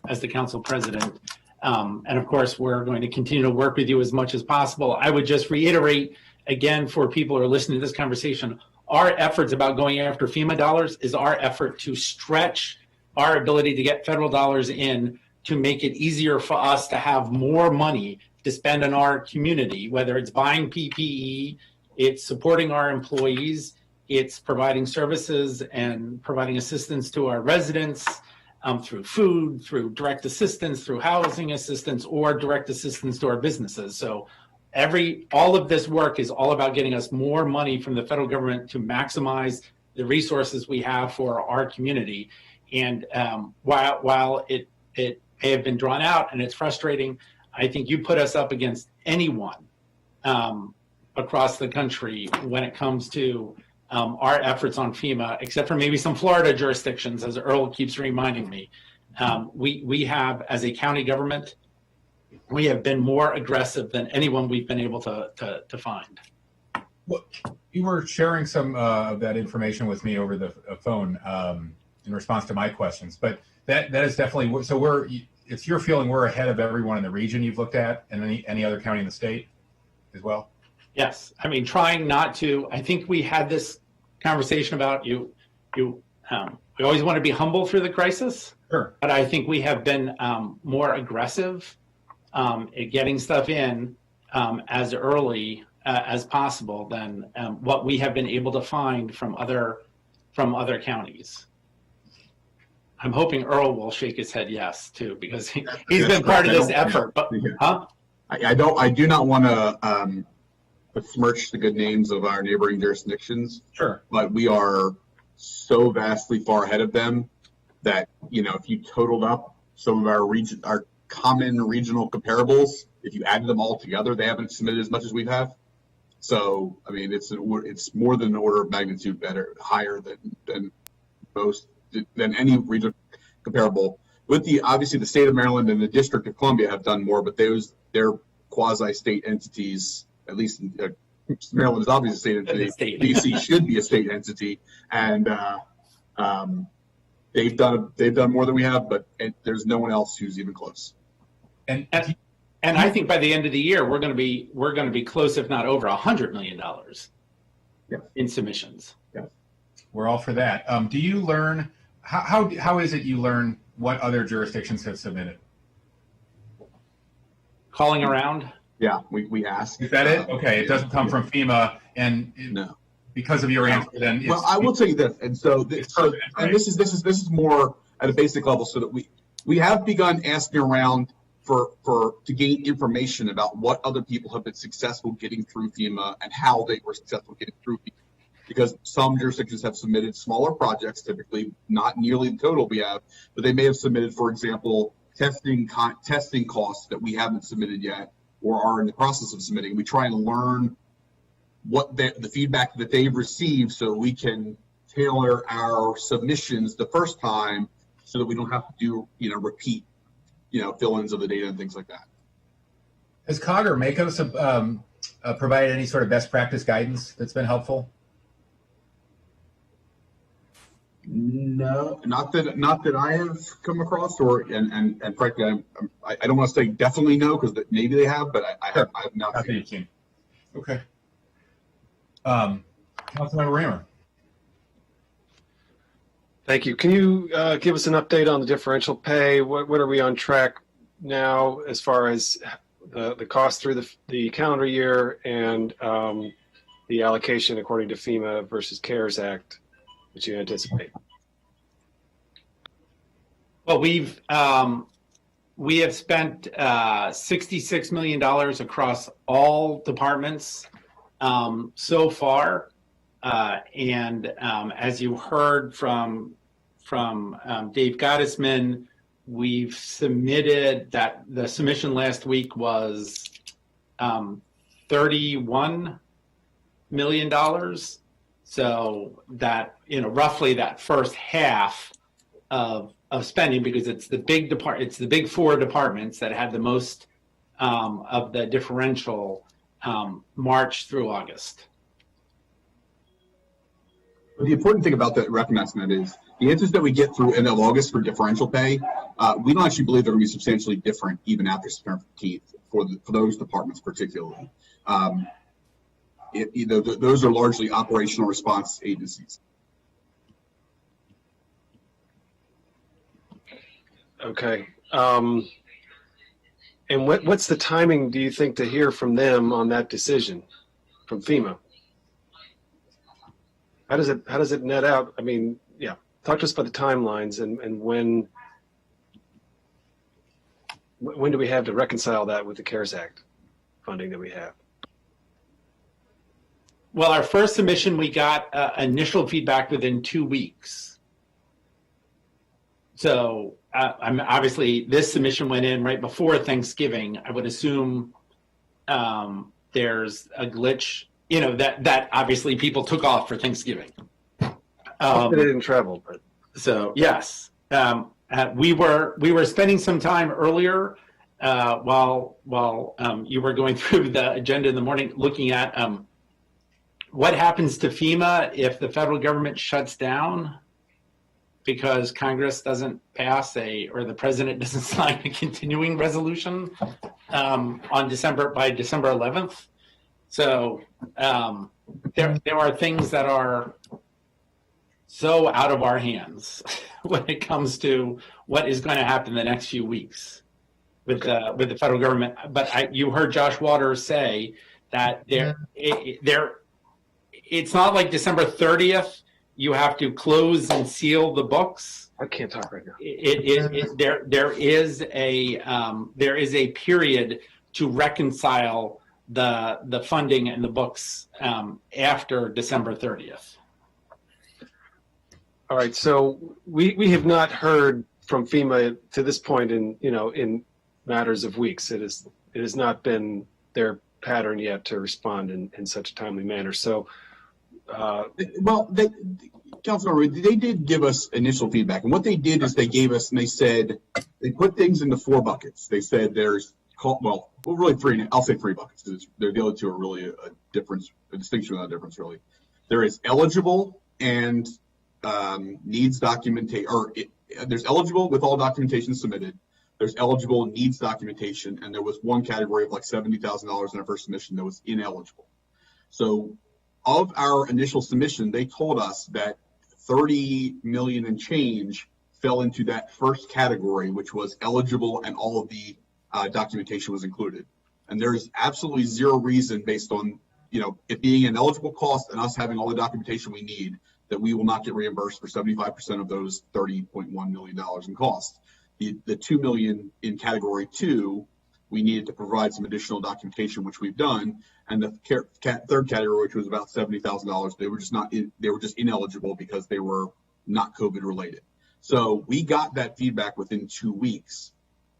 S21: president. And of course, we're going to continue to work with you as much as possible. I would just reiterate again, for people who are listening to this conversation, our efforts about going after FEMA dollars is our effort to stretch our ability to get federal dollars in, to make it easier for us to have more money to spend on our community, whether it's buying PPE, it's supporting our employees, it's providing services and providing assistance to our residents through food, through direct assistance, through housing assistance, or direct assistance to our businesses. So all of this work is all about getting us more money from the federal government to maximize the resources we have for our community. And while it may have been drawn out and it's frustrating, I think you put us up against anyone across the country when it comes to our efforts on FEMA, except for maybe some Florida jurisdictions, as Earl keeps reminding me. We have, as a county government, we have been more aggressive than anyone we've been able to find.
S1: Well, you were sharing some of that information with me over the phone in response to my questions, but that is definitely, so it's your feeling we're ahead of everyone in the region you've looked at, and any other county in the state as well?
S21: Yes, I mean, trying not to. I think we had this conversation about we always want to be humble through the crisis.
S1: Sure.
S21: But I think we have been more aggressive at getting stuff in as early as possible than what we have been able to find from other counties. I'm hoping Earl will shake his head yes too, because he's been part of this effort. But
S15: I do not want to besmirch the good names of our neighboring jurisdictions.
S1: Sure.
S15: But we are so vastly far ahead of them that, if you totaled up some of our common regional comparables, if you added them all together, they haven't submitted as much as we have. So, I mean, it's more than an order of magnitude higher than any regional comparable with the obviously the state of Maryland and the District of Columbia have done more, but they're quasi-state entities. At least Maryland is obviously a state entity. DC should be a state entity, and they've done more than we have, but there's no one else who's even close.
S16: And I think by the end of the year we're going to be close, if not over $100 million in submissions.
S15: Yeah,
S1: we're all for that. Do you learn how is it you learn what other jurisdictions have submitted?
S16: Calling around.
S15: Yeah, we ask.
S1: Is that it? Okay, it doesn't come from FEMA, and
S15: no.
S1: Because of your answer, then
S15: well, I will tell you this, and this is more at a basic level, so that we have begun asking around to gain information about what other people have been successful getting through FEMA and how they were successful getting through FEMA. Because some jurisdictions have submitted smaller projects, typically not nearly the total we have, but they may have submitted, for example, testing costs that we haven't submitted yet or are in the process of submitting. We try and learn what the feedback that they've received so we can tailor our submissions the first time so that we don't have to do, repeat, fill-ins of the data and things like that.
S1: Has COG or MACOS provided any sort of best practice guidance that's been helpful?
S15: No, not that I have come across, and frankly, I don't want to say definitely no, because maybe they have, but I have not seen.
S1: Okay. Councilmember Raymer.
S10: Thank you. Can you give us an update on the differential pay? What are we on track now as far as the cost through the calendar year and the allocation according to FEMA versus CARES Act that you anticipate?
S16: Well, we have spent $66 million across all departments so far, and as you heard from Dave Gottesman, we've submitted that the submission last week was $31 million. So that, roughly that first half of spending, because it's the big four departments that had the most of the differential March through August.
S15: The important thing about that, recognizing that, is the answers that we get through end of August for differential pay, we don't actually believe they're going to be substantially different even after September 15th for those departments particularly. Those are largely operational response agencies.
S10: Okay. And what's the timing, do you think, to hear from them on that decision from FEMA? How does it net out? I mean, yeah, talk to us about the timelines and when do we have to reconcile that with the CARES Act funding that we have?
S16: Well, our first submission, we got initial feedback within 2 weeks. So obviously this submission went in right before Thanksgiving. I would assume there's a glitch, that obviously people took off for Thanksgiving.
S10: They didn't travel, but
S16: so yes, we were spending some time earlier while you were going through the agenda in the morning, looking at what happens to FEMA if the federal government shuts down because Congress doesn't pass or the president doesn't sign a continuing resolution by December 11th. So there are things that are so out of our hands when it comes to what is going to happen in the next few weeks with the federal government. But you heard Josh Waters say that it's not like December 30th. You have to close and seal the books.
S10: I can't talk right now.
S16: There is a period to reconcile the funding and the books after December 30th.
S10: All right, so we have not heard from FEMA to this point in matters of weeks. It has not been their pattern yet to respond in such a timely manner. So
S15: Councilmember, they did give us initial feedback, and what they did is they gave us, and they said they put things into 4 buckets. They said there's really 3. I'll say 3 buckets because the other 2 are really a distinction without a difference, really. There is eligible and needs documentation, there's eligible with all documentation submitted. There's eligible needs documentation, and there was one category of like $70,000 in our first submission that was ineligible. So of our initial submission, they told us that 30 million and change fell into that first category, which was eligible and all of the documentation was included. And there is absolutely 0 reason based on, it being an eligible cost and us having all the documentation we need that we will not get reimbursed for 75% of those $30.1 million in cost. The 2 million in category 2, we needed to provide some additional documentation, which we've done. And the third category, which was about $70,000, they were just ineligible because they were not COVID related. So we got that feedback within 2 weeks.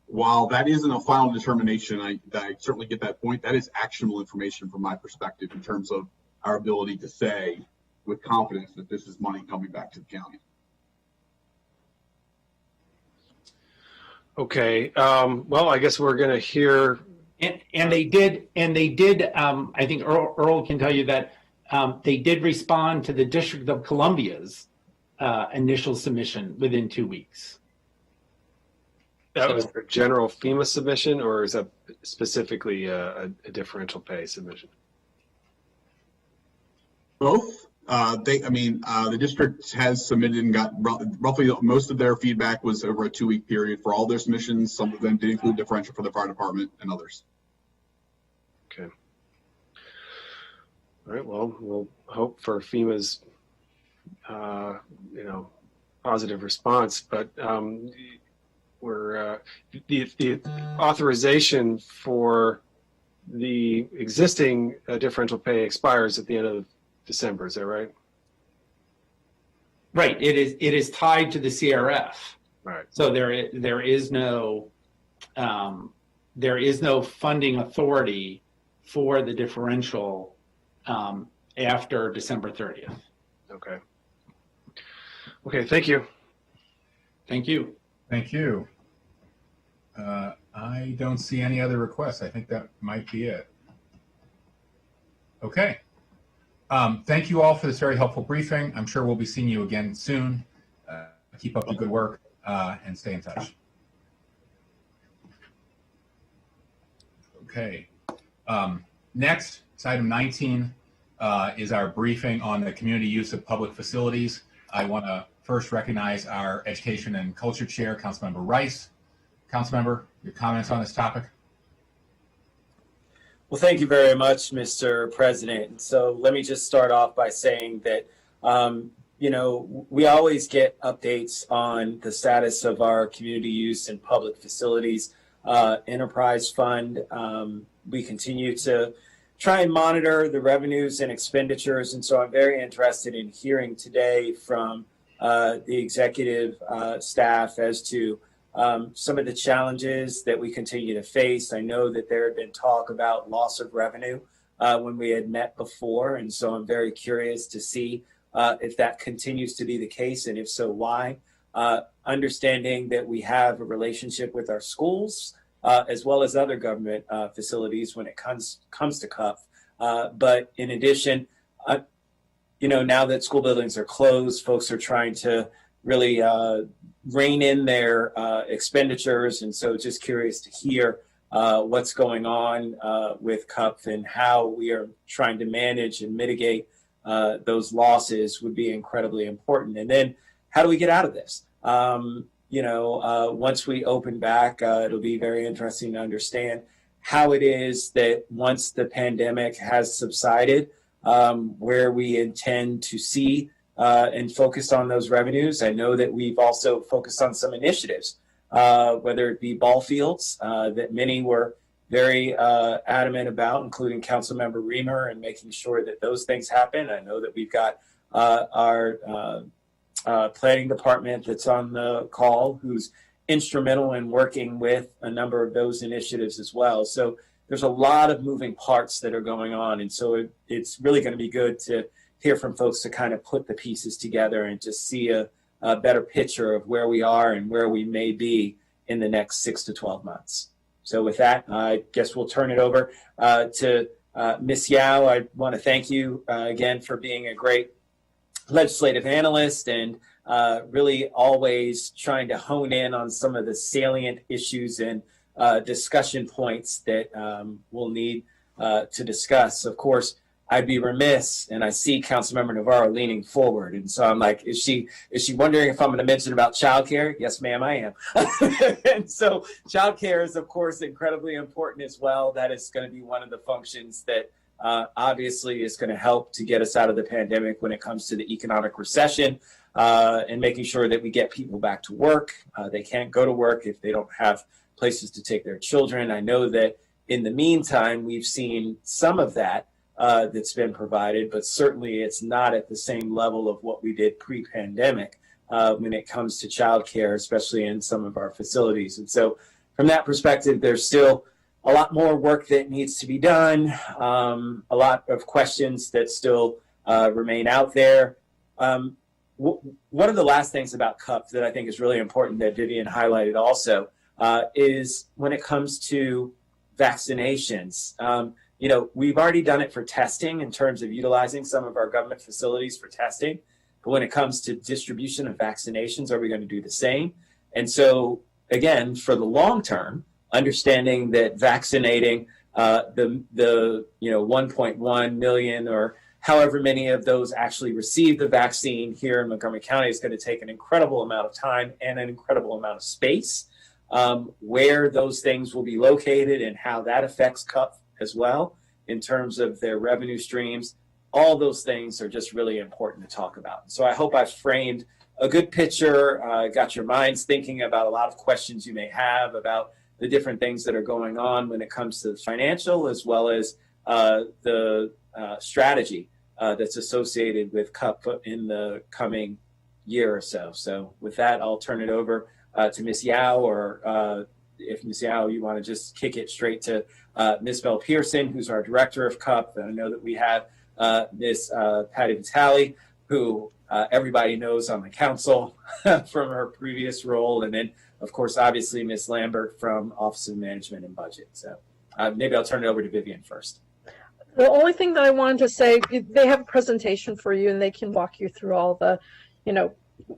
S15: While that isn't a final determination, I certainly get that point. That is actionable information from my perspective in terms of our ability to say with confidence that this is money coming back to the county.
S10: Okay. Well, I guess we're going to hear.
S16: And they did. I think Earl can tell you that they did respond to the District of Columbia's initial submission within 2 weeks.
S10: That was for general FEMA submission, or is that specifically a differential pay submission?
S15: Both. The district has submitted and got roughly most of their feedback was over a 2-week period for all their submissions. Some of them did include differential for the fire department and others.
S10: Okay. All right. Well, we'll hope for FEMA's, positive response. But we're the authorization for the existing differential pay expires at the end of December. Is that right?
S16: Right. It is tied to the CRF.
S10: Right.
S16: So there is no funding authority for the differential after December 30th.
S10: Okay. Okay. Thank you.
S1: Thank you. Thank you. I don't see any other requests. I think that might be it. Okay. Thank you all for this very helpful briefing. I'm sure we'll be seeing you again soon. Keep up the good work and stay in touch. Okay. Next, it's item 19, is our briefing on the community use of public facilities. I want to first recognize our Education and Culture Chair, Councilmember Rice. Councilmember, your comments on this topic?
S11: Well, thank you very much, Mr. President. So let me just start off by saying that, we always get updates on the status of our community use and public facilities enterprise fund. We continue to try and monitor the revenues and expenditures. And so I'm very interested in hearing today from the executive staff as to some of the challenges that we continue to face. I know that there had been talk about loss of revenue when we had met before. And so I'm very curious to see if that continues to be the case, and if so, why. Understanding that we have a relationship with our schools as well as other government facilities when it comes to CUP. But in addition, now that school buildings are closed, folks are trying to really rein in their expenditures. And so just curious to hear what's going on with CUP and how we are trying to manage and mitigate those losses would be incredibly important. And then how do we get out of this? Once we open back, it'll be very interesting to understand how it is that once the pandemic has subsided, where we intend to see and focus on those revenues. I know that we've also focused on some initiatives, whether it be ball fields that many were very adamant about, including Councilmember Reamer, and making sure that those things happen. I know that we've got our planning department that's on the call, who's instrumental in working with a number of those initiatives as well. So there's a lot of moving parts that are going on. And so it's really going to be good to hear from folks to kind of put the pieces together and just see a better picture of where we are and where we may be in the next 6 to 12 months. So with that, I guess we'll turn it over to Ms. Yao. I want to thank you again for being a great legislative analyst and really always trying to hone in on some of the salient issues and discussion points that we'll need to discuss. Of course, I'd be remiss, and I see Councilmember Navarro leaning forward, and so I'm like, is she wondering if I'm going to mention about childcare? Yes, ma'am, I am. And so childcare is, of course, incredibly important as well. That is going to be one of the functions that obviously is going to help to get us out of the pandemic when it comes to the economic recession and making sure that we get people back to work. They can't go to work if they don't have places to take their children. I know that in the meantime, we've seen some of that that's been provided, but certainly it's not at the same level of what we did pre-pandemic when it comes to childcare, especially in some of our facilities. And so from that perspective, there's still a lot more work that needs to be done, a lot of questions that still remain out there. One of the last things about CUP that I think is really important that Vivian highlighted also is when it comes to vaccinations. You know, we've already done it for testing in terms of utilizing some of our government facilities for testing. But when it comes to distribution of vaccinations, are we going to do the same? And so, again, for the long term, understanding that vaccinating the 1.1 million or however many of those actually receive the vaccine here in Montgomery County is going to take an incredible amount of time and an incredible amount of space. Where those things will be located and how that affects CUP as well in terms of their revenue streams. All those things are just really important to talk about. So I hope I've framed a good picture, got your minds thinking about a lot of questions you may have about the different things that are going on when it comes to the financial as well as the strategy that's associated with CUP in the coming year or so. So with that, I'll turn it over to Ms. Yao, or if Ms. Yao, you want to just kick it straight to Ms. Bell Pearson, who's our director of CUP. And I know that we have Ms. Patty Vitale, who everybody knows on the council from her previous role. And then, of course, obviously, Ms. Lambert from Office of Management and Budget. So maybe I'll turn it over to Vivian first.
S17: The only thing that I wanted to say, they have a presentation for you and they can walk you through all the,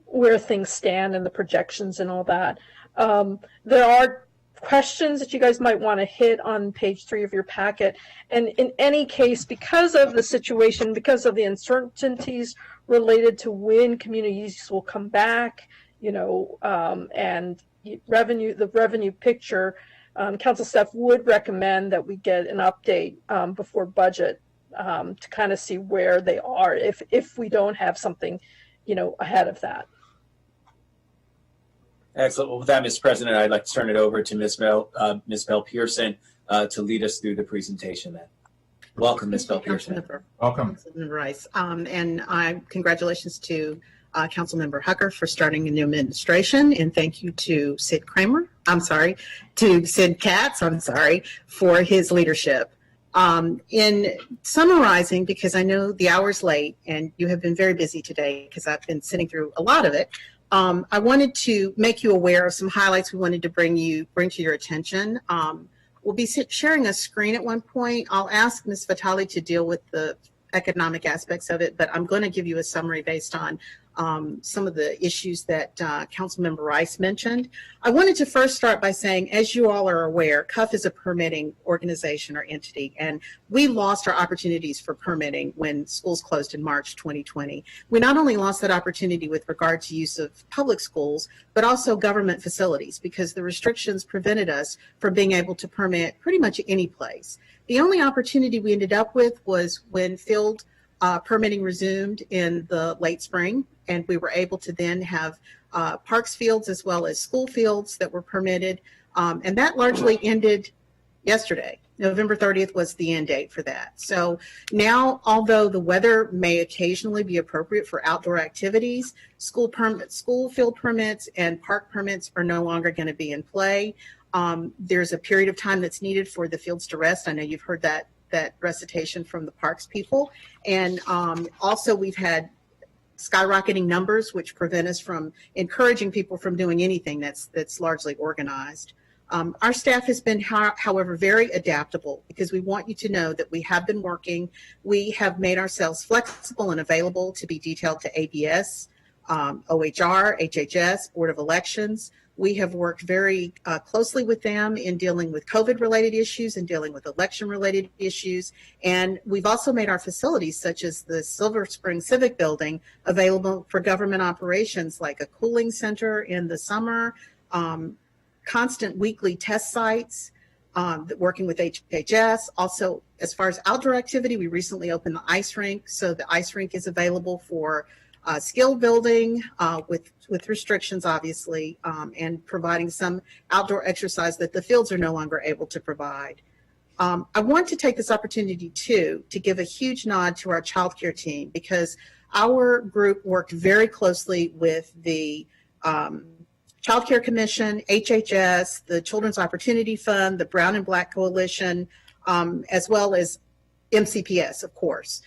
S17: where things stand and the projections and all that. There are questions that you guys might want to hit on page 3 of your packet. And in any case, because of the situation, because of the uncertainties related to when communities will come back, and the revenue picture, council staff would recommend that we get an update before budget to kind of see where they are if we don't have something, ahead of that.
S11: Excellent. Well, with that, Mr. President, I'd like to turn it over to Ms. Bell Pearson to lead us through the presentation then. Welcome, Ms. Bell Pearson.
S1: Welcome.
S18: Councilmember Rice. And congratulations to Councilmember Hucker for starting a new administration. And thank you to Sid Katz, for his leadership. In summarizing, because I know the hour's late and you have been very busy today because I've been sitting through a lot of it, I wanted to make you aware of some highlights we wanted to bring to your attention. We'll be sharing a screen at one point. I'll ask Ms. Vitale to deal with the economic aspects of it, but I'm going to give you a summary based on some of the issues that Councilmember Rice mentioned. I wanted to first start by saying, as you all are aware, CUF is a permitting organization or entity, and we lost our opportunities for permitting when schools closed in March 2020. We not only lost that opportunity with regard to use of public schools, but also government facilities, because the restrictions prevented us from being able to permit pretty much any place. The only opportunity we ended up with was when field permitting resumed in the late spring, and we were able to then have parks fields as well as school fields that were permitted, and that largely ended yesterday. November 30th was the end date for that. So now, although the weather may occasionally be appropriate for outdoor activities, school field permits and park permits are no longer going to be in play. There's a period of time that's needed for the fields to rest. I know you've heard that that recitation from the parks people. And also we've had skyrocketing numbers, which prevent us from encouraging people from doing anything that's largely organized. Our staff has been, however, very adaptable, because we want you to know that we have been working. We have made ourselves flexible and available to be detailed to ABS, OHR, HHS, Board of Elections. We have worked very closely with them in dealing with COVID-related issues and dealing with election-related issues. And we've also made our facilities, such as the Silver Spring Civic Building, available for government operations, like a cooling center in the summer, constant weekly test sites, working with HHS. Also, as far as outdoor activity, we recently opened the ice rink. So the ice rink is available for skill building with restrictions, obviously, and providing some outdoor exercise that the fields are no longer able to provide. I want to take this opportunity, too, to give a huge nod to our child care team, because our group worked very closely with the Child Care Commission, HHS, the Children's Opportunity Fund, the Brown and Black Coalition, as well as MCPS, of course.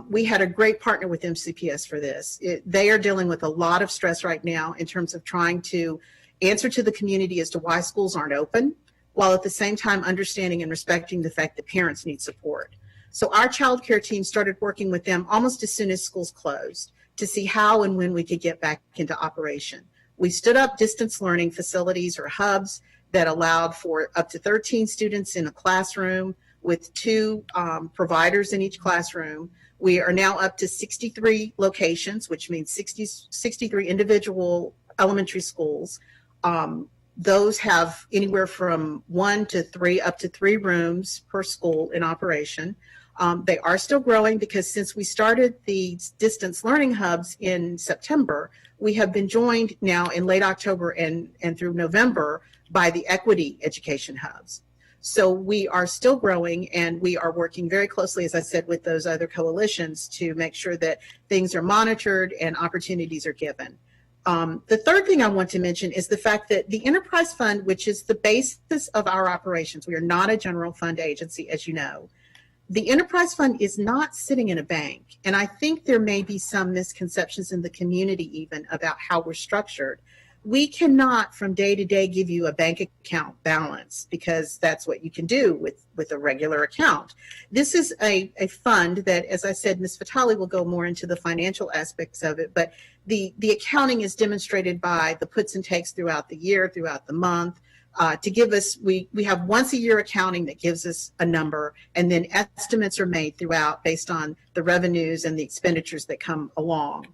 S18: We had a great partner with MCPS for this. They are dealing with a lot of stress right now in terms of trying to answer to the community as to why schools aren't open, while at the same time understanding and respecting the fact that parents need support. So our child care team started working with them almost as soon as schools closed to see how and when we could get back into operation. We stood up distance learning facilities or hubs that allowed for up to 13 students in a classroom with 2 providers in each classroom. We are now up to 63 locations, which means 63 individual elementary schools. Those have anywhere from 1 to 3, up to 3 rooms per school in operation. They are still growing, because since we started the distance learning hubs in September, we have been joined now in late October and through November by the equity education hubs. So we are still growing, and we are working very closely, as I said, with those other coalitions to make sure that things are monitored and opportunities are given. The third thing I want to mention is the fact that the Enterprise Fund, which is the basis of our operations, we are not a general fund agency, as you know. The Enterprise Fund is not sitting in a bank, and I think there may be some misconceptions in the community even about how we're structured. We cannot from day to day give you a bank account balance, because that's what you can do with a regular account. This is a fund that, as I said, Ms. Vitale will go more into the financial aspects of it, but the accounting is demonstrated by the puts and takes throughout the year, throughout the month. To give us, we have once a year accounting that gives us a number, and then estimates are made throughout based on the revenues and the expenditures that come along.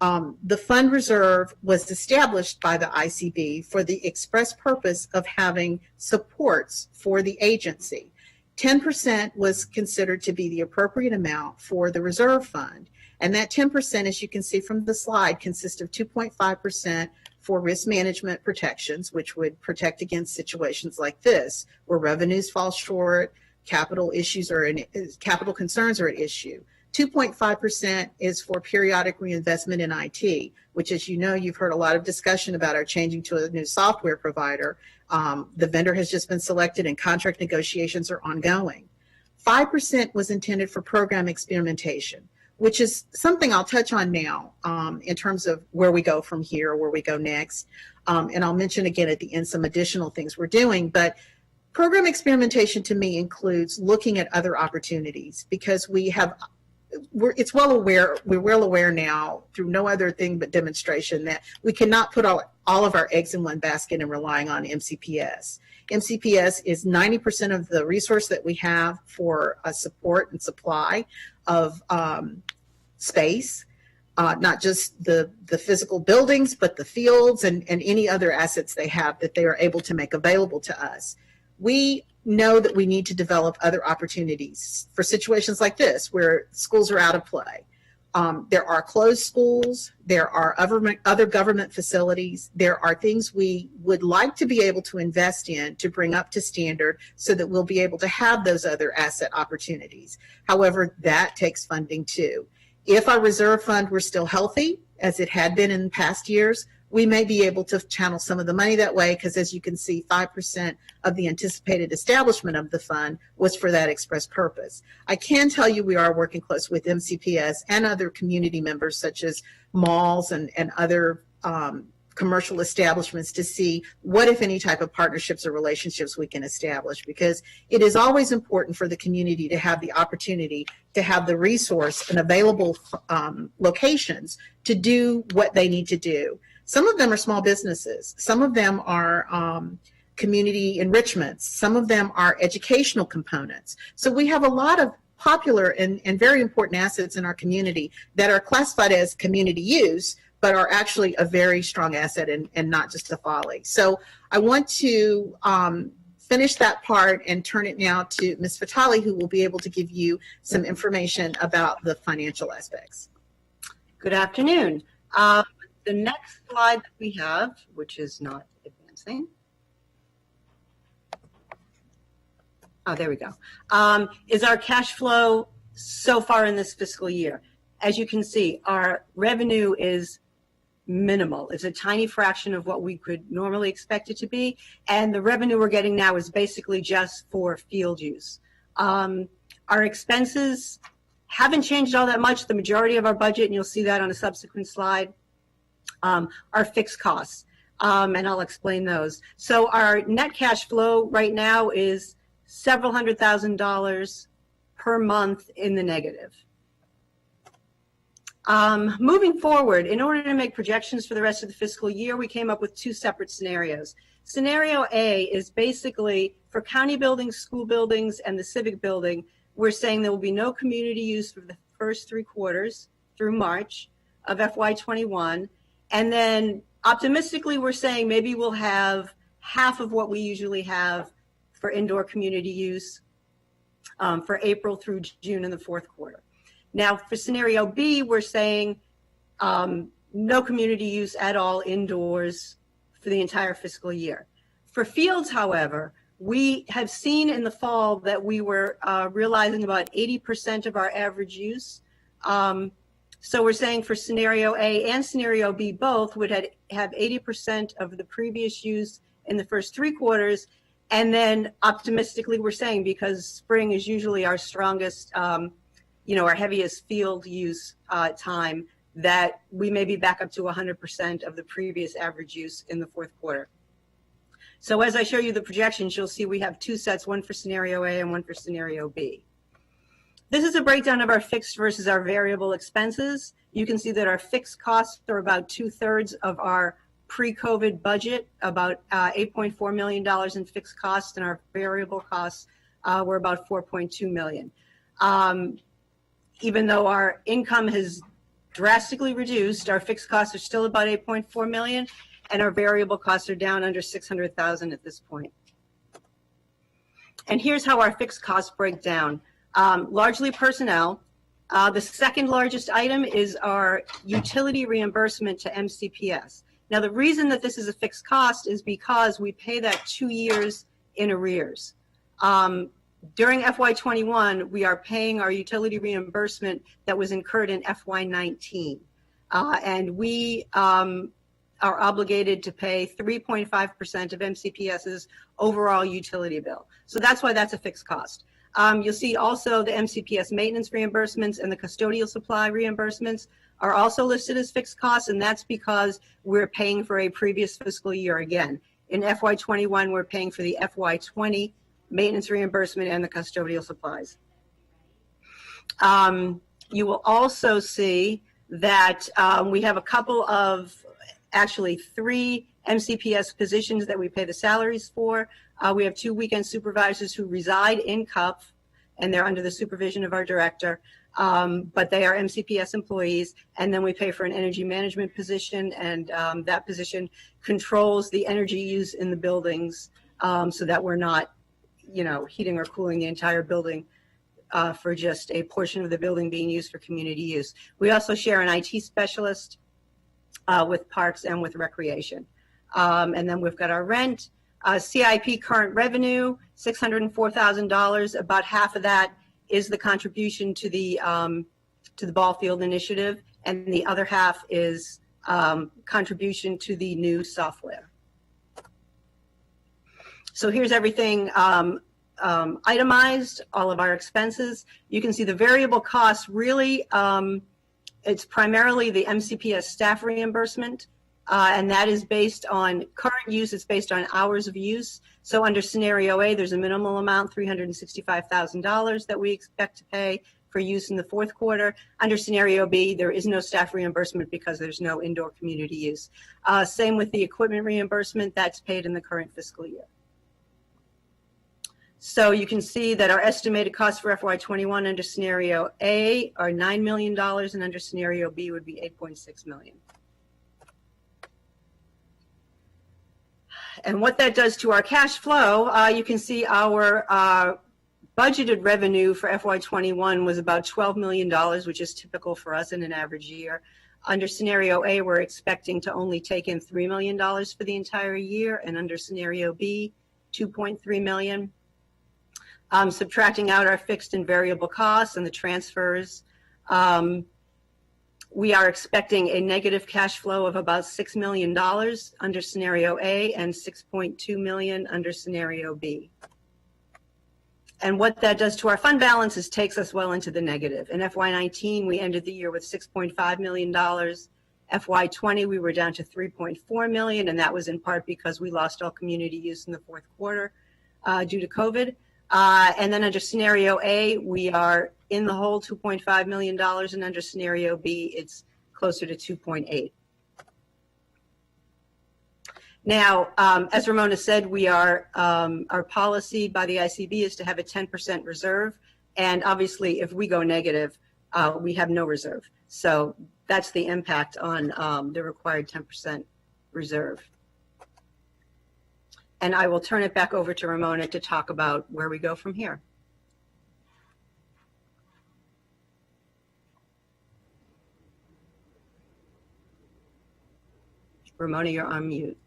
S18: The fund reserve was established by the ICB for the express purpose of having supports for the agency. 10% was considered to be the appropriate amount for the reserve fund. And that 10%, as you can see from the slide, consists of 2.5% for risk management protections, which would protect against situations like this, where revenues fall short, capital concerns are at issue. 2.5% is for periodic reinvestment in IT, which, as you know, you've heard a lot of discussion about our changing to a new software provider. The vendor has just been selected and contract negotiations are ongoing. 5% was intended for program experimentation, which is something I'll touch on now in terms of where we go from here, where we go next. And I'll mention again at the end some additional things we're doing. But program experimentation to me includes looking at other opportunities, because we're well aware now through no other thing but demonstration that we cannot put all of our eggs in one basket and relying on MCPS. MCPS is 90% of the resource that we have for support and supply of space, not just the physical buildings, but the fields and any other assets they have that they are able to make available to us. We know that we need to develop other opportunities for situations like this, where schools are out of play. There are closed schools, there are other government facilities, there are things we would like to be able to invest in to bring up to standard so that we'll be able to have those other asset opportunities. However, that takes funding too. If our reserve fund were still healthy, as it had been in past years, we may be able to channel some of the money that way, because as you can see, 5% of the anticipated establishment of the fund was for that express purpose. I can tell you we are working close with MCPS and other community members such as malls and other commercial establishments to see what, if any, type of partnerships or relationships we can establish, because it is always important for the community to have the opportunity to have the resource and available locations to do what they need to do. Some of them are small businesses. Some of them are community enrichments. Some of them are educational components. So we have a lot of popular and very important assets in our community that are classified as community use, but are actually a very strong asset and not just a folly. So I want to finish that part and turn it now to Ms. Fatali, who will be able to give you some information about the financial aspects.
S5: Good afternoon. The next slide that we have, which is not advancing. Oh, there we go. Is our cash flow so far in this fiscal year. As you can see, our revenue is minimal. It's a tiny fraction of what we could normally expect it to be. And the revenue we're getting now is basically just for field use. Our expenses haven't changed all that much. The majority of our budget, and you'll see that on a subsequent slide, are fixed costs. And I'll explain those. So our net cash flow right now is several $100,000 per month in the negative. Moving forward, in order to make projections for the rest of the fiscal year, we came up with two separate scenarios. Scenario A is basically for county buildings, school buildings, and the civic building. We're saying there will be no community use for the first 3 quarters through March of FY21. And then optimistically, we're saying maybe we'll have half of what we usually have for indoor community use for April through June in the 4th quarter. Now, for scenario B, we're saying no community use at all indoors for the entire fiscal year. For fields, however, we have seen in the fall that we were realizing about 80% of our average use. So we're saying for scenario A and scenario B both would have 80% of the previous use in the first 3 quarters. And then optimistically, we're saying because spring is usually our strongest our heaviest field use time, that we may be back up to 100% of the previous average use in the 4th quarter. So as I show you the projections, you'll see we have 2 sets, one for scenario A and one for scenario B. This is a breakdown of our fixed versus our variable expenses. You can see that our fixed costs are about 2/3 of our pre-COVID budget, about $8.4 million in fixed costs, and our variable costs were about $4.2 million. Even though our income has drastically reduced, our fixed costs are still about $8.4 million, and our variable costs are down under $600,000 at this point. And here's how our fixed costs break down. Largely personnel. The second largest item is our utility reimbursement to MCPS. Now, the reason that this is a fixed cost is because we pay that 2 years in arrears. During FY21, we are paying our utility reimbursement that was incurred in FY19. And we are obligated to pay 3.5% of MCPS's overall utility bill. So that's why that's a fixed cost. You'll see also the MCPS maintenance reimbursements and the custodial supply reimbursements are also listed as fixed costs, and that's because we're paying for a previous fiscal year again. In FY21, we're paying for the FY20 maintenance reimbursement and the custodial supplies. You will also see that we have a couple of, actually 3 MCPS positions that we pay the salaries for. We have 2 weekend supervisors who reside in CUP, and they're under the supervision of our director, but they are MCPS employees. And then we pay for an energy management position, and that position controls the energy use in the buildings so that we're not heating or cooling the entire building for just a portion of the building being used for community use. We also share an IT specialist with parks and with recreation. And then we've got our rent, CIP current revenue, $604,000. About half of that is the contribution to the ball field initiative, and the other half is contribution to the new software. So here's everything itemized, all of our expenses. You can see the variable costs really, it's primarily the MCPS staff reimbursement, and that is based on current use. It's based on hours of use. So under scenario A, there's a minimal amount, $365,000 that we expect to pay for use in the fourth quarter. Under scenario B, there is no staff reimbursement because there's no indoor community use. Same with the equipment reimbursement, that's paid in the current fiscal year. So you can see that our estimated costs for FY21 under scenario A are $9 million, and under scenario B would be $8.6 million. And what that does to our cash flow, you can see our budgeted revenue for FY21 was about $12 million, which is typical for us in an average year. Under scenario A, we're expecting to only take in $3 million for the entire year, and under scenario B, $2.3 million. Subtracting out our fixed and variable costs and the transfers, we are expecting a negative cash flow of about $6 million under scenario A and $6.2 million under scenario B. And what that does to our fund balance is takes us well into the negative. In FY19, we ended the year with $6.5 million. FY20, we were down to $3.4 million, and that was in part because we lost all community use in the fourth quarter due to COVID. And then under scenario A, we are in the hole $2.5 million, and under scenario B, it's closer to 2.8. Now, as Ramona said, we are, our policy by the ICB is to have a 10% reserve. And obviously, if we go negative, we have no reserve. So that's the impact on the required 10% reserve. And I will turn it back over to Ramona to talk about where we go from here. Ramona, you're on mute.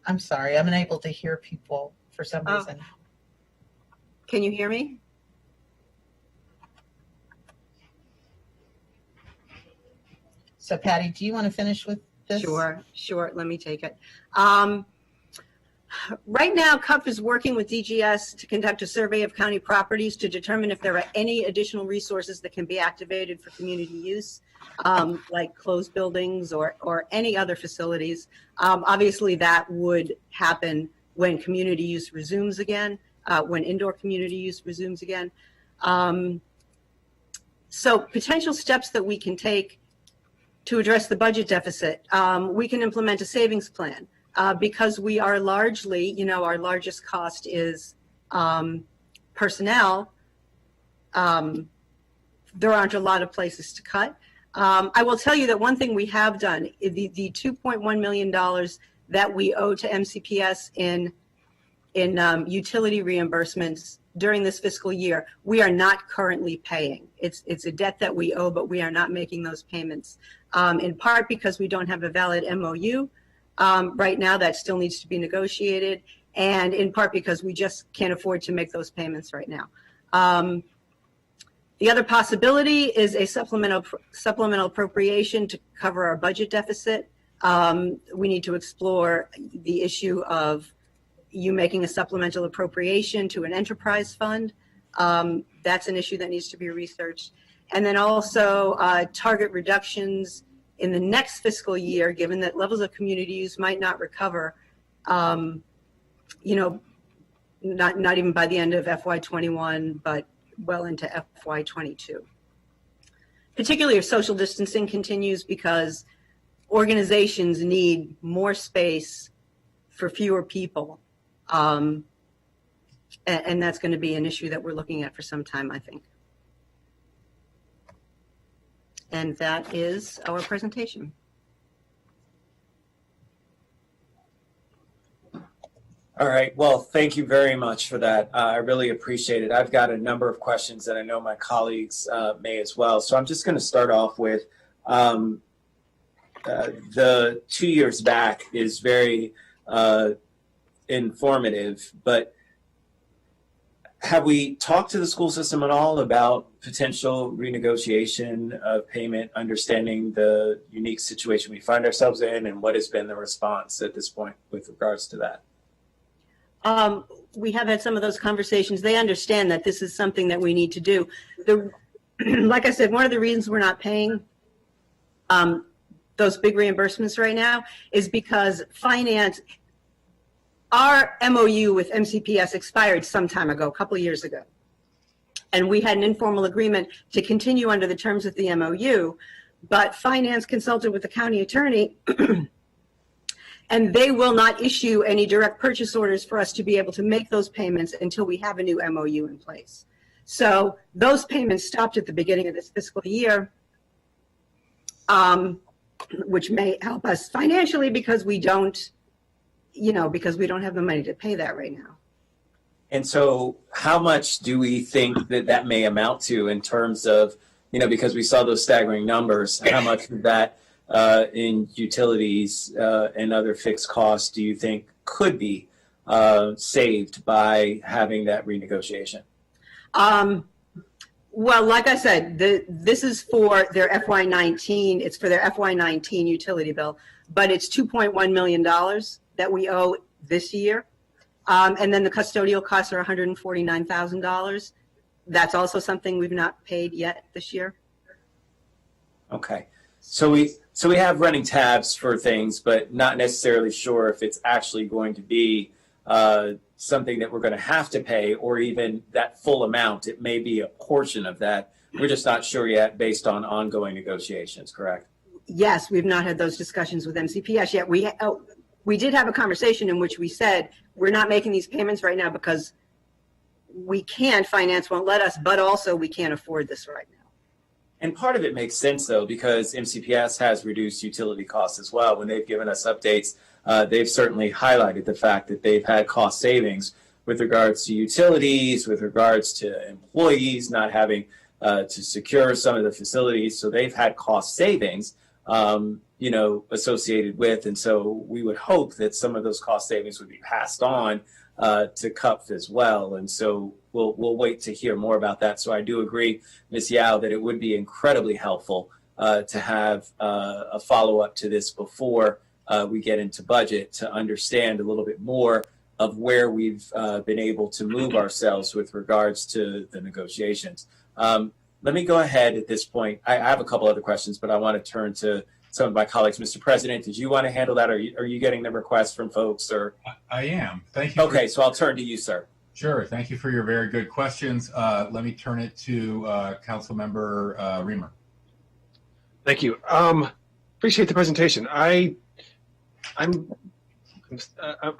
S18: I'm sorry, I'm unable to hear people for some reason.
S5: Can you hear me?
S18: So Patty, do you want to finish with this?
S5: Sure. Let me take it. Right now, CUP is working with DGS to conduct a survey of county properties to determine if there are any additional resources that can be activated for community use, like closed buildings or any other facilities. Obviously, that would happen when community use resumes again, when indoor community use resumes again. So potential steps that we can take to address the budget deficit, we can implement a savings plan. Because we are largely, our largest cost is personnel, there aren't a lot of places to cut. I will tell you that one thing we have done, the $2.1 million that we owe to MCPS in utility reimbursements during this fiscal year, we are not currently paying. It's a debt that we owe, but we are not making those payments, in part because we don't have a valid MOU. Right now, that still needs to be negotiated, and in part because we just can't afford to make those payments right now. The other possibility is a supplemental appropriation to cover our budget deficit. We need to explore the issue of you making a supplemental appropriation to an enterprise fund. That's an issue that needs to be researched. And then also target reductions in the next fiscal year, given that levels of community use might not recover, not even by the end of FY21, but well into FY22. Particularly if social distancing continues, because organizations need more space for fewer people. And that's going to be an issue that we're looking at for some time, I think. And that is our presentation.
S11: All right. Well, thank you very much for that. I really appreciate it. I've got a number of questions that I know my colleagues may as well. So I'm just going to start off with the 2 years back is very informative, but have we talked to the school system at all about potential renegotiation of payment, understanding the unique situation we find ourselves in, and what has been the response at this point with regards to that?
S5: We have had some of those conversations. They understand that this is something that we need to do. Like I said, one of the reasons we're not paying those big reimbursements right now is because our MOU with MCPS expired some time ago, a couple of years ago. And we had an informal agreement to continue under the terms of the MOU, but finance consulted with the county attorney and they will not issue any direct purchase orders for us to be able to make those payments until we have a new MOU in place. So those payments stopped at the beginning of this fiscal year, which may help us financially because we don't have the money to pay that right now.
S11: And so how much do we think that may amount to in terms of, because we saw those staggering numbers, how much of that in utilities and other fixed costs do you think could be saved by having that renegotiation?
S5: Well, like I said, this is for their FY19. It's for their FY19 utility bill, but it's $2.1 million that we owe this year. And then the custodial costs are $149,000. That's also something we've not paid yet this year.
S11: Okay. So we have running tabs for things, but not necessarily sure if it's actually going to be something that we're going to have to pay or even that full amount. It may be a portion of that. We're just not sure yet based on ongoing negotiations, correct?
S5: Yes, we've not had those discussions with MCPS yet. We did have a conversation in which we said we're not making these payments right now because we can't, finance won't let us, but also we can't afford this right now.
S11: And part of it makes sense, though, because MCPS has reduced utility costs as well. When they've given us updates, they've certainly highlighted the fact that they've had cost savings with regards to utilities, with regards to employees not having to secure some of the facilities. So they've had cost savings, associated with. And so we would hope that some of those cost savings would be passed on to CUP as well. And so we'll wait to hear more about that. So I do agree, Ms. Yao, that it would be incredibly helpful to have a follow-up to this before we get into budget to understand a little bit more of where we've been able to move ourselves with regards to the negotiations. Let me go ahead at this point. I have a couple other questions, but I want to turn to some of my colleagues. Mr. President, did you want to handle that? Are you getting the requests from folks? Or
S1: I am. Thank you.
S11: Okay, so I'll turn to you, sir.
S1: Sure. Thank you for your very good questions. Let me turn it to Councilmember Reamer.
S10: Thank you. Appreciate the presentation. I'm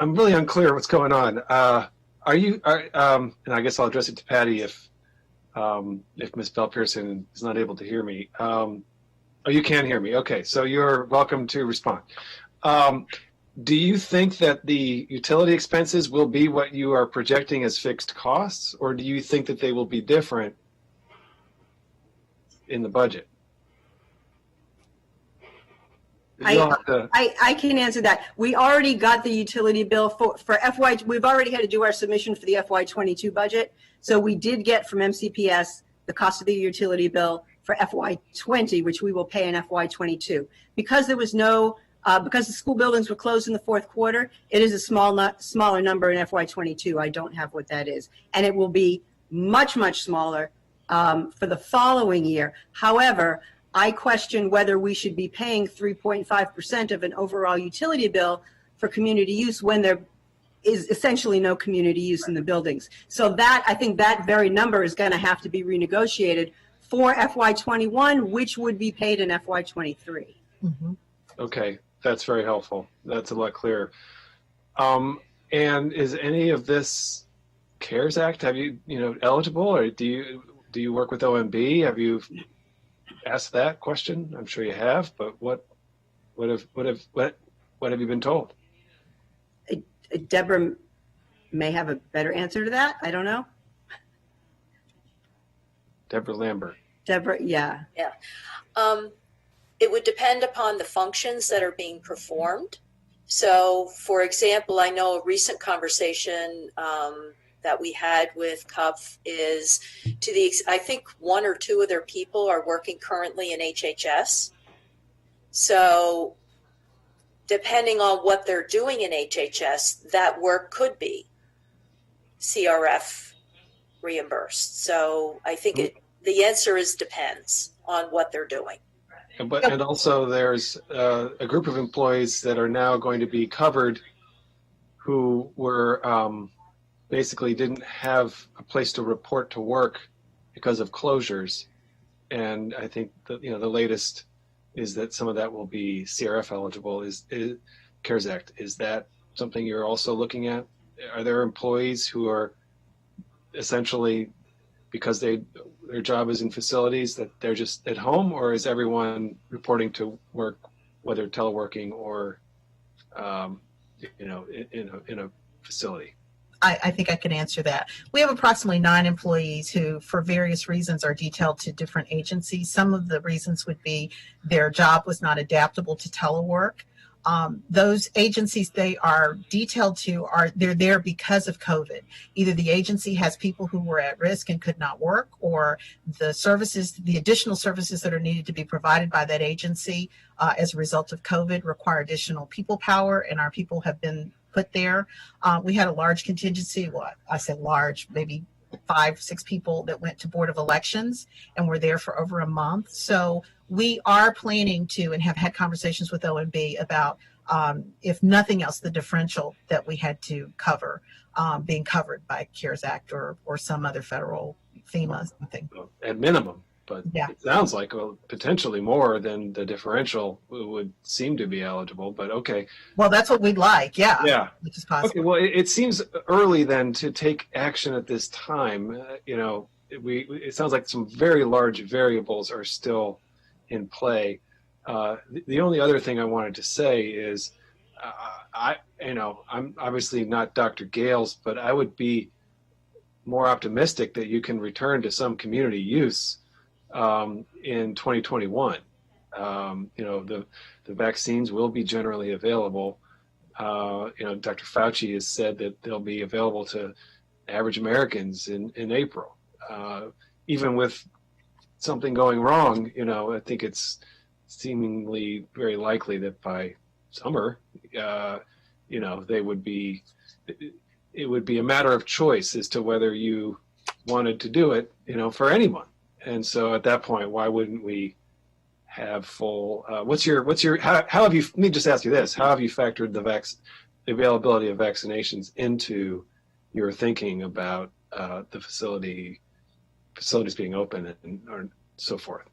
S10: really unclear what's going on. And I guess I'll address it to Patty if Ms. Bell-Pearson is not able to hear me. Oh, you can hear me. Okay, so you're welcome to respond. Do you think that the utility expenses will be what you are projecting as fixed costs, or do you think that they will be different in the budget?
S5: I can answer that. We already got the utility bill for FY. We've already had to do our submission for the FY22 budget. So we did get from MCPS the cost of the utility bill for FY20, which we will pay in FY22. Because there was because the school buildings were closed in the fourth quarter, it is a smaller number in FY22. I don't have what that is. And it will be much, much smaller for the following year. However, I question whether we should be paying 3.5% of an overall utility bill for community use when there is essentially no community use in the buildings. So I think that very number is going to have to be renegotiated for FY21, which would be paid in FY23.
S10: Mm-hmm. Okay, that's very helpful. That's a lot clearer. And is any of this CARES Act, have you eligible, or do you work with OMB? Have you asked that question? I'm sure you have, but what have you been told?
S5: Deborah may have a better answer to that. I don't know.
S10: Deborah Lambert.
S5: Deborah, yeah.
S6: Yeah. It would depend upon the functions that are being performed. So, for example, I know a recent conversation that we had with CUF is I think one or two of their people are working currently in HHS. So depending on what they're doing in HHS, that work could be CRF reimbursed. So I think the answer is depends on what they're doing.
S10: And also there's a group of employees that are now going to be covered who were basically didn't have a place to report to work because of closures. And I think that, the latest is that some of that will be CRF eligible. Is CARES Act. Is that something you're also looking at? Are there employees who are essentially, because their job is in facilities, that they're just at home, or is everyone reporting to work, whether teleworking or in a facility?
S18: I think I can answer that. We have approximately 9 employees who, for various reasons, are detailed to different agencies. Some of the reasons would be their job was not adaptable to telework. Those agencies they are detailed to they're there because of COVID. Either the agency has people who were at risk and could not work, or the additional services that are needed to be provided by that agency as a result of COVID require additional people power, and our people have been put there. We had a large contingency. Well, I said large, maybe 5-6 people that went to Board of Elections and were there for over a month. So we are planning to, and have had conversations with OMB about, if nothing else, the differential that we had to cover, being covered by CARES Act or some other federal FEMA something.
S10: At minimum, but
S18: yeah.
S10: It sounds like potentially more than the differential would seem to be eligible, but okay.
S18: Well, that's what we'd like, yeah.
S10: Yeah.
S18: Which is possible.
S10: Okay, well, it seems early then to take action at this time. It sounds like some very large variables are still in play. The only other thing I wanted to say is, I'm obviously not Dr. Gales, but I would be more optimistic that you can return to some community use in 2021. The vaccines will be generally available. Dr. Fauci has said that they'll be available to average Americans in April. Even with something going wrong, I think it's seemingly very likely that by summer, it would be a matter of choice as to whether you wanted to do it, for anyone. And so at that point, why wouldn't we have full, how have you, let me just ask you this, how have you factored the availability of vaccinations into your thinking about the facilities being open or so forth?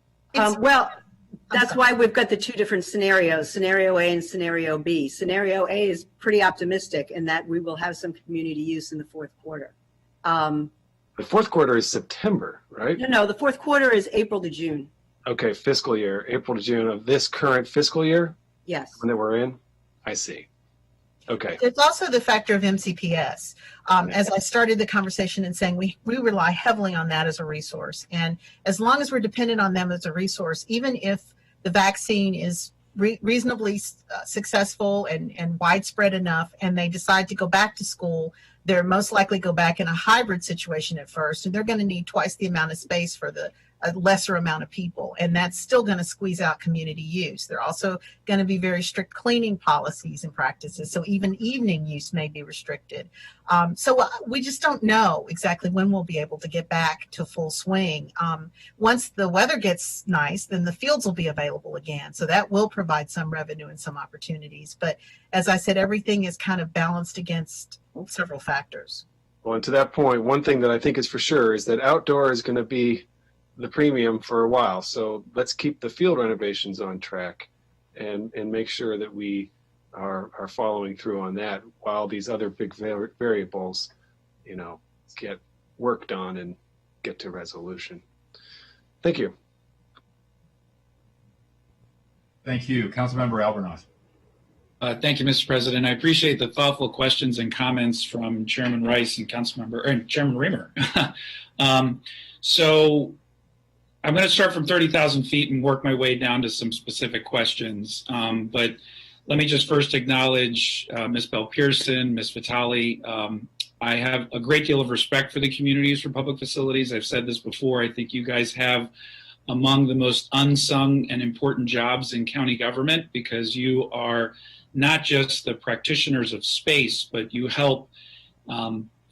S5: That's why we've got the 2 different scenarios, scenario A and scenario B. Scenario A is pretty optimistic in that we will have some community use in the 4th quarter.
S10: The 4th quarter is September, right?
S5: No, the 4th quarter is April to June.
S10: Okay, fiscal year, April to June of this current fiscal year?
S5: Yes.
S10: When that we're in? I see. Okay.
S18: There's also the factor of MCPS. As I started the conversation and saying we rely heavily on that as a resource. And as long as we're dependent on them as a resource, even if the vaccine is reasonably successful and widespread enough, and they decide to go back to school, they're most likely go back in a hybrid situation at first, and they're going to need twice the amount of space for a lesser amount of people, and that's still going to squeeze out community use. They're also going to be very strict cleaning policies and practices, so even evening use may be restricted. So we just don't know exactly when we'll be able to get back to full swing. Once the weather gets nice, then the fields will be available again, so that will provide some revenue and some opportunities. But as I said, everything is kind of balanced against several factors.
S10: Well, and to that point, one thing that I think is for sure is that outdoor is going to be the premium for a while. So let's keep the field renovations on track and make sure that we are following through on that while these other big variables, get worked on and get to resolution. Thank you.
S1: Thank you. Councilmember Albornoz.
S21: Thank you, Mr. President. I appreciate the thoughtful questions and comments from Chairman Rice and Chairman Reamer. So I'm going to start from 30,000 feet and work my way down to some specific questions. But let me just first acknowledge Ms. Bell Pearson, Ms. Vitale. I have a great deal of respect for the communities for public facilities. I've said this before. I think you guys have among the most unsung and important jobs in county government, because you are not just the practitioners of space, but you help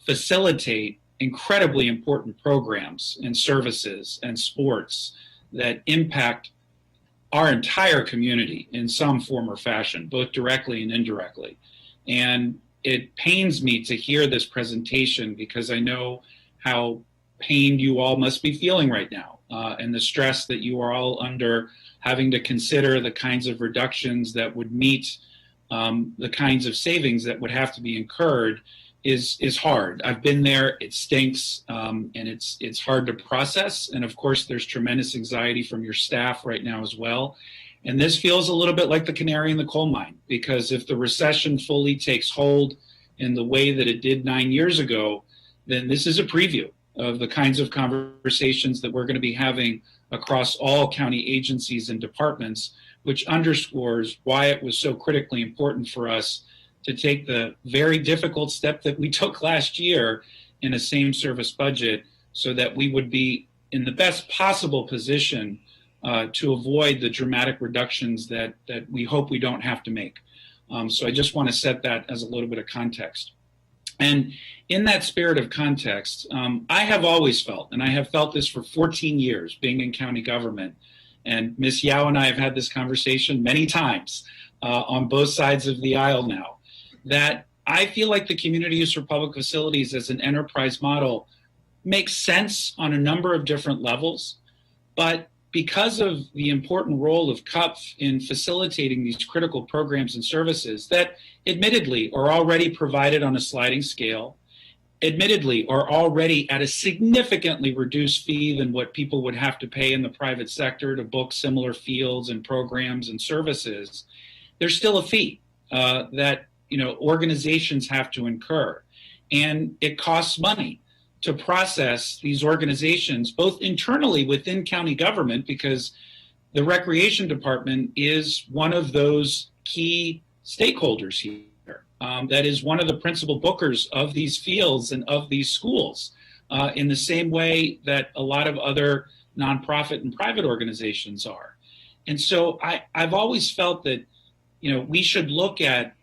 S21: facilitate incredibly important programs and services and sports that impact our entire community in some form or fashion, both directly and indirectly. And it pains me to hear this presentation, because I know how pained you all must be feeling right now, and the stress that you are all under, having to consider the kinds of reductions that would meet the kinds of savings that would have to be incurred is hard. I've been there. It stinks, and it's hard to process. And of course, there's tremendous anxiety from your staff right now as well. And this feels a little bit like the canary in the coal mine, because if the recession fully takes hold in the way that it did 9 years ago, then this is a preview of the kinds of conversations that we're going to be having across all county agencies and departments, which underscores why it was so critically important for us to take the very difficult step that we took last year in a same service budget, so that we would be in the best possible position to avoid the dramatic reductions that we hope we don't have to make. So I just want to set that as a little bit of context. And in that spirit of context, I have always felt, and I have felt this for 14 years being in county government, and Ms. Yao and I have had this conversation many times on both sides of the aisle now, that I feel like the community use for public facilities as an enterprise model makes sense on a number of different levels, but because of the important role of CUPF in facilitating these critical programs and services that admittedly are already provided on a sliding scale, admittedly are already at a significantly reduced fee than what people would have to pay in the private sector to book similar fields and programs and services, there's still a fee that organizations have to incur. And it costs money to process these organizations, both internally within county government, because the recreation department is one of those key stakeholders here. That is one of the principal bookers of these fields and of these schools, in the same way that a lot of other nonprofit and private organizations are. And so I've always felt that, we should look at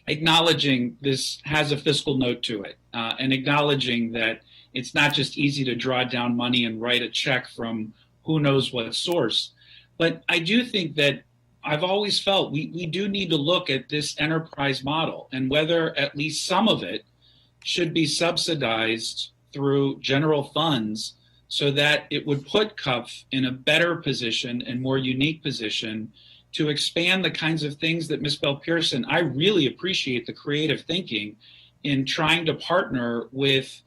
S21: acknowledging this has a fiscal note to it, and acknowledging that it's not just easy to draw down money and write a check from who knows what source. But I do think that I've always felt we do need to look at this enterprise model and whether at least some of it should be subsidized through general funds, so that it would put CUPF in a better position and more unique position to expand the kinds of things that Ms. Bell-Pearson, I really appreciate the creative thinking in trying to partner with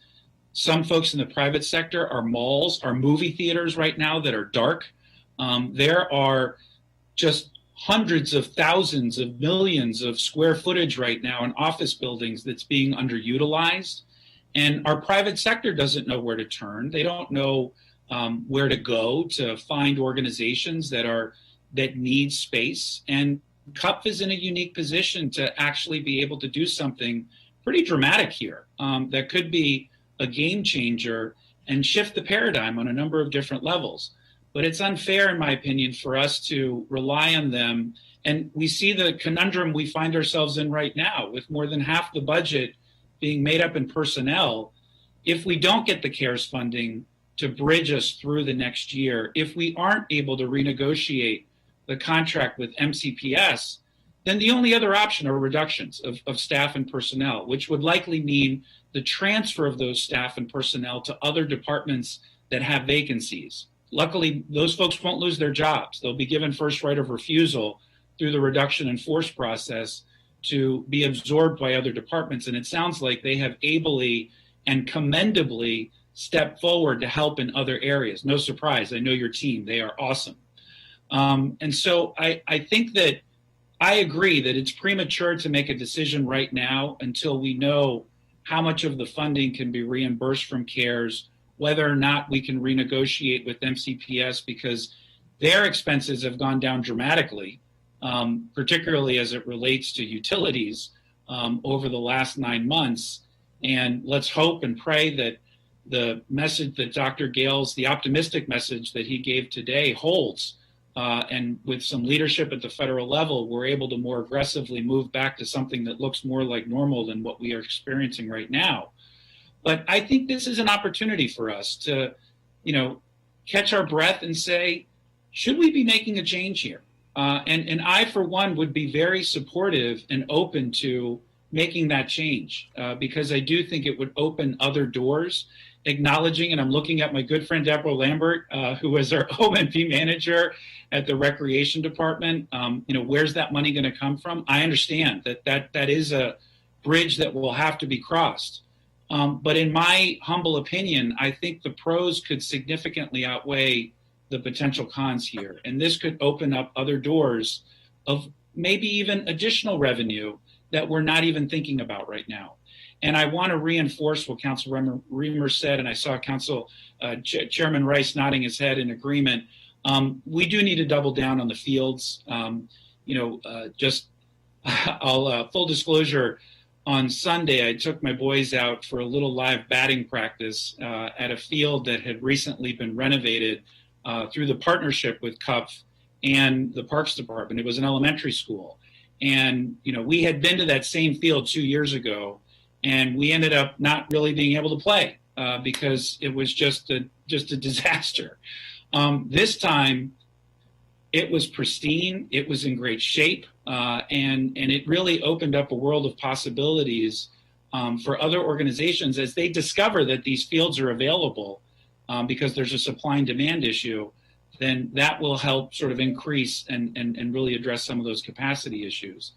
S21: some folks in the private sector, our malls, our movie theaters right now that are dark. There are just hundreds of thousands of millions of square footage right now in office buildings that's being underutilized. And our private sector doesn't know where to turn. They don't know where to go to find organizations that need space. And CUPF is in a unique position to actually be able to do something pretty dramatic here that could be a game changer and shift the paradigm on a number of different levels. But it's unfair, in my opinion, for us to rely on them. And we see the conundrum we find ourselves in right now, with more than half the budget being made up in personnel. If we don't get the CARES funding to bridge us through the next year, if we aren't able to renegotiate the contract with MCPS, then the only other option are reductions of staff and personnel, which would likely mean the transfer of those staff and personnel to other departments that have vacancies. Luckily, those folks won't lose their jobs. They'll be given first right of refusal through the reduction in force process to be absorbed by other departments. And it sounds like they have ably and commendably stepped forward to help in other areas. No surprise, I know your team, they are awesome. And so I think that I agree that it's premature to make a decision right now until we know how much of the funding can be reimbursed from CARES, whether or not we can renegotiate with MCPS, because their expenses have gone down dramatically, particularly as it relates to utilities over the last 9 months. And let's hope and pray that the message that Dr. Gales, the optimistic message that he gave today holds. And with some leadership at the federal level, we're able to more aggressively move back to something that looks more like normal than what we are experiencing right now. But I think this is an opportunity for us to, catch our breath and say, should we be making a change here? And I, for one, would be very supportive and open to making that change because I do think it would open other doors, acknowledging, and I'm looking at my good friend Deborah Lambert, who is our OMP manager at the Recreation Department. Where's that money going to come from? I understand that is a bridge that will have to be crossed. But in my humble opinion, I think the pros could significantly outweigh the potential cons here. And this could open up other doors of maybe even additional revenue that we're not even thinking about right now. And I want to reinforce what Council Reamer said, and I saw Chairman Rice nodding his head in agreement. We do need to double down on the fields. Full disclosure, on Sunday, I took my boys out for a little live batting practice at a field that had recently been renovated through the partnership with CUPF and the Parks Department. It was an elementary school. And, we had been to that same field 2 years ago, and we ended up not really being able to play because it was just a disaster. This time, it was pristine, it was in great shape, and it really opened up a world of possibilities for other organizations as they discover that these fields are available because there's a supply and demand issue. Then that will help sort of increase and really address some of those capacity issues.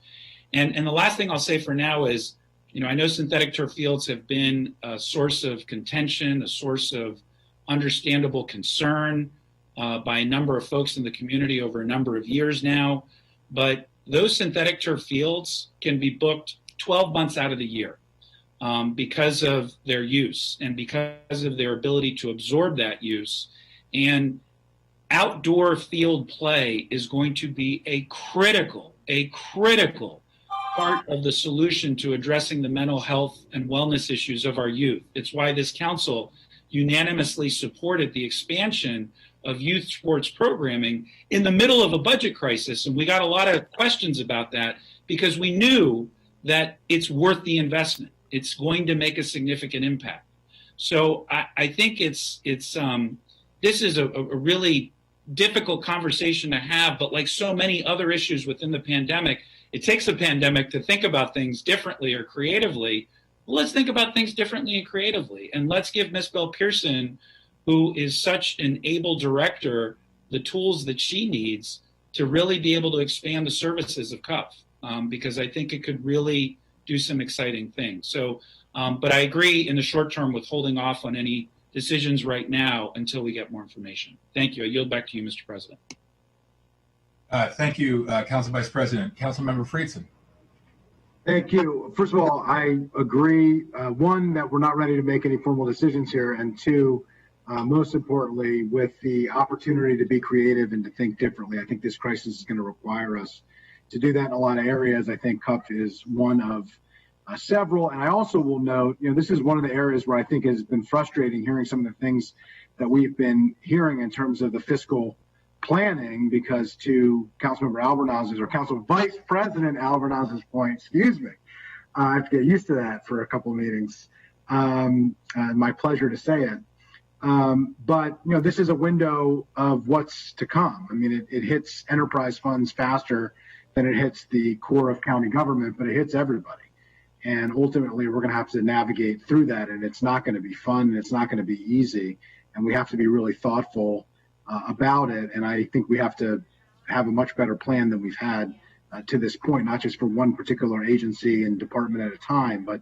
S21: And the last thing I'll say for now is, I know synthetic turf fields have been a source of contention, a source of understandable concern by a number of folks in the community over a number of years now. But those synthetic turf fields can be booked 12 months out of the year because of their use and because of their ability to absorb that use. And outdoor field play is going to be a critical part of the solution to addressing the mental health and wellness issues of our youth. It's why this council unanimously supported the expansion of youth sports programming in the middle of a budget crisis. And we got a lot of questions about that because we knew that it's worth the investment. It's going to make a significant impact. So I think this is a really difficult conversation to have, but like so many other issues within the pandemic, it takes a pandemic to think about things differently or creatively. Well, let's think about things differently and creatively. And let's give Ms. Bell Pearson, who is such an able director, the tools that she needs to really be able to expand the services of CUF, because I think it could really do some exciting things. So, but I agree in the short term with holding off on any decisions right now until we get more information. Thank you. I yield back to you, Mr. President.
S1: Thank you, Council Vice President. Councilmember Friedson.
S9: Thank you. First of all, I agree, one, that we're not ready to make any formal decisions here, and two, most importantly, with the opportunity to be creative and to think differently. I think this crisis is going to require us to do that in a lot of areas. I think CUF is one of several. And I also will note, this is one of the areas where I think has been frustrating hearing some of the things that we've been hearing in terms of the fiscal planning, because to Councilmember Albernaz's or Council Vice President Albernaz's point, excuse me, I have to get used to that for a couple of meetings. My pleasure to say it. But this is a window of what's to come. I mean, it hits enterprise funds faster than it hits the core of county government, but it hits everybody. And ultimately, we're going to have to navigate through that, and it's not going to be fun, and it's not going to be easy, and we have to be really thoughtful about it. And I think we have to have a much better plan than we've had to this point, not just for one particular agency and department at a time, but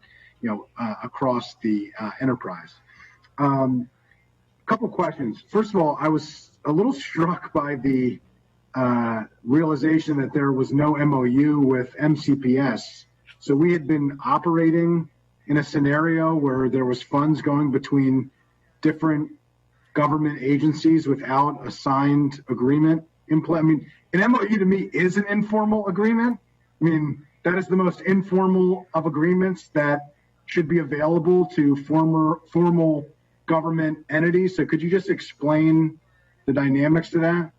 S9: across the enterprise. Couple questions. First of all, I was a little struck by the realization that there was no MOU with MCPS. So we had been operating in a scenario where there was funds going between different government agencies without a signed agreement. I mean, an MOU to me is an informal agreement. I mean, that is the most informal of agreements that should be available to formal government entities. So could you just explain the dynamics to that?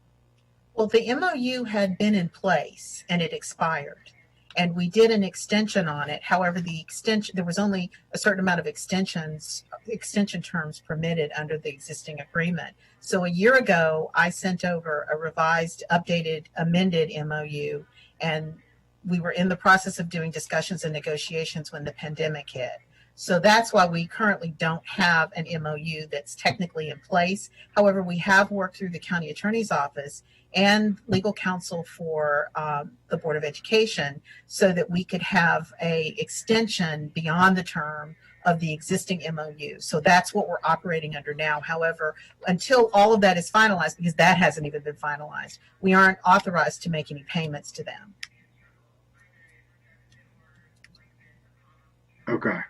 S18: Well, the MOU had been in place and it expired, and we did an extension on it. However, the extension, there was only a certain amount of extension terms permitted under the existing agreement. So a year ago, I sent over a revised, updated, amended MOU, and we were in the process of doing discussions and negotiations when the pandemic hit. So that's why we currently don't have an MOU that's technically in place. However, we have worked through the county attorney's office and legal counsel for the Board of Education so that we could have a extension beyond the term of the existing MOU. So that's what we're operating under now. However, until all of that is finalized, because that hasn't even been finalized, we aren't authorized to make any payments to them.
S9: Okay.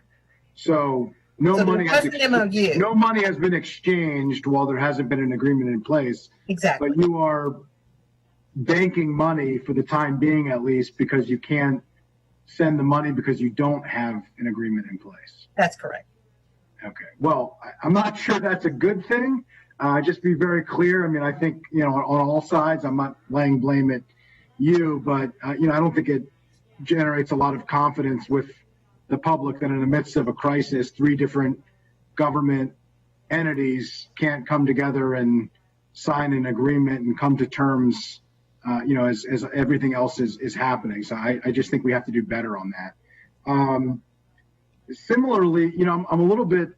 S9: So no money has been exchanged while there hasn't been an agreement in place.
S18: Exactly.
S9: But you are banking money for the time being, at least, because you can't send the money because you don't have an agreement in place.
S18: That's correct.
S9: Okay. Well, I'm not sure that's a good thing. Just be very clear. I mean, I think, on all sides, I'm not laying blame at you, but, I don't think it generates a lot of confidence with the public that in the midst of a crisis, 3 different government entities can't come together and sign an agreement and come to terms, as everything else is happening. So I just think we have to do better on that. Similarly, I'm a little bit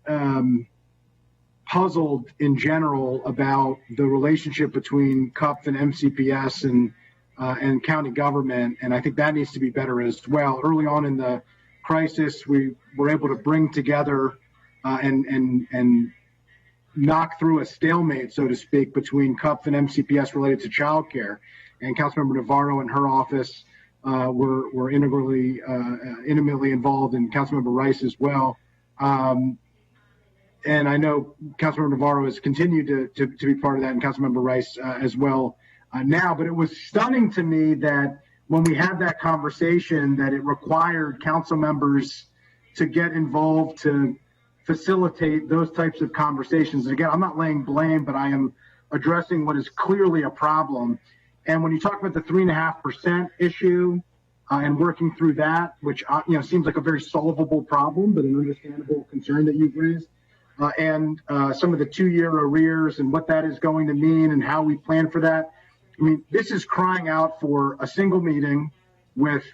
S9: puzzled in general about the relationship between CUP and MCPS and county government, and I think that needs to be better as well. Early on in the crisis, we were able to bring together and knock through a stalemate, so to speak, between CUP and MCPS related to childcare. And Councilmember Navarro and her office were intimately involved, and Councilmember Rice as well. And I know Councilmember Navarro has continued to be part of that, and Councilmember Rice as well now. But it was stunning to me that when we had that conversation, that it required council members to get involved to facilitate those types of conversations. And again, I'm not laying blame, but I am addressing what is clearly a problem. And when you talk about the 3.5% issue and working through that, which seems like a very solvable problem, but an understandable concern that you've raised, and some of the 2-year arrears and what that is going to mean and how we plan for that. I mean, this is crying out for a single meeting with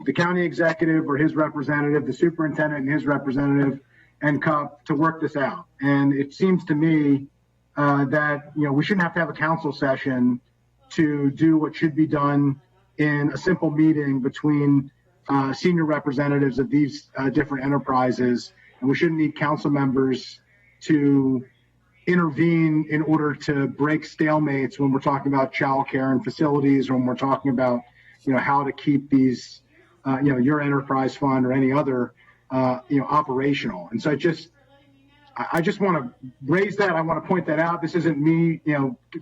S9: the county executive or his representative, the superintendent and his representative, and CUP to work this out. And it seems to me that, we shouldn't have to have a council session to do what should be done in a simple meeting between senior representatives of these different enterprises. And we shouldn't need council members to intervene in order to break stalemates when we're talking about childcare and facilities, or when we're talking about, how to keep these, your enterprise fund or any other, operational. And so I just want to raise that. I want to point that out. This isn't me,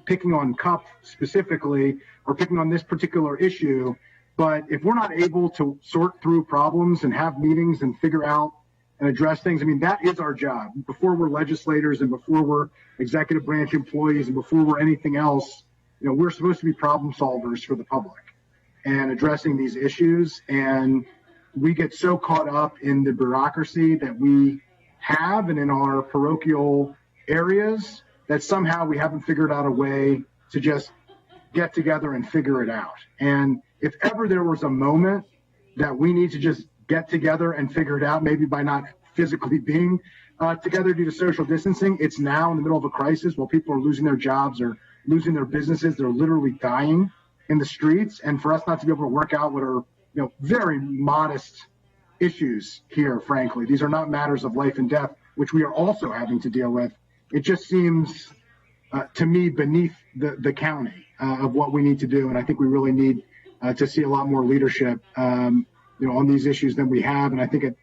S9: picking on CUP specifically or picking on this particular issue. But if we're not able to sort through problems and have meetings and figure out and address things, I mean, that is our job. Before we're legislators and before we're executive branch employees and before we're anything else, we're supposed to be problem solvers for the public and addressing these issues. And we get so caught up in the bureaucracy that we have and in our parochial areas that somehow we haven't figured out a way to just get together and figure it out. And if ever there was a moment that we need to just get together and figure it out, maybe by not physically being together due to social distancing, it's now in the middle of a crisis while people are losing their jobs or losing their businesses. They're literally dying in the streets. And for us not to be able to work out what are, very modest issues here, frankly, these are not matters of life and death, which we are also having to deal with. It just seems to me beneath the county of what we need to do. And I think we really need to see a lot more leadership, on these issues than we have. And I think at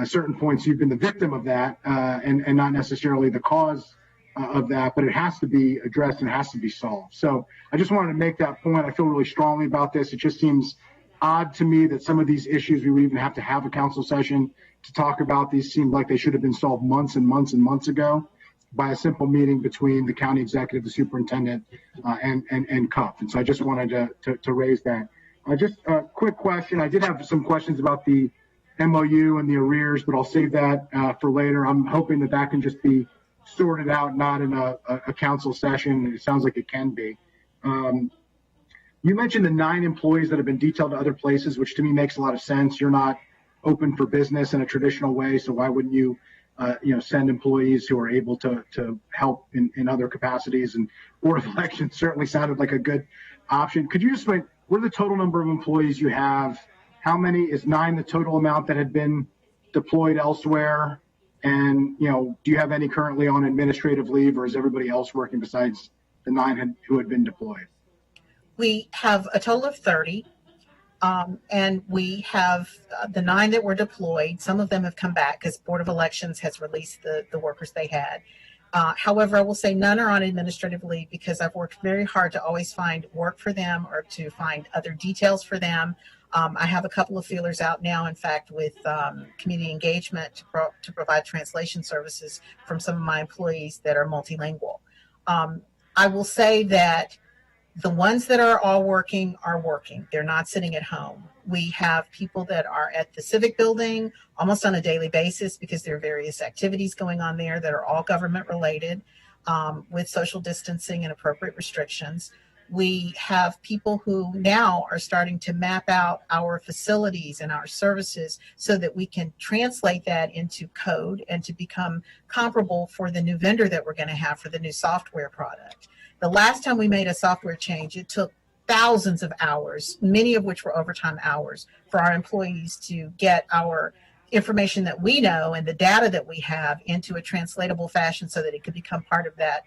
S9: certain points you've been the victim of that and not necessarily the cause of that, but it has to be addressed and it has to be solved. So I just wanted to make that point. I feel really strongly about this. It just seems odd to me that some of these issues we would even have to have a council session to talk about. These seem like they should have been solved months and months and months ago by a simple meeting between the county executive, the superintendent, and CUP. And so I just wanted to raise that. Just a quick question. I did have some questions about the MOU and the arrears, but I'll save that for later. I'm hoping that that can just be sorted out, not in a council session. It sounds like it can be. You mentioned the 9 employees that have been detailed to other places, which to me makes a lot of sense. You're not open for business in a traditional way, so why wouldn't you, send employees who are able to help in other capacities? And Board of Elections certainly sounded like a good option. Could you just explain what are the total number of employees you have? How many is 9 the total amount that had been deployed elsewhere? And do you have any currently on administrative leave, or is everybody else working besides the 9 who had been deployed?
S18: We have a total of 30, and we have the 9 that were deployed. Some of them have come back because Board of Elections has released the workers they had. However, I will say none are on administrative leave because I've worked very hard to always find work for them or to find other details for them. I have a couple of feelers out now, in fact, with community engagement to provide translation services from some of my employees that are multilingual. I will say that the ones that are all working are working. They're not sitting at home. We have people that are at the Civic Building almost on a daily basis because there are various activities going on there that are all government related with social distancing and appropriate restrictions. We have people who now are starting to map out our facilities and our services so that we can translate that into code and to become comparable for the new vendor that we're going to have for the new software product. The last time we made a software change, it took thousands of hours, many of which were overtime hours, for our employees to get our information that we know and the data that we have into a translatable fashion so that it could become part of that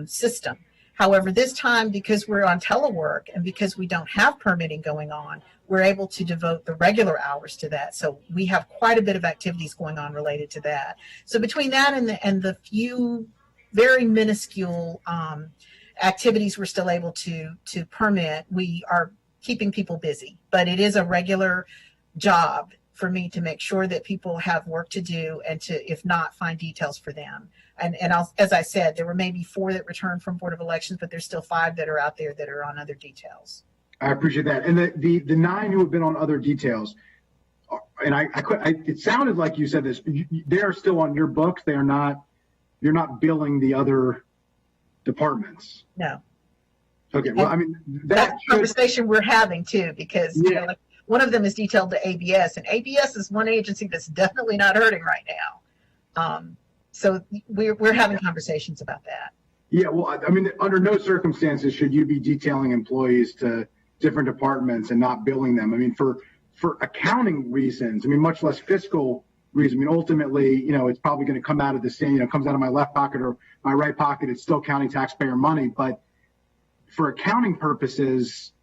S18: system. However, this time, because we're on telework and because we don't have permitting going on, we're able to devote the regular hours to that. So we have quite a bit of activities going on related to that. So between that and the few very minuscule activities we're still able to permit, we are keeping people busy. But it is a regular job for me to make sure that people have work to do and to, if not, find details for them. And as I said, there were maybe 4 that returned from Board of Elections, but there's still 5 that are out there that are on other details.
S9: I appreciate that. And the 9 who have been on other details, and it sounded like you said this, they are still on your books. They are not, you're not billing the other departments.
S18: No.
S9: Okay. Well, I mean,
S18: that's the conversation we're having too, because like one of them is detailed to ABS, and ABS is one agency that's definitely not hurting right now. So we're having conversations about that.
S9: Yeah. Well, I mean, under no circumstances should you be detailing employees to different departments and not billing them. I mean, for accounting reasons, I mean, much less fiscal reasons. I mean, ultimately, it's probably going to come out of the same, it comes out of my left pocket or my right pocket. It's still county taxpayer money. But for accounting purposes,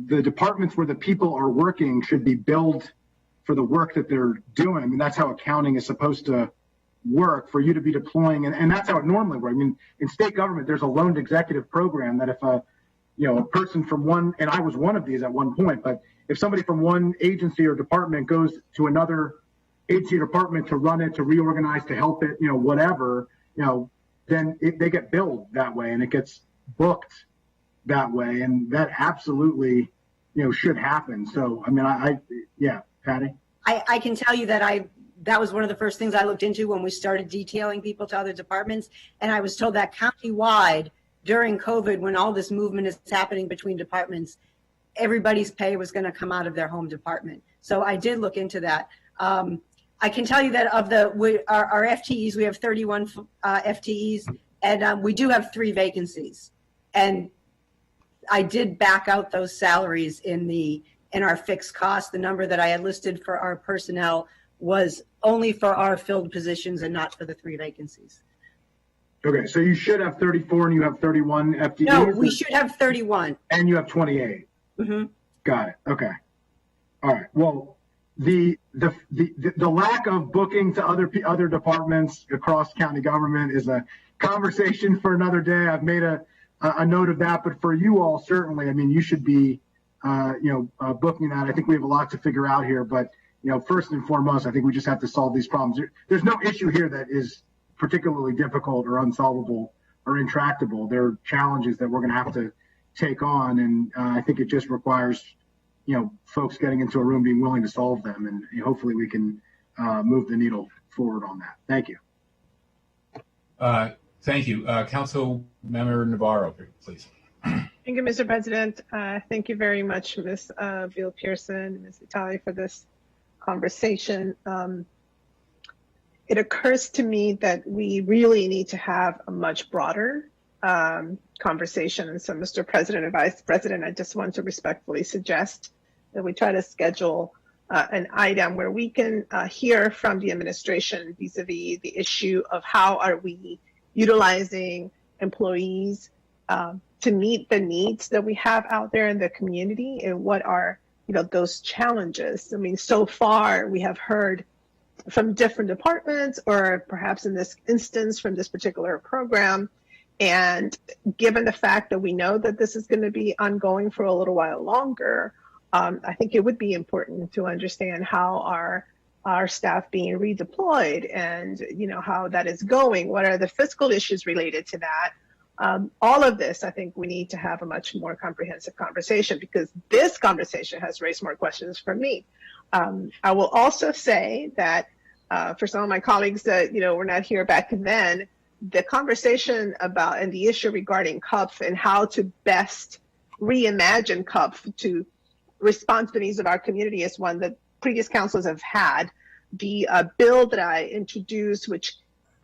S9: the departments where the people are working should be billed for the work that they're doing. I mean, that's how accounting is supposed to work, for you to be deploying. And that's how it normally works. I mean, in state government, there's a loaned executive program that if a person from one, and I was one of these at one point, but if somebody from one agency or department goes to another agency or department to run it, to reorganize, to help it, whatever, then they get billed that way and it gets booked that way. And that absolutely, should happen. So, I mean, yeah, Patty?
S5: I can tell you that that was one of the first things I looked into when we started detailing people to other departments. And I was told that countywide during COVID, when all this movement is happening between departments, everybody's pay was going to come out of their home department. So I did look into that. I can tell you that of our FTEs, we have 31 FTEs, and we do have 3 vacancies. And I did back out those salaries in our fixed cost. The number that I had listed for our personnel was only for our filled positions and not for the 3 vacancies.
S9: Okay, so you should have 34 and you have 31 FTEs?
S5: No, we should have 31.
S9: And you have 28?
S5: Mm-hmm.
S9: Got it, okay. All right, well, the lack of booking to other departments across county government is a conversation for another day. I've made a note of that, but for you all, certainly, I mean, you should be booking that. I think we have a lot to figure out here, but first and foremost, I think we just have to solve these problems. There's no issue here that is particularly difficult or unsolvable or intractable. There are challenges that we're going to have to take on, and I think it just requires, folks getting into a room being willing to solve them, and hopefully we can move the needle forward on that. Thank you.
S1: Thank you. Council Member Navarro, please.
S3: Thank you, Mr. President. Thank you very much, Ms. Bill Pearson, Ms. Vitale, for this conversation. It occurs to me that we really need to have a much broader conversation. And so, Mr. President and Vice President, I just want to respectfully suggest that we try to schedule an item where we can hear from the administration vis-a-vis the issue of how are we utilizing employees to meet the needs that we have out there in the community, and what are those challenges. I mean, so far we have heard from different departments, or perhaps in this instance from this particular program, and given the fact that we know that this is going to be ongoing for a little while longer, I think it would be important to understand how our staff being redeployed, and how that is going. What are the fiscal issues related to that? All of this, I think we need to have a much more comprehensive conversation, because this conversation has raised more questions for me. I will also say that for some of my colleagues that were not here back then, the conversation about and the issue regarding CUP and how to best reimagine CUP to respond to the needs of our community is one that previous councils have had. The bill that I introduced, which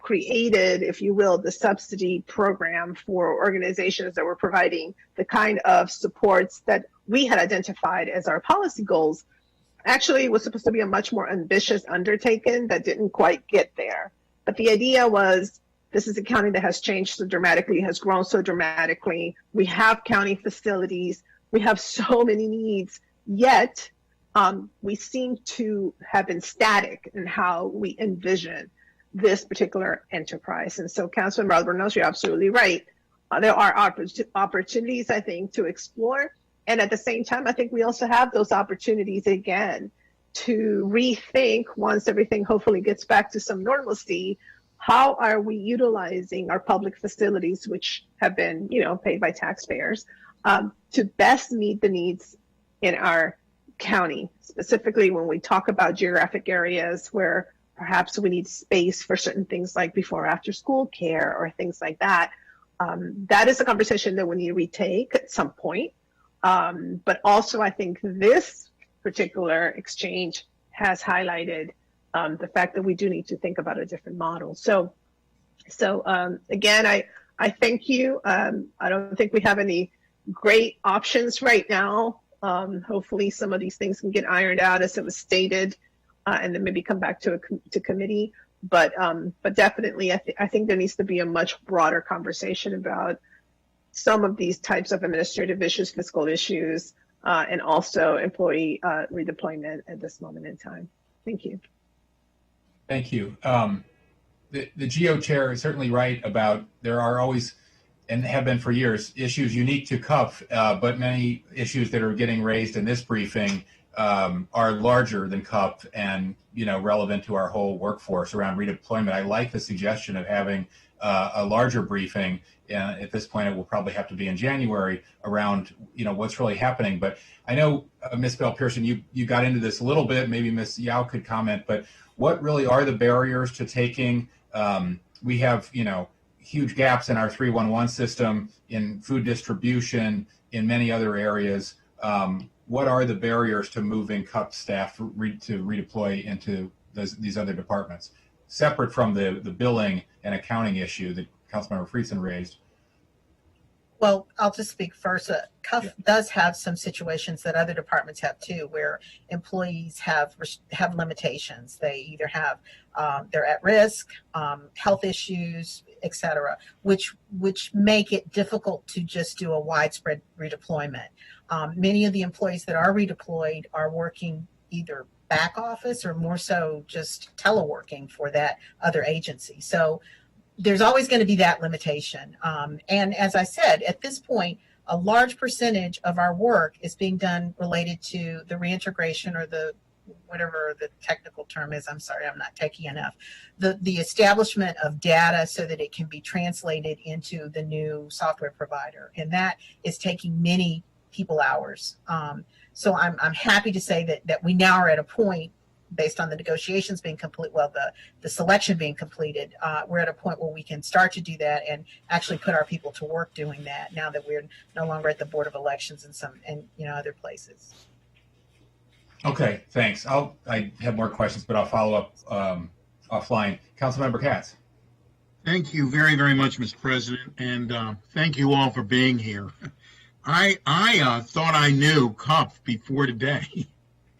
S3: created, if you will, the subsidy program for organizations that were providing the kind of supports that we had identified as our policy goals, actually was supposed to be a much more ambitious undertaking that didn't quite get there. But the idea was, this is a county that has changed so dramatically, has grown so dramatically. We have county facilities. We have so many needs, yet we seem to have been static in how we envision this particular enterprise. And so, Councilman Albornoz, you're absolutely right. There are opportunities, I think, to explore. And at the same time, I think we also have those opportunities again to rethink, once everything hopefully gets back to some normalcy, how are we utilizing our public facilities, which have been, paid by taxpayers, to best meet the needs in our county, specifically when we talk about geographic areas where perhaps we need space for certain things like before or after school care or things like that. That is a conversation that we need to retake at some point. But also, I think this particular exchange has highlighted the fact that we do need to think about a different model. So again, I thank you. I don't think we have any great options right now. Hopefully some of these things can get ironed out as it was stated, and then maybe come back to committee. But definitely, I think there needs to be a much broader conversation about some of these types of administrative issues, fiscal issues, and also employee redeployment at this moment in time. Thank you.
S1: Thank you. The GO chair is certainly right about there are always, and have been for years, issues unique to CUP, but many issues that are getting raised in this briefing are larger than CUP and relevant to our whole workforce around redeployment. I like the suggestion of having a larger briefing. At this point, it will probably have to be in January around what's really happening. But I know Ms. Bell Pearson, you got into this a little bit. Maybe Ms. Yao could comment. But what really are the barriers to taking? We have huge gaps in our 311 system, in food distribution, in many other areas. What are the barriers to moving CUP staff to redeploy into these other departments, separate from the billing and accounting issue that Councilmember Friedson raised?
S18: Well, I'll just speak first. CUF does have some situations that other departments have too, where employees have limitations. They either have they're at risk, health issues, etc., which make it difficult to just do a widespread redeployment. Many of the employees that are redeployed are working either back office or more so just teleworking for that other agency. So there's always going to be that limitation. And as I said, at this point, a large percentage of our work is being done related to the reintegration or the whatever the technical term is. I'm sorry, I'm not techie enough. The establishment of data so that it can be translated into the new software provider, and that is taking many people hours. So I'm happy to say that we now are at a point, based on the negotiations being complete, well, the selection being completed, we're at a point where we can start to do that and actually put our people to work doing that now that we're no longer at the Board of Elections and other places.
S1: Okay, thanks. I have more questions, but I'll follow up offline. Councilmember Katz.
S12: Thank you very, very much, Mr. President, and thank you all for being here. I thought I knew CUF before today,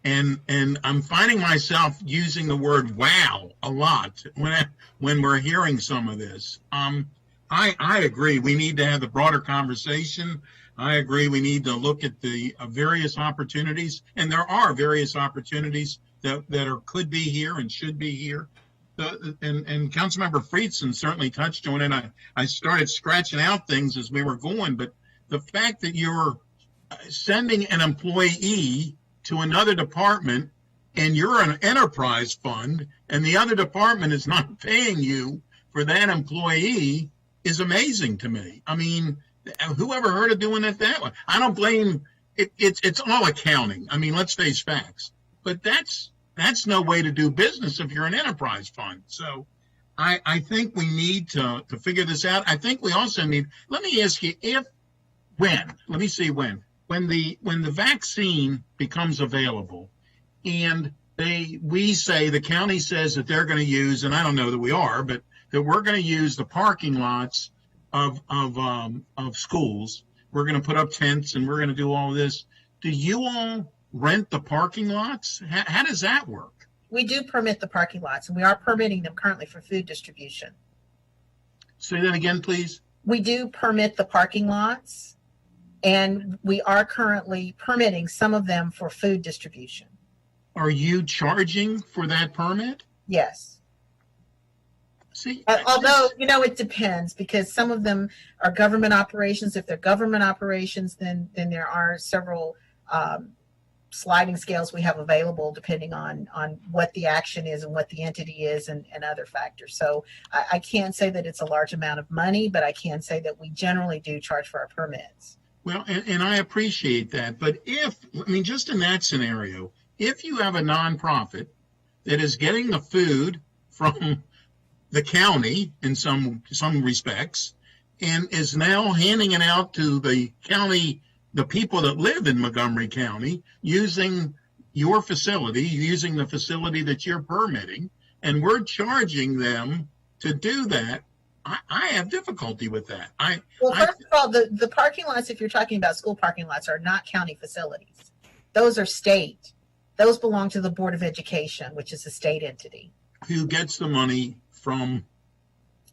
S12: and I'm finding myself using the word "wow" a lot when we're hearing some of this. I agree. We need to have the broader conversation. I agree. We need to look at the various opportunities, and there are various opportunities that could be here and should be here. And Councilmember Friedson certainly touched on it. I started scratching out things as we were going, but the fact that you're sending an employee to another department and you're an enterprise fund and the other department is not paying you for that employee is amazing to me. I mean, who ever heard of doing it that way? I don't blame it. It's all accounting. I mean, let's face facts. But that's no way to do business if you're an enterprise fund. So I think we need to figure this out. I think we also need, let me ask you, when the vaccine becomes available and the county says that they're going to use, and I don't know that we are, but that we're going to use the parking lots of schools. We're going to put up tents and we're going to do all of this. Do you all rent the parking lots? How does that work?
S18: We do permit the parking lots, and we are permitting them currently for food distribution.
S12: Say that again, please.
S18: We do permit the parking lots, and we are currently permitting some of them for food distribution.
S12: Are you charging for that permit?
S18: Yes.
S12: See,
S18: although, it depends, because some of them are government operations. If they're government operations, then there are several sliding scales we have available depending on what the action is and what the entity is and other factors. So I can't say that it's a large amount of money, but I can say that we generally do charge for our permits.
S12: Well, and I appreciate that. But just in that scenario, if you have a nonprofit that is getting the food from the county in some respects and is now handing it out to the county, the people that live in Montgomery County, using your facility, using the facility that you're permitting, and we're charging them to do that, I have difficulty with that.
S18: First of all, the parking lots, if you're talking about school parking lots, are not county facilities. Those are state. Those belong to the Board of Education, which is a state entity.
S12: Who gets the money from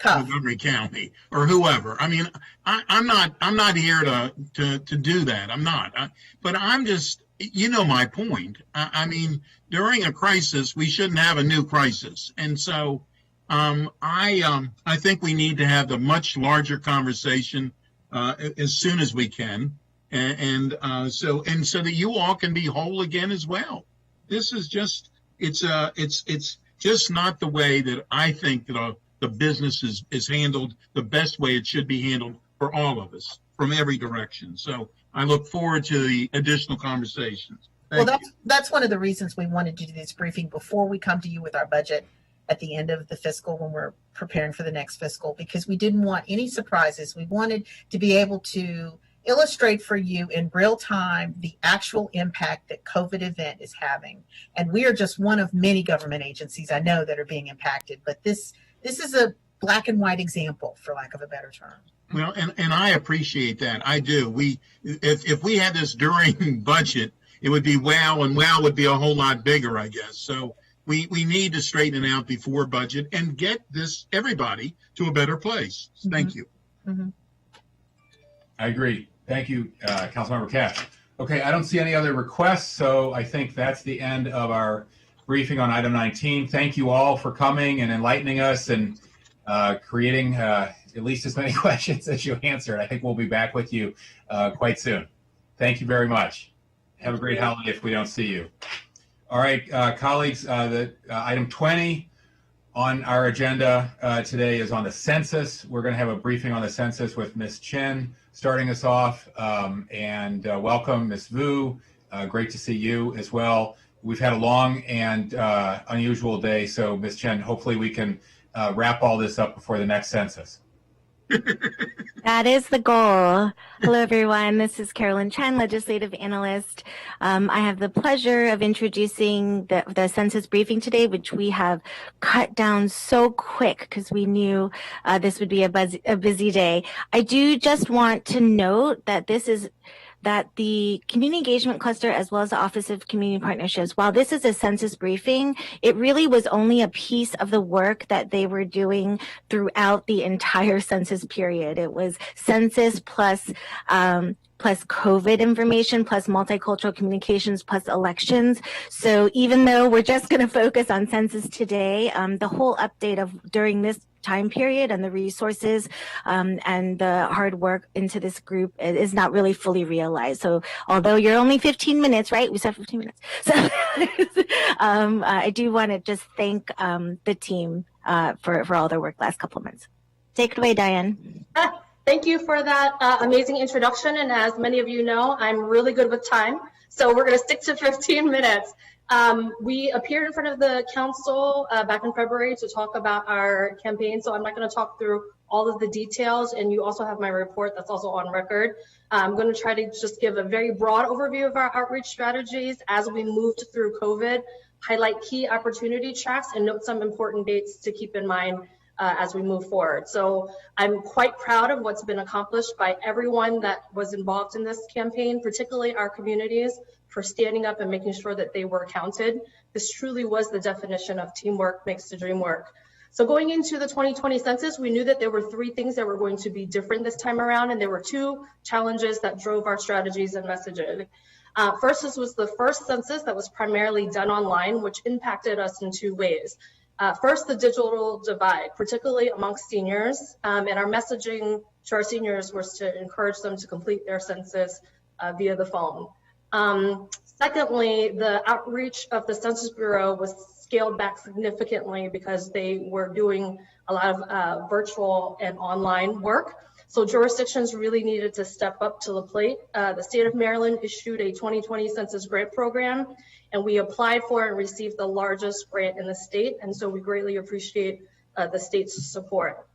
S12: Montgomery County or whoever? I mean, I'm not here to do that. I'm not. But I'm just, my point. I mean, during a crisis, we shouldn't have a new crisis, and so I think we need to have the much larger conversation as soon as we can, and so that you all can be whole again as well. This is just it's just not the way that I think that the business is handled the best way it should be handled for all of us from every direction. So I look forward to the additional conversations.
S18: That's one of the reasons we wanted to do this briefing before we come to you with our budget at the end of the fiscal when we're preparing for the next fiscal, because we didn't want any surprises. We wanted to be able to illustrate for you in real time the actual impact that COVID event is having. And we are just one of many government agencies I know that are being impacted, but this is a black and white example, for lack of a better term.
S12: Well, and I appreciate that. I do. If we had this during budget, it would be wow, and wow would be a whole lot bigger, I guess. So we need to straighten it out before budget and get everybody to a better place. Thank you.
S18: Mm-hmm.
S1: I agree. Thank you, Councilmember Katz. Okay, I don't see any other requests, so I think that's the end of our briefing on item 19. Thank you all for coming and enlightening us and creating at least as many questions as you answered. I think we'll be back with you quite soon. Thank you very much. Have a great holiday if we don't see you. All right, colleagues, item 20 on our agenda today is on the census. We're going to have a briefing on the census with Ms. Chen starting us off. Welcome, Ms. Vu. Great to see you as well. We've had a long and unusual day, so Ms. Chen, hopefully we can wrap all this up before the next census.
S2: That is the goal. Hello, everyone. This is Carolyn Chen, legislative analyst. I have the pleasure of introducing the census briefing today, which we have cut down so quick because we knew this would be a busy day. I do just want to note that that the Community Engagement Cluster, as well as the Office of Community Partnerships, while this is a census briefing, it really was only a piece of the work that they were doing throughout the entire census period. It was census plus COVID information, plus multicultural communications, plus elections. So even though we're just going to focus on census today, the whole update of during this time period and the resources and the hard work into this group is not really fully realized. So although you're only 15 minutes, right? We said 15 minutes. So I do want to just thank the team for all their work last couple of months. Take it away, Diane.
S19: Thank you for that amazing introduction. And as many of you know, I'm really good with time. So we're going to stick to 15 minutes. We appeared in front of the council back in February to talk about our campaign. So I'm not going to talk through all of the details. And you also have my report that's also on record. I'm going to try to just give a very broad overview of our outreach strategies as we moved through COVID, highlight key opportunity tracks, and note some important dates to keep in mind as we move forward. So I'm quite proud of what's been accomplished by everyone that was involved in this campaign, particularly our communities, for standing up and making sure that they were counted. This truly was the definition of teamwork makes the dream work. So going into the 2020 census, we knew that there were three things that were going to be different this time around, and there were two challenges that drove our strategies and messaging. First, this was the first census that was primarily done online, which impacted us in two ways. First, the digital divide, particularly amongst seniors, and our messaging to our seniors was to encourage them to complete their census via the phone. Secondly, the outreach of the Census Bureau was scaled back significantly because they were doing a lot of virtual and online work. So jurisdictions really needed to step up to the plate. The state of Maryland issued a 2020 census grant program, and we applied for and received the largest grant in the state. And so we greatly appreciate the state's support.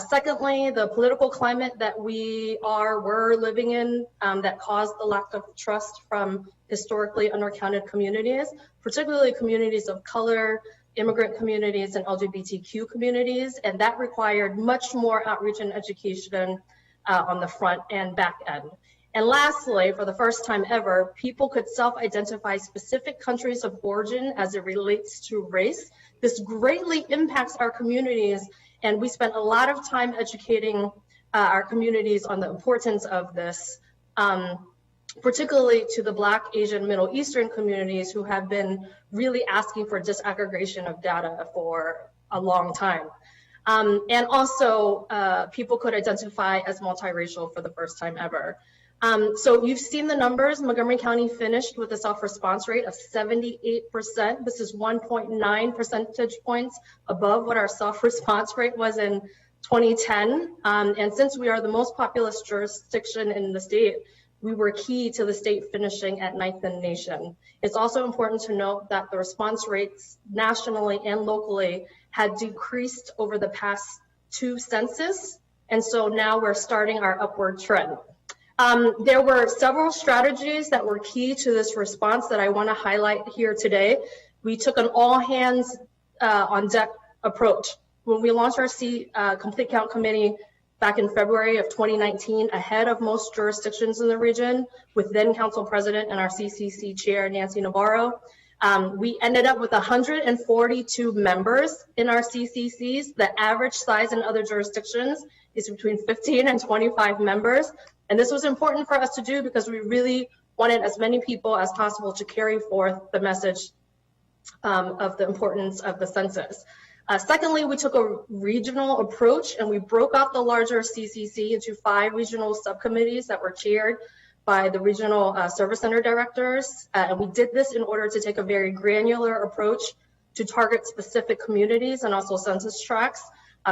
S19: Secondly, the political climate that we're living in that caused the lack of trust from historically undercounted communities, particularly communities of color, immigrant communities, and LGBTQ communities. And that required much more outreach and education on the front and back end. And lastly, for the first time ever, people could self-identify specific countries of origin as it relates to race. This greatly impacts our communities, and we spent a lot of time educating our communities on the importance of this, particularly to the Black, Asian, Middle Eastern communities who have been really asking for disaggregation of data for a long time. And also, people could identify as multiracial for the first time ever. So you've seen the numbers. Montgomery County finished with a self-response rate of 78%. This is 1.9 percentage points above what our self-response rate was in 2010. And since we are the most populous jurisdiction in the state, we were key to the state finishing at 9th in the nation. It's also important to note that the response rates nationally and locally had decreased over the past two census. And so now we're starting our upward trend. There were several strategies that were key to this response that I want to highlight here today. We took an all hands on deck approach. When we launched our Complete Count Committee back in February of 2019, ahead of most jurisdictions in the region, with then Council President and our CCC Chair, Nancy Navarro, we ended up with 142 members in our CCCs. The average size in other jurisdictions is between 15 and 25 members. And this was important for us to do because we really wanted as many people as possible to carry forth the message of the importance of the census. Secondly, we took a regional approach and we broke out the larger CCC into 5 regional subcommittees that were chaired by the regional service center directors. And we did this in order to take a very granular approach to target specific communities and also census tracts.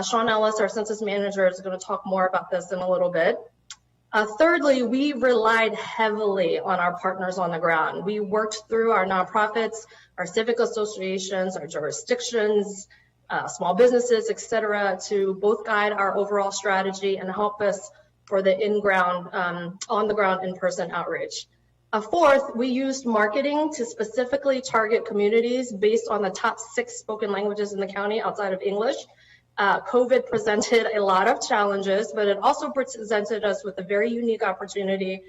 S19: Sean Ellis, our census manager, is going to talk more about this in a little bit. Thirdly, we relied heavily on our partners on the ground. We worked through our nonprofits, our civic associations, our jurisdictions, small businesses, et cetera, to both guide our overall strategy and help us for the on the ground in-person outreach. Fourth, we used marketing to specifically target communities based on the top 6 spoken languages in the county outside of English. COVID presented a lot of challenges, but it also presented us with a very unique opportunity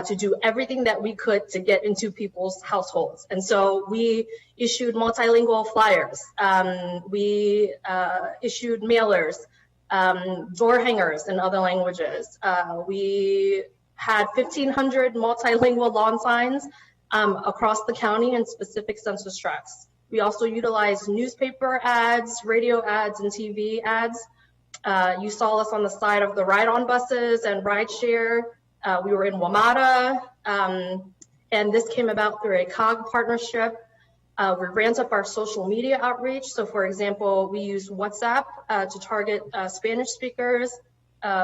S19: to do everything that we could to get into people's households. And so we issued multilingual flyers. We issued mailers, door hangers in other languages. We had 1,500 multilingual lawn signs across the county in specific census tracts. We also utilized newspaper ads, radio ads, and TV ads. You saw us on the side of the ride-on buses and rideshare. We were in WMATA, and this came about through a COG partnership. We ramped up our social media outreach. So for example, we used WhatsApp to target Spanish speakers.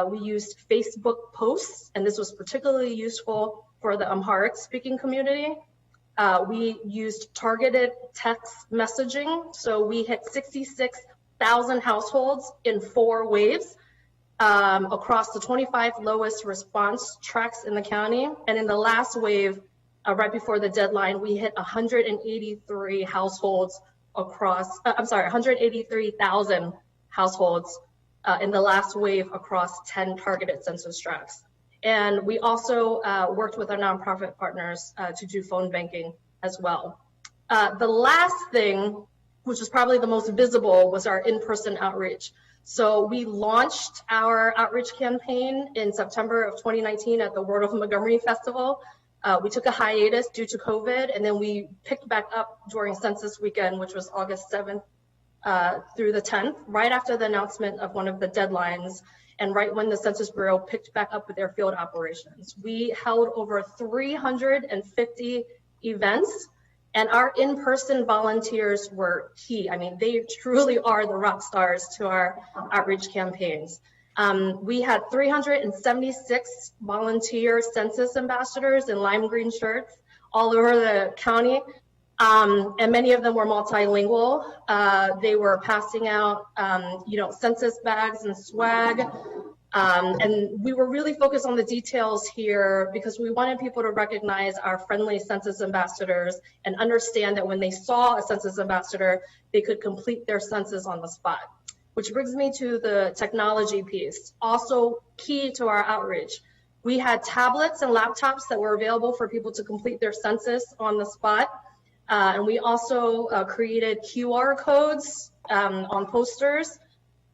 S19: We used Facebook posts, and this was particularly useful for the Amharic speaking community. We used targeted text messaging. So we hit 66,000 households in 4 waves across the 25 lowest response tracts in the county. And in the last wave, right before the deadline, we hit 183 households across, 183,000 households in the last wave across 10 targeted census tracts. And we also worked with our nonprofit partners to do phone banking as well. The last thing, which is probably the most visible, was our in-person outreach. So we launched our outreach campaign in September of 2019 at the Word of Montgomery Festival. We took a hiatus due to COVID, and then we picked back up during census weekend, which was August 7th through the 10th, right after the announcement of one of the deadlines, and right when the Census Bureau picked back up with their field operations. We held over 350 events, and our in-person volunteers were key. I mean, they truly are the rock stars to our outreach campaigns. We had 376 volunteer census ambassadors in lime green shirts all over the county, and many of them were multilingual. They were passing out, census bags and swag. And we were really focused on the details here because we wanted people to recognize our friendly census ambassadors and understand that when they saw a census ambassador, they could complete their census on the spot. Which brings me to the technology piece, also key to our outreach. We had tablets and laptops that were available for people to complete their census on the spot. And we also created QR codes on posters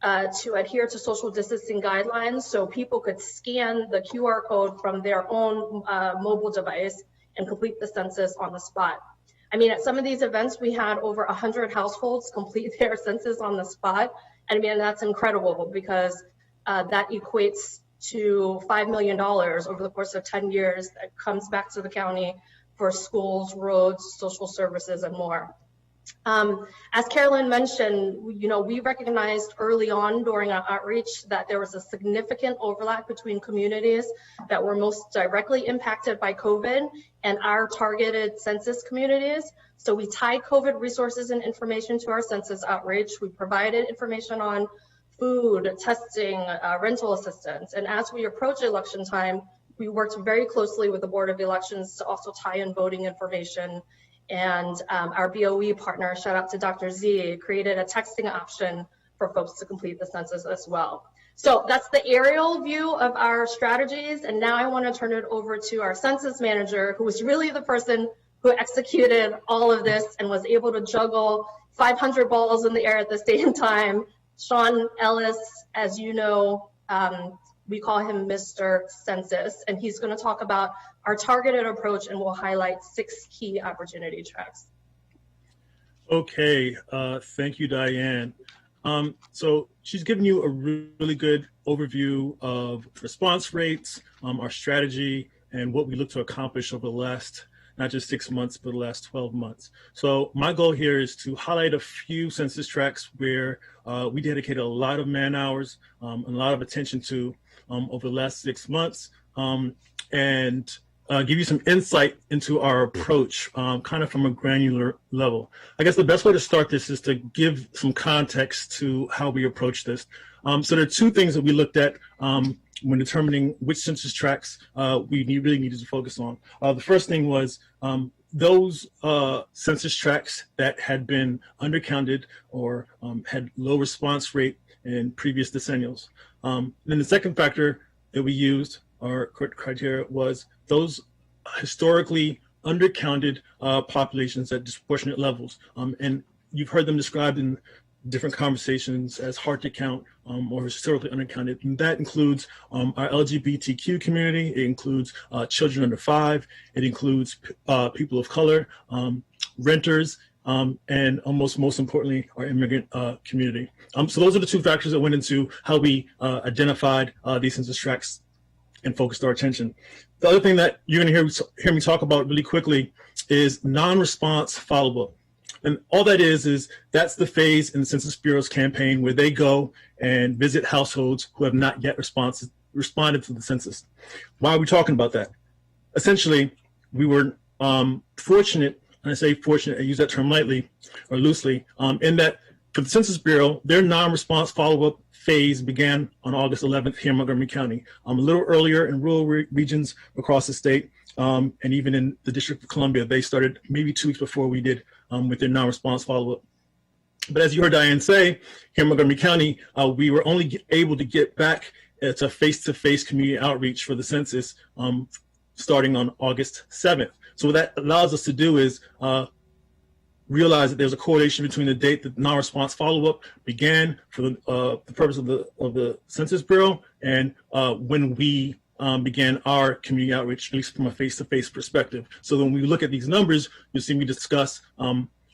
S19: to adhere to social distancing guidelines, so people could scan the QR code from their own mobile device and complete the census on the spot. I mean, at some of these events, we had over 100 households complete their census on the spot. And I mean, that's incredible because that equates to $5 million over the course of 10 years that comes back to the county for schools, roads, social services, and more. As Carolyn mentioned, we recognized early on during our outreach that there was a significant overlap between communities that were most directly impacted by COVID and our targeted census communities. So we tied COVID resources and information to our census outreach. We provided information on food, testing, rental assistance. And as we approach election time, we worked very closely with the Board of Elections to also tie in voting information. And our BOE partner, shout out to Dr. Z, created a texting option for folks to complete the census as well. So that's the aerial view of our strategies. And now I want to turn it over to our census manager, who was really the person who executed all of this and was able to juggle 500 balls in the air at the same time. Sean Ellis, as you know, we call him Mr. Census, and he's going to talk about our targeted approach, and we'll highlight 6 key opportunity tracks.
S7: Okay, thank you, Diane. So she's given you a really good overview of response rates, our strategy, and what we look to accomplish over the last, not just 6 months, but the last 12 months. So my goal here is to highlight a few census tracts where we dedicated a lot of man hours and a lot of attention to over the last 6 months, and give you some insight into our approach, kind of from a granular level. I guess the best way to start this is to give some context to how we approach this. So there are two things that we looked at when determining which census tracts we really needed to focus on. The first thing was those census tracts that had been undercounted or had low response rate in previous decennials. Then the second factor that we used, our criteria, was those historically undercounted populations at disproportionate levels. And you've heard them described in different conversations as hard to count or historically undercounted. And that includes our LGBTQ community. It includes children under 5. It includes people of color, renters, and most importantly, our immigrant community. So those are the two factors that went into how we identified these census tracts and focused our attention. The other thing that you're going to hear me talk about really quickly is non-response follow-up. And all that is that's the phase in the Census Bureau's campaign where they go and visit households who have not yet responded to the census. Why are we talking about that? Essentially, we were fortunate, and I say fortunate, I use that term lightly or loosely, in that for the Census Bureau, their non-response follow-up phase began on August 11th here in Montgomery County. A little earlier in rural regions across the state, and even in the District of Columbia, they started maybe 2 weeks before we did with their non-response follow-up. But as you heard Diane say, here in Montgomery County, we were only able to get back to face-to-face community outreach for the census starting on August 7th. So what that allows us to do is realize that there's a correlation between the date that non-response follow-up began for the purpose of the Census Bureau and when we began our community outreach, at least from a face-to-face perspective. So when we look at these numbers, you'll see me discuss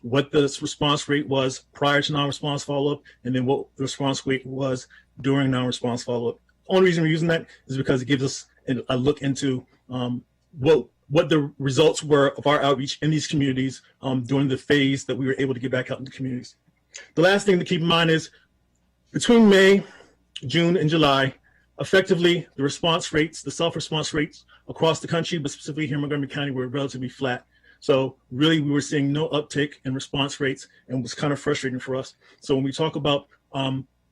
S7: what the response rate was prior to non-response follow-up, and then what the response rate was during non-response follow-up. The only reason we're using that is because it gives us a look into what the results were of our outreach in these communities during the phase that we were able to get back out into communities. The last thing to keep in mind is between May, June, and July, effectively the response rates, the self-response rates across the country, but specifically here in Montgomery County, were relatively flat. So really we were seeing no uptick in response rates, and it was kind of frustrating for us. So when we talk about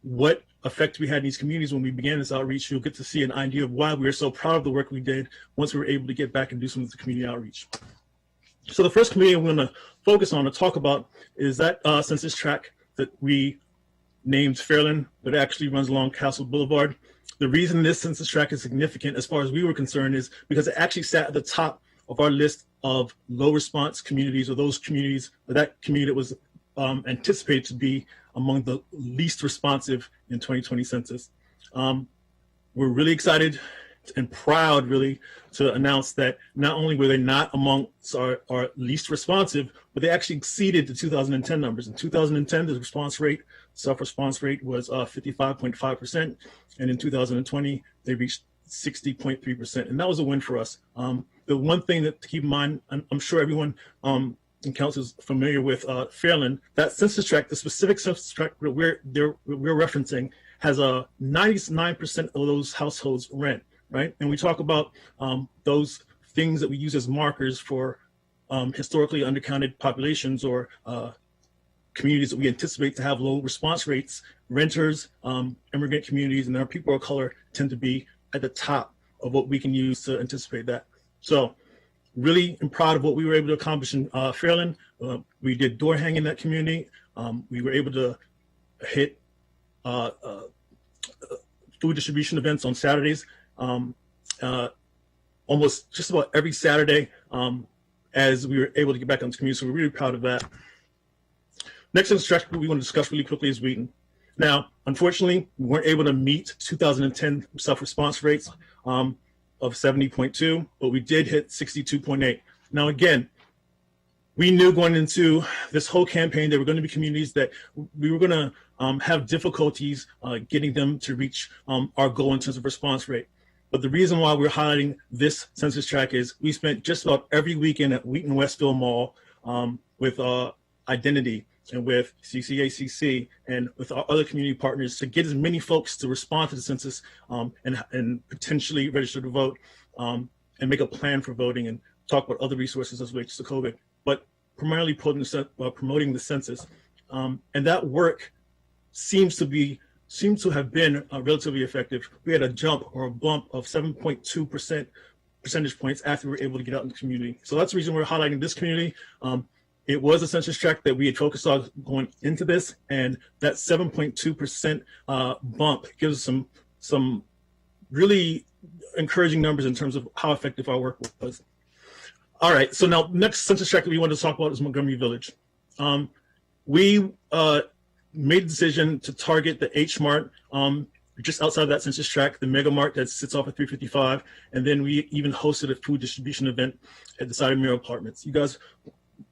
S7: what effect we had in these communities when we began this outreach, you'll get to see an idea of why we were so proud of the work we did once we were able to get back and do some of the community outreach. So the first community I'm going to focus on to talk about is that census tract that we named Fairland, but it actually runs along Castle Boulevard. The reason this census tract is significant as far as we were concerned is because it actually sat at the top of our list of low response communities, or those communities, or that community that was anticipated to be among the least responsive in 2020 census. We're really excited and proud, really, to announce that not only were they not amongst our least responsive, but they actually exceeded the 2010 numbers. In 2010, the response rate, self-response rate was 55.5%, and in 2020, they reached 60.3%, and that was a win for us. The one thing that to keep in mind, I'm sure everyone in council is familiar with Fairland, that census tract, the specific census tract we're referencing, has a 99% of those households rent, right? And we talk about those things that we use as markers for historically undercounted populations or communities that we anticipate to have low response rates. Renters, immigrant communities, and our people of color tend to be at the top of what we can use to anticipate that. So really am proud of what we were able to accomplish in Fairland. We did door hanging in that community. We were able to hit food distribution events on Saturdays, almost just about every Saturday, as we were able to get back into the community. So we're really proud of that. Next census tract we want to discuss really quickly is Wheaton. Now, unfortunately, we weren't able to meet 2010 self-response rates of 70.2, but we did hit 62.8. Now, again, we knew going into this whole campaign there were going to be communities that we were going to have difficulties getting them to reach our goal in terms of response rate. But the reason why we're highlighting this census tract is we spent just about every weekend at Wheaton Westfield Mall with Identity and with CCACC and with our other community partners to get as many folks to respond to the census and potentially register to vote and make a plan for voting and talk about other resources as relates to COVID, but primarily promoting the census. And that work seems to have been relatively effective. We had a jump or a bump of 7.2 percentage points after we were able to get out in the community. So that's the reason we're highlighting this community. It was a census tract that we had focused on going into this, and that 7.2% bump gives us some really encouraging numbers in terms of how effective our work was. All right, so now next census tract that we wanted to talk about is Montgomery Village. We made the decision to target the H Mart just outside of that census tract, the Mega Mart that sits off at 355, and then we even hosted a food distribution event at the Cider Mill Apartments. You guys,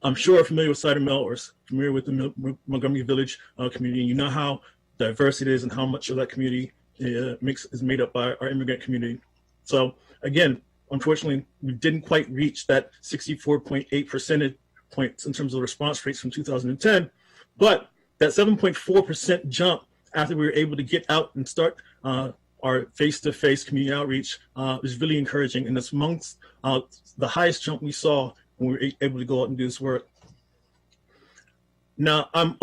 S7: I'm sure, are familiar with Cider Mill or familiar with the Montgomery Village community. You know how diverse it is and how much of that community is made up by our immigrant community. So again, unfortunately, we didn't quite reach that 64.8 percentage points in terms of response rates from 2010, but that 7.4% jump after we were able to get out and start our face-to-face community outreach is really encouraging, and it's amongst the highest jump we saw when we were able to go out and do this work. Now, I'm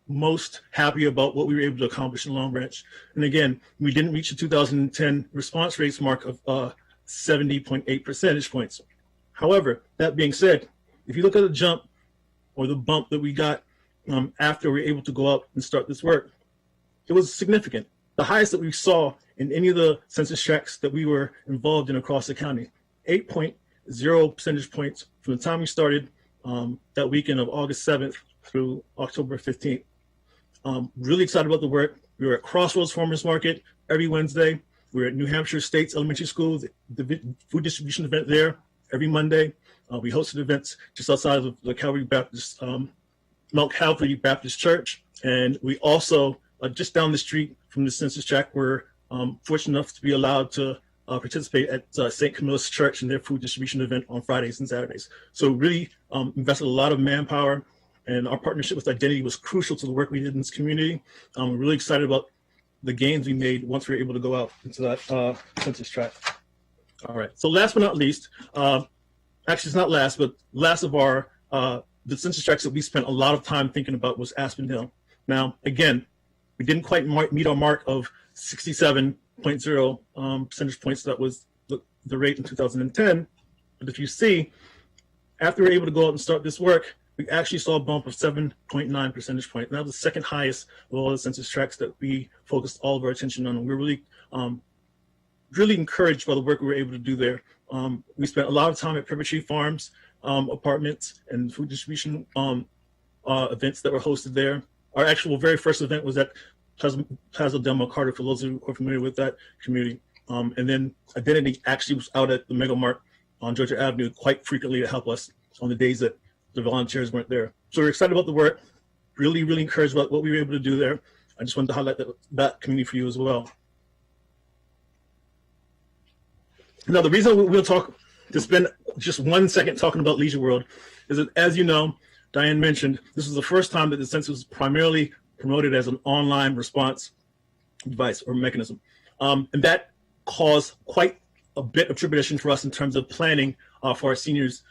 S7: most happy about what we were able to accomplish in Long Branch. And again, we didn't reach the 2010 response rates mark of 70.8 percentage points. However, that being said, if you look at the jump or the bump that we got after we were able to go out and start this work, it was significant. The highest that we saw in any of the census tracts that we were involved in across the county, 8.0 percentage points from the time we started that weekend of August 7th through October 15th. Really excited about the work. We were at Crossroads Farmers Market every Wednesday. We were at New Hampshire State's Elementary School, the food distribution event there every Monday. We hosted events just outside of the Mount Calvary Baptist Church. And we also, just down the street from the census tract, were fortunate enough to be allowed to participate at St. Camilla's Church in their food distribution event on Fridays and Saturdays. So really invested a lot of manpower, and our partnership with Identity was crucial to the work we did in this community. We're really excited about the gains we made once we were able to go out into that census tract. All right, so last but not least, actually it's not last, but last of our, the census tracts that we spent a lot of time thinking about was Aspen Hill. Now, again, we didn't quite meet our mark of 67.0 percentage points. That was the rate in 2010. But if you see, after we were able to go out and start this work, we actually saw a bump of 7.9 percentage points. And that was the second highest of all the census tracts that we focused all of our attention on. And we're really, really encouraged by the work we were able to do there. We spent a lot of time at Pepper Tree Farms apartments and food distribution events that were hosted there. Our actual very first event was at Plaza Del Mar Carter, for those who are familiar with that community. And then Identity actually was out at the Mega Mart on Georgia Avenue quite frequently to help us on the days that the volunteers weren't there. So we're excited about the work, really, really encouraged about what we were able to do there. I just wanted to highlight that community for you as well. Now, the reason we'll talk, to spend just 1 second talking about Leisure World, is that, as you know, Diane mentioned, this was the first time that the census was primarily promoted as an online response device or mechanism. And that caused quite a bit of tribulation for us in terms of planning for our seniors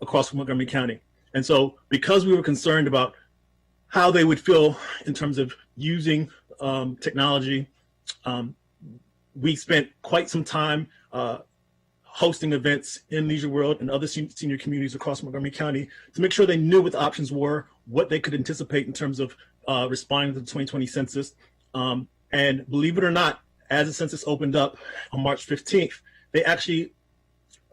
S7: across Montgomery County. And so because we were concerned about how they would feel in terms of using technology, we spent quite some time hosting events in Leisure World and other senior communities across Montgomery County to make sure they knew what the options were, what they could anticipate in terms of responding to the 2020 census. And believe it or not, as the census opened up on March 15th, they actually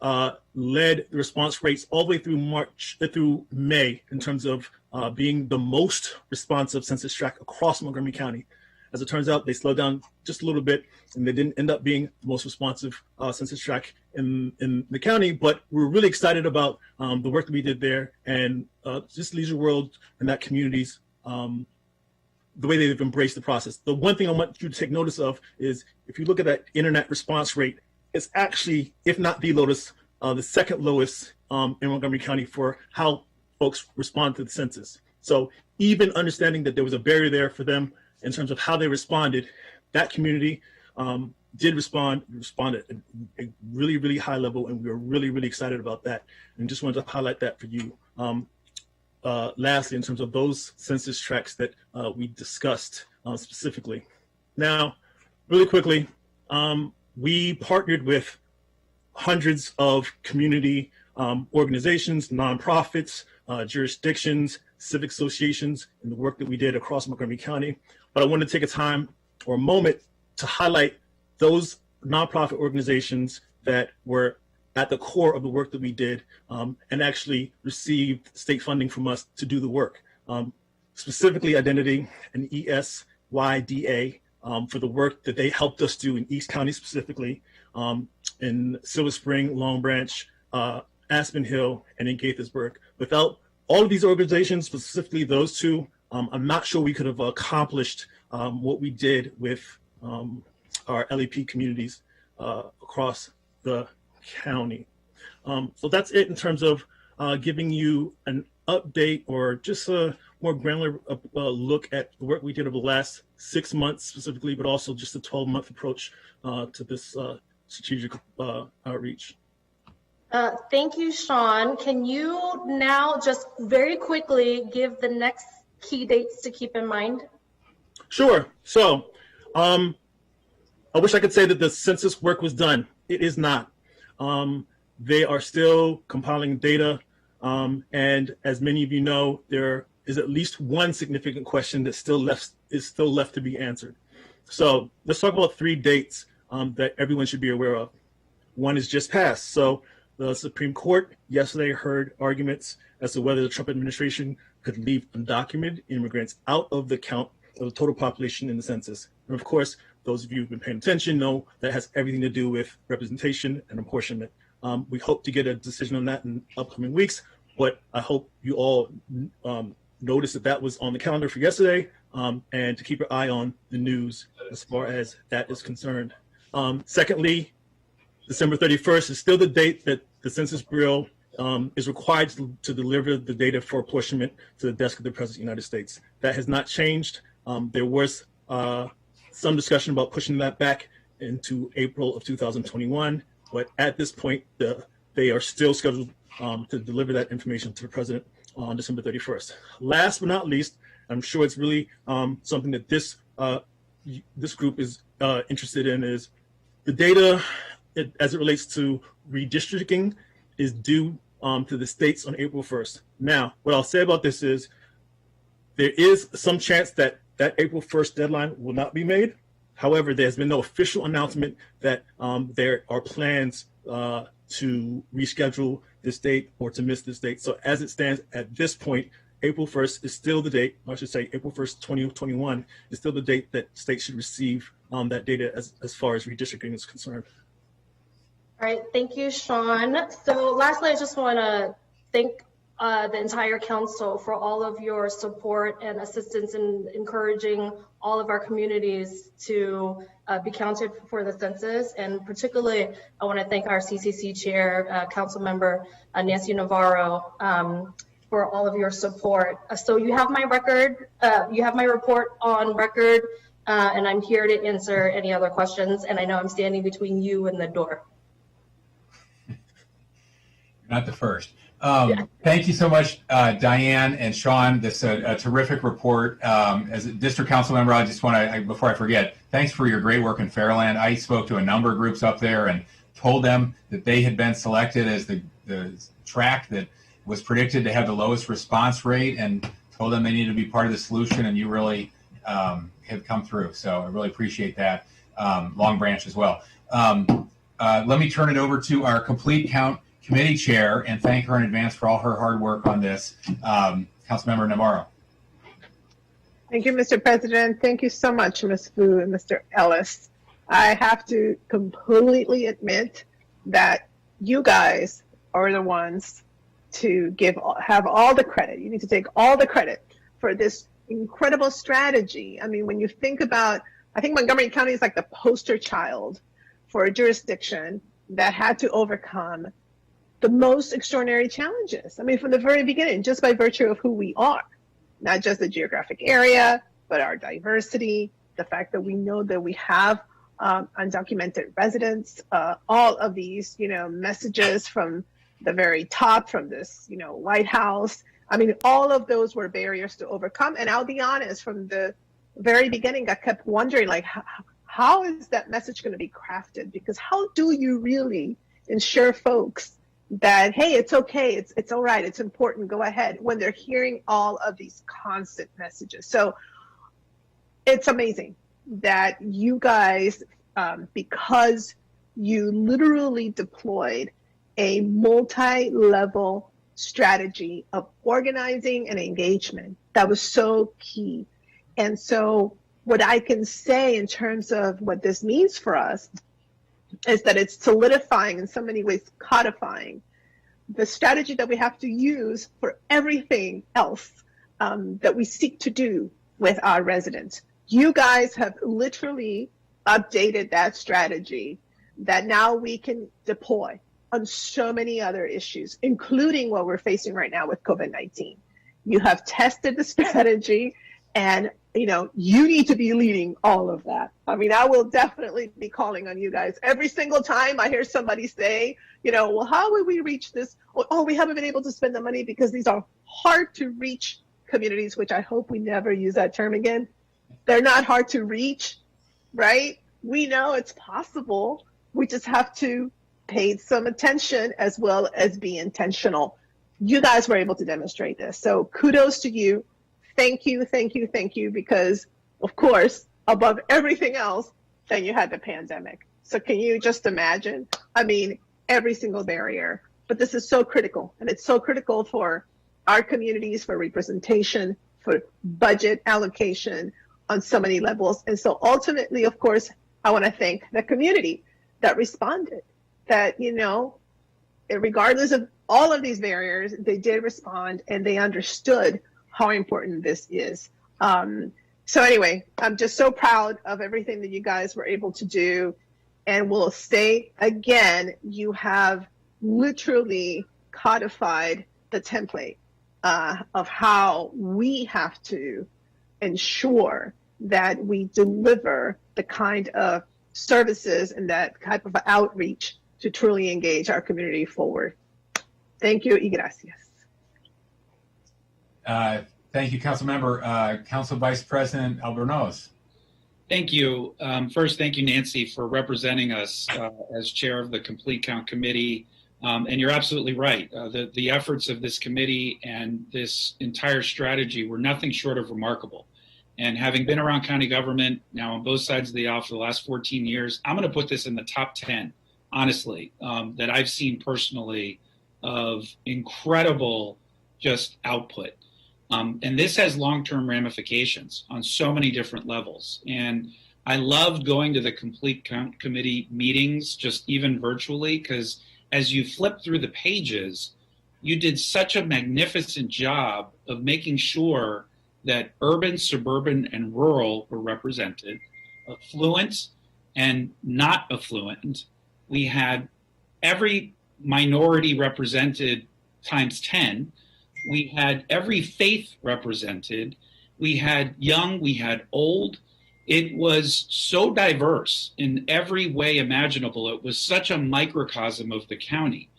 S7: led the response rates all the way through May in terms of being the most responsive census tract across Montgomery County. As it turns out, they slowed down just a little bit, and they didn't end up being the most responsive census tract in the county. But we're really excited about the work that we did there, and just Leisure World and that community's the way they've embraced the process. The one thing I want you to take notice of is if you look at that internet response rate, it's actually, if not the lowest, the second lowest in Montgomery County for how folks respond to the census. So even understanding that there was a barrier there for them in terms of how they responded, that community did responded at a really, really high level, and we were really, really excited about that. And just wanted to highlight that for you. Lastly, in terms of those census tracts that we discussed specifically. Now, really quickly, we partnered with hundreds of community organizations, nonprofits, jurisdictions, civic associations, in the work that we did across Montgomery County. But I want to take a time or a moment to highlight those nonprofit organizations that were at the core of the work that we did and actually received state funding from us to do the work. Specifically Identity and ESYDA for the work that they helped us do in East County specifically, in Silver Spring, Long Branch, Aspen Hill, and in Gaithersburg. Without all of these organizations, specifically those two, I'm not sure we could have accomplished what we did with our LEP communities across the county. So that's it in terms of giving you an update or just a more granular look at the work we did over the last 6 months specifically, but also just a 12-month approach to this strategic outreach.
S19: Thank you, Sean. Can you now just very quickly give the next key dates to keep in mind?
S7: Sure. So I wish I could say that the census work was done. It is not. They are still compiling data. And as many of you know, there is at least one significant question that is still left to be answered. So let's talk about 3 dates that everyone should be aware of. One is just passed. So the Supreme Court yesterday heard arguments as to whether the Trump administration could leave undocumented immigrants out of the count of the total population in the census. And of course, those of you who've been paying attention know that has everything to do with representation and apportionment. We hope to get a decision on that in upcoming weeks, but I hope you all noticed that that was on the calendar for yesterday, and to keep your eye on the news as far as that is concerned. Secondly, December 31st is still the date that the Census Bureau is required to deliver the data for apportionment to the desk of the President of the United States. That has not changed. There was some discussion about pushing that back into April of 2021, but at this point, they are still scheduled to deliver that information to the President on December 31st. Last but not least, I'm sure it's really something that this group is interested in, is the data as it relates to redistricting is due to the states on April 1st. Now, what I'll say about this is there is some chance that that April 1st deadline will not be made. However, there's been no official announcement that there are plans to reschedule this date or to miss this date. So as it stands at this point, April 1st is still the date, or I should say April 1st, 2021 is still the date that states should receive that data as far as redistricting is concerned.
S19: All right, thank you, Sean. So lastly, I just want to thank the entire council for all of your support and assistance in encouraging all of our communities to be counted for the census. And particularly, I want to thank our CCC chair, council member Nancy Navarro, for all of your support. So you have my record, you have my report on record, and I'm here to answer any other questions. And I know I'm standing between you and the door.
S1: Not the first. Thank you so much, Diane and Sean. This is a terrific report. As a district council member, I just want to, before I forget, thanks for your great work in Fairland. I spoke to a number of groups up there and told them that they had been selected as the track that was predicted to have the lowest response rate, and told them they needed to be part of the solution, and you really have come through. So I really appreciate that. Long Branch as well. Let me turn it over to our Complete Count Committee Chair and thank her in advance for all her hard work on this. Councilmember Navarro.
S3: Thank you, Mr. President. Thank you so much, Ms. Fu and Mr. Ellis. I have to completely admit that you guys are the ones to have all the credit. You need to take all the credit for this incredible strategy. I mean, when you think about, I think Montgomery County is like the poster child for a jurisdiction that had to overcome the most extraordinary challenges. I mean, from the very beginning, just by virtue of who we are, not just the geographic area, but our diversity, the fact that we know that we have undocumented residents, all of these, messages from the very top, from this, White House. I mean, all of those were barriers to overcome. And I'll be honest, from the very beginning, I kept wondering, like, how is that message going to be crafted? Because how do you really ensure folks that, hey, it's okay, it's all right, it's important, go ahead, when they're hearing all of these constant messages? So it's amazing that you guys, because you literally deployed a multi-level strategy of organizing and engagement that was so key. And so what I can say in terms of what this means for us is that it's solidifying, in so many ways codifying, the strategy that we have to use for everything else that we seek to do with our residents. You guys have literally updated that strategy that now we can deploy on so many other issues, including what we're facing right now with COVID-19. You have tested the strategy, and you need to be leading all of that. I mean, I will definitely be calling on you guys every single time I hear somebody say, well, how will we reach this? Oh, we haven't been able to spend the money because these are hard to reach communities, which I hope we never use that term again. They're not hard to reach, right? We know it's possible. We just have to pay some attention as well as be intentional. You guys were able to demonstrate this. So kudos to you. Thank you, thank you, thank you, because of course, above everything else, then you had the pandemic. So can you just imagine? I mean, every single barrier, but this is so critical, and it's so critical for our communities, for representation, for budget allocation on so many levels. And so ultimately, of course, I want to thank the community that responded, that, regardless of all of these barriers, they did respond and they understood how important this is. So anyway, I'm just so proud of everything that you guys were able to do. And we'll say again, you have literally codified the template of how we have to ensure that we deliver the kind of services and that type of outreach to truly engage our community forward. Thank you y gracias.
S1: Thank you, Council Member. Council Vice President Albornoz.
S21: Thank you. First, thank you, Nancy, for representing us as chair of the Complete Count Committee. And you're absolutely right. The efforts of this committee and this entire strategy were nothing short of remarkable. And having been around county government now on both sides of the aisle for the last 14 years, I'm going to put this in the top 10, honestly, that I've seen personally of incredible just output. And this has long-term ramifications on so many different levels. And I loved going to the Complete Count Committee meetings, just even virtually, because as you flip through the pages, you did such a magnificent job of making sure that urban, suburban, and rural were represented, affluent and not affluent. We had every minority represented times 10. We had every faith represented. We had young, we had old. It was so diverse in every way imaginable. It was such a microcosm of the county.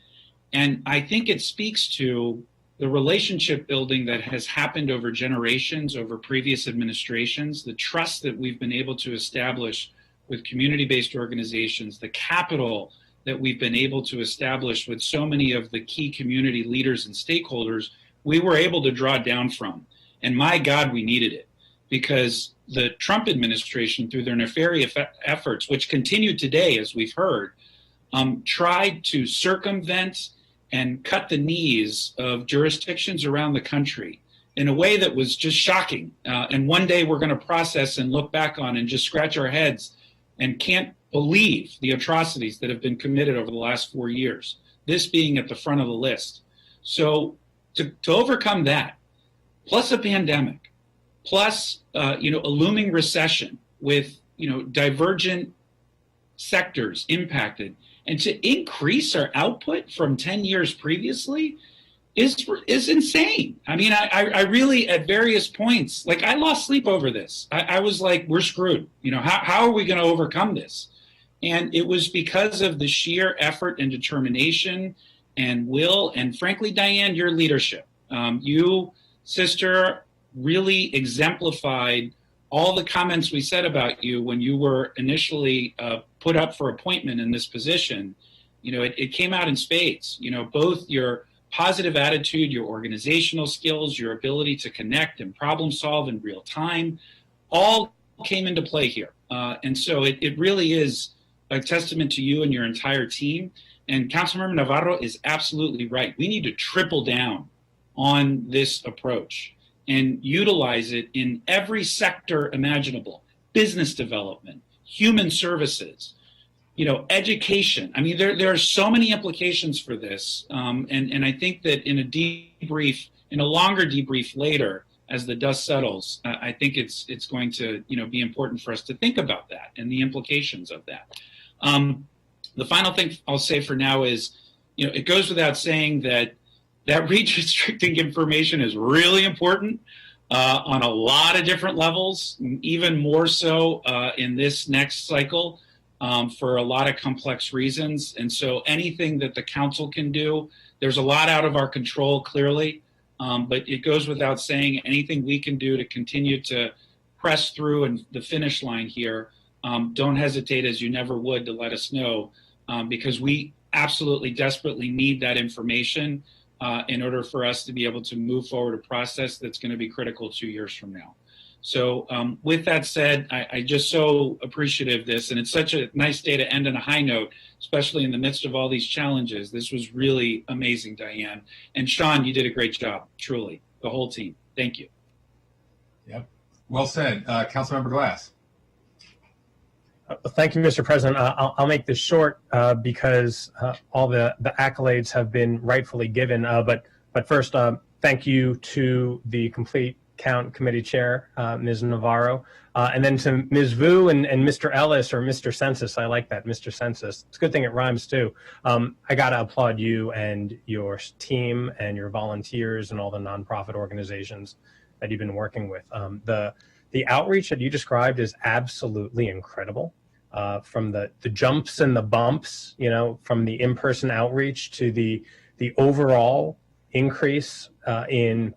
S21: And I think it speaks to the relationship building that has happened over generations, over previous administrations, the trust that we've been able to establish with community-based organizations, the capital that we've been able to establish with so many of the key community leaders and stakeholders, we were able to draw down from. And my God, we needed it, because the Trump administration, through their nefarious efforts, which continue today, as we've heard, tried to circumvent and cut the knees of jurisdictions around the country in a way that was just shocking. And one day we're going to process and look back on and just scratch our heads and can't believe the atrocities that have been committed over the last 4 years, this being at the front of the list. So to overcome that, plus a pandemic, plus, a looming recession with, divergent sectors impacted, and to increase our output from 10 years previously is insane. I mean, I really, at various points, like, I lost sleep over this. I was like, we're screwed. How are we going to overcome this? And it was because of the sheer effort and determination and will, and frankly, Diane, your leadership. You, sister, really exemplified all the comments we said about you when you were initially put up for appointment in this position. It came out in spades. Both your positive attitude, your organizational skills, your ability to connect and problem solve in real time, all came into play here. And so it really is a testament to you and your entire team. And Councilmember Navarro is absolutely right. We need to triple down on this approach and utilize it in every sector imaginable: business development, human services, education. I mean, there are so many implications for this. And I think that in a longer debrief later, as the dust settles, I think it's going to, be important for us to think about that and the implications of that. The final thing I'll say for now is, it goes without saying that reach restricting information is really important on a lot of different levels, even more so in this next cycle for a lot of complex reasons. And so anything that the council can do, there's a lot out of our control, clearly, but it goes without saying, anything we can do to continue to press through and the finish line here, don't hesitate, as you never would, to let us know, because we absolutely desperately need that information in order for us to be able to move forward a process that's going to be critical 2 years from now. So with that said, I just so appreciative of this, and it's such a nice day to end on a high note, especially in the midst of all these challenges. This was really amazing, Diane. And Sean, you did a great job, truly, the whole team. Thank you.
S1: Yep. Well said. Councilmember Glass.
S4: Thank you, Mr. President. I'll make this short because all the accolades have been rightfully given. But first, thank you to the Complete Count Committee Chair, Ms. Navarro, and then to Ms. Vu and Mr. Ellis, or Mr. Census. I like that, Mr. Census. It's a good thing it rhymes too. I got to applaud you and your team and your volunteers and all the nonprofit organizations that you've been working with. The outreach that you described is absolutely incredible. From the jumps and the bumps, from the in-person outreach to the overall increase in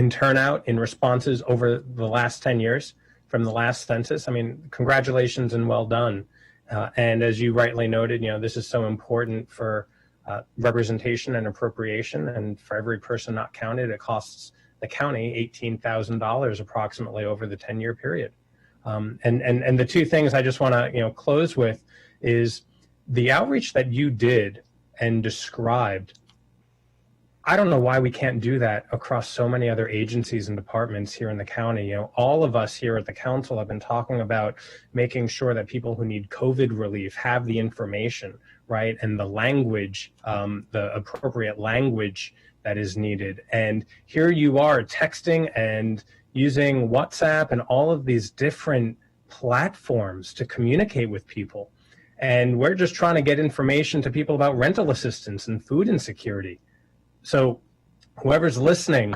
S4: turnout, in responses over the last 10 years from the last census. I mean, congratulations and well done. And as you rightly noted, this is so important for representation and appropriation, and for every person not counted, it costs the county $18,000 approximately over the 10-year period. And the two things I just want to close with is the outreach that you did and described. I don't know why we can't do that across so many other agencies and departments here in the county. All of us here at the council have been talking about making sure that people who need COVID relief have the information, right, and the language, the appropriate language that is needed. And here you are texting and using WhatsApp and all of these different platforms to communicate with people. And we're just trying to get information to people about rental assistance and food insecurity. So whoever's listening,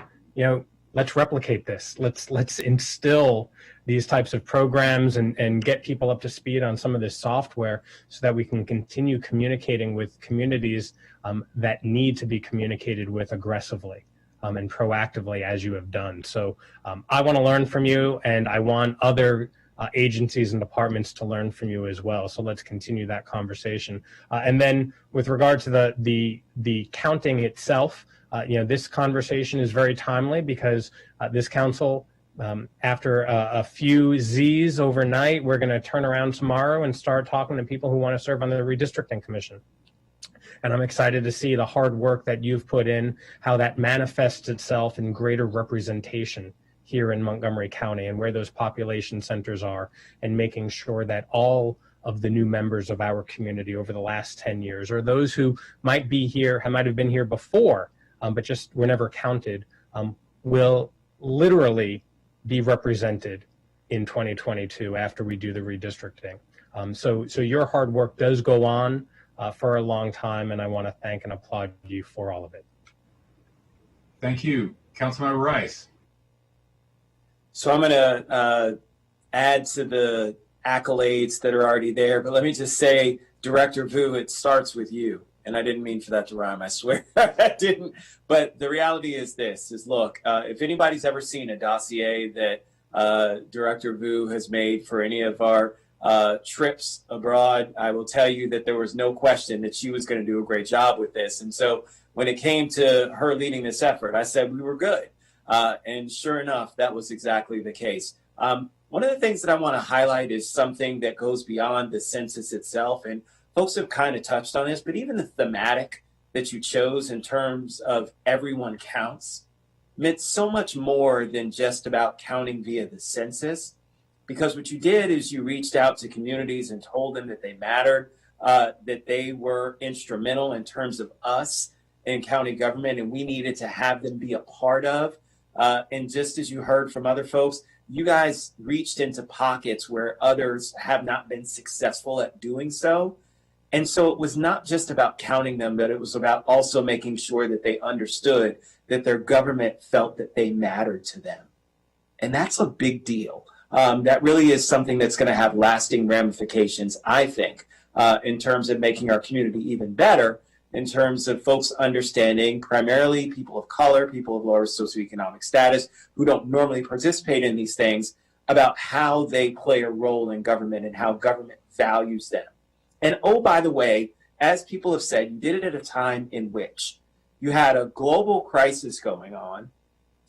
S4: let's replicate this. Let's instill these types of programs and get people up to speed on some of this software so that we can continue communicating with communities that need to be communicated with aggressively and proactively, as you have done. So I want to learn from you, and I want other agencies and departments to learn from you as well. So let's continue that conversation. And then with regard to the counting itself, this conversation is very timely because this council, after a few Z's overnight, we're going to turn around tomorrow and start talking to people who want to serve on the redistricting commission. And I'm excited to see the hard work that you've put in, how that manifests itself in greater representation here in Montgomery County and where those population centers are, and making sure that all of the new members of our community over the last 10 years, or those who might be here, might have been here before, but just were never counted, will literally be represented in 2022 after we do the redistricting. So your hard work does go on for a long time, and I want to thank and applaud you for all of it.
S1: Thank you. Councilmember Rice.
S11: So I'm going to add to the accolades that are already there, but let me just say, Director Vu, it starts with you. And I didn't mean for that to rhyme, I swear. I didn't. But the reality is this, is look, if anybody's ever seen a dossier that Director Vu has made for any of our trips abroad, I will tell you that there was no question that she was going to do a great job with this. And so when it came to her leading this effort, I said we were good. And sure enough, that was exactly the case. One of the things that I want to highlight is something that goes beyond the census itself. And folks have kind of touched on this, but even the thematic that you chose in terms of everyone counts meant so much more than just about counting via the census. Because what you did is you reached out to communities and told them that they mattered, that they were instrumental in terms of us in county government, and we needed to have them be a part of. And just as you heard from other folks, you guys reached into pockets where others have not been successful at doing so. And so it was not just about counting them, but it was about also making sure that they understood that their government felt that they mattered to them. And that's a big deal. That really is something that's going to have lasting ramifications, I think, in terms of making our community even better, in terms of folks understanding, primarily people of color, people of lower socioeconomic status, who don't normally participate in these things, about how they play a role in government and how government values them. And oh, by the way, as people have said, you did it at a time in which you had a global crisis going on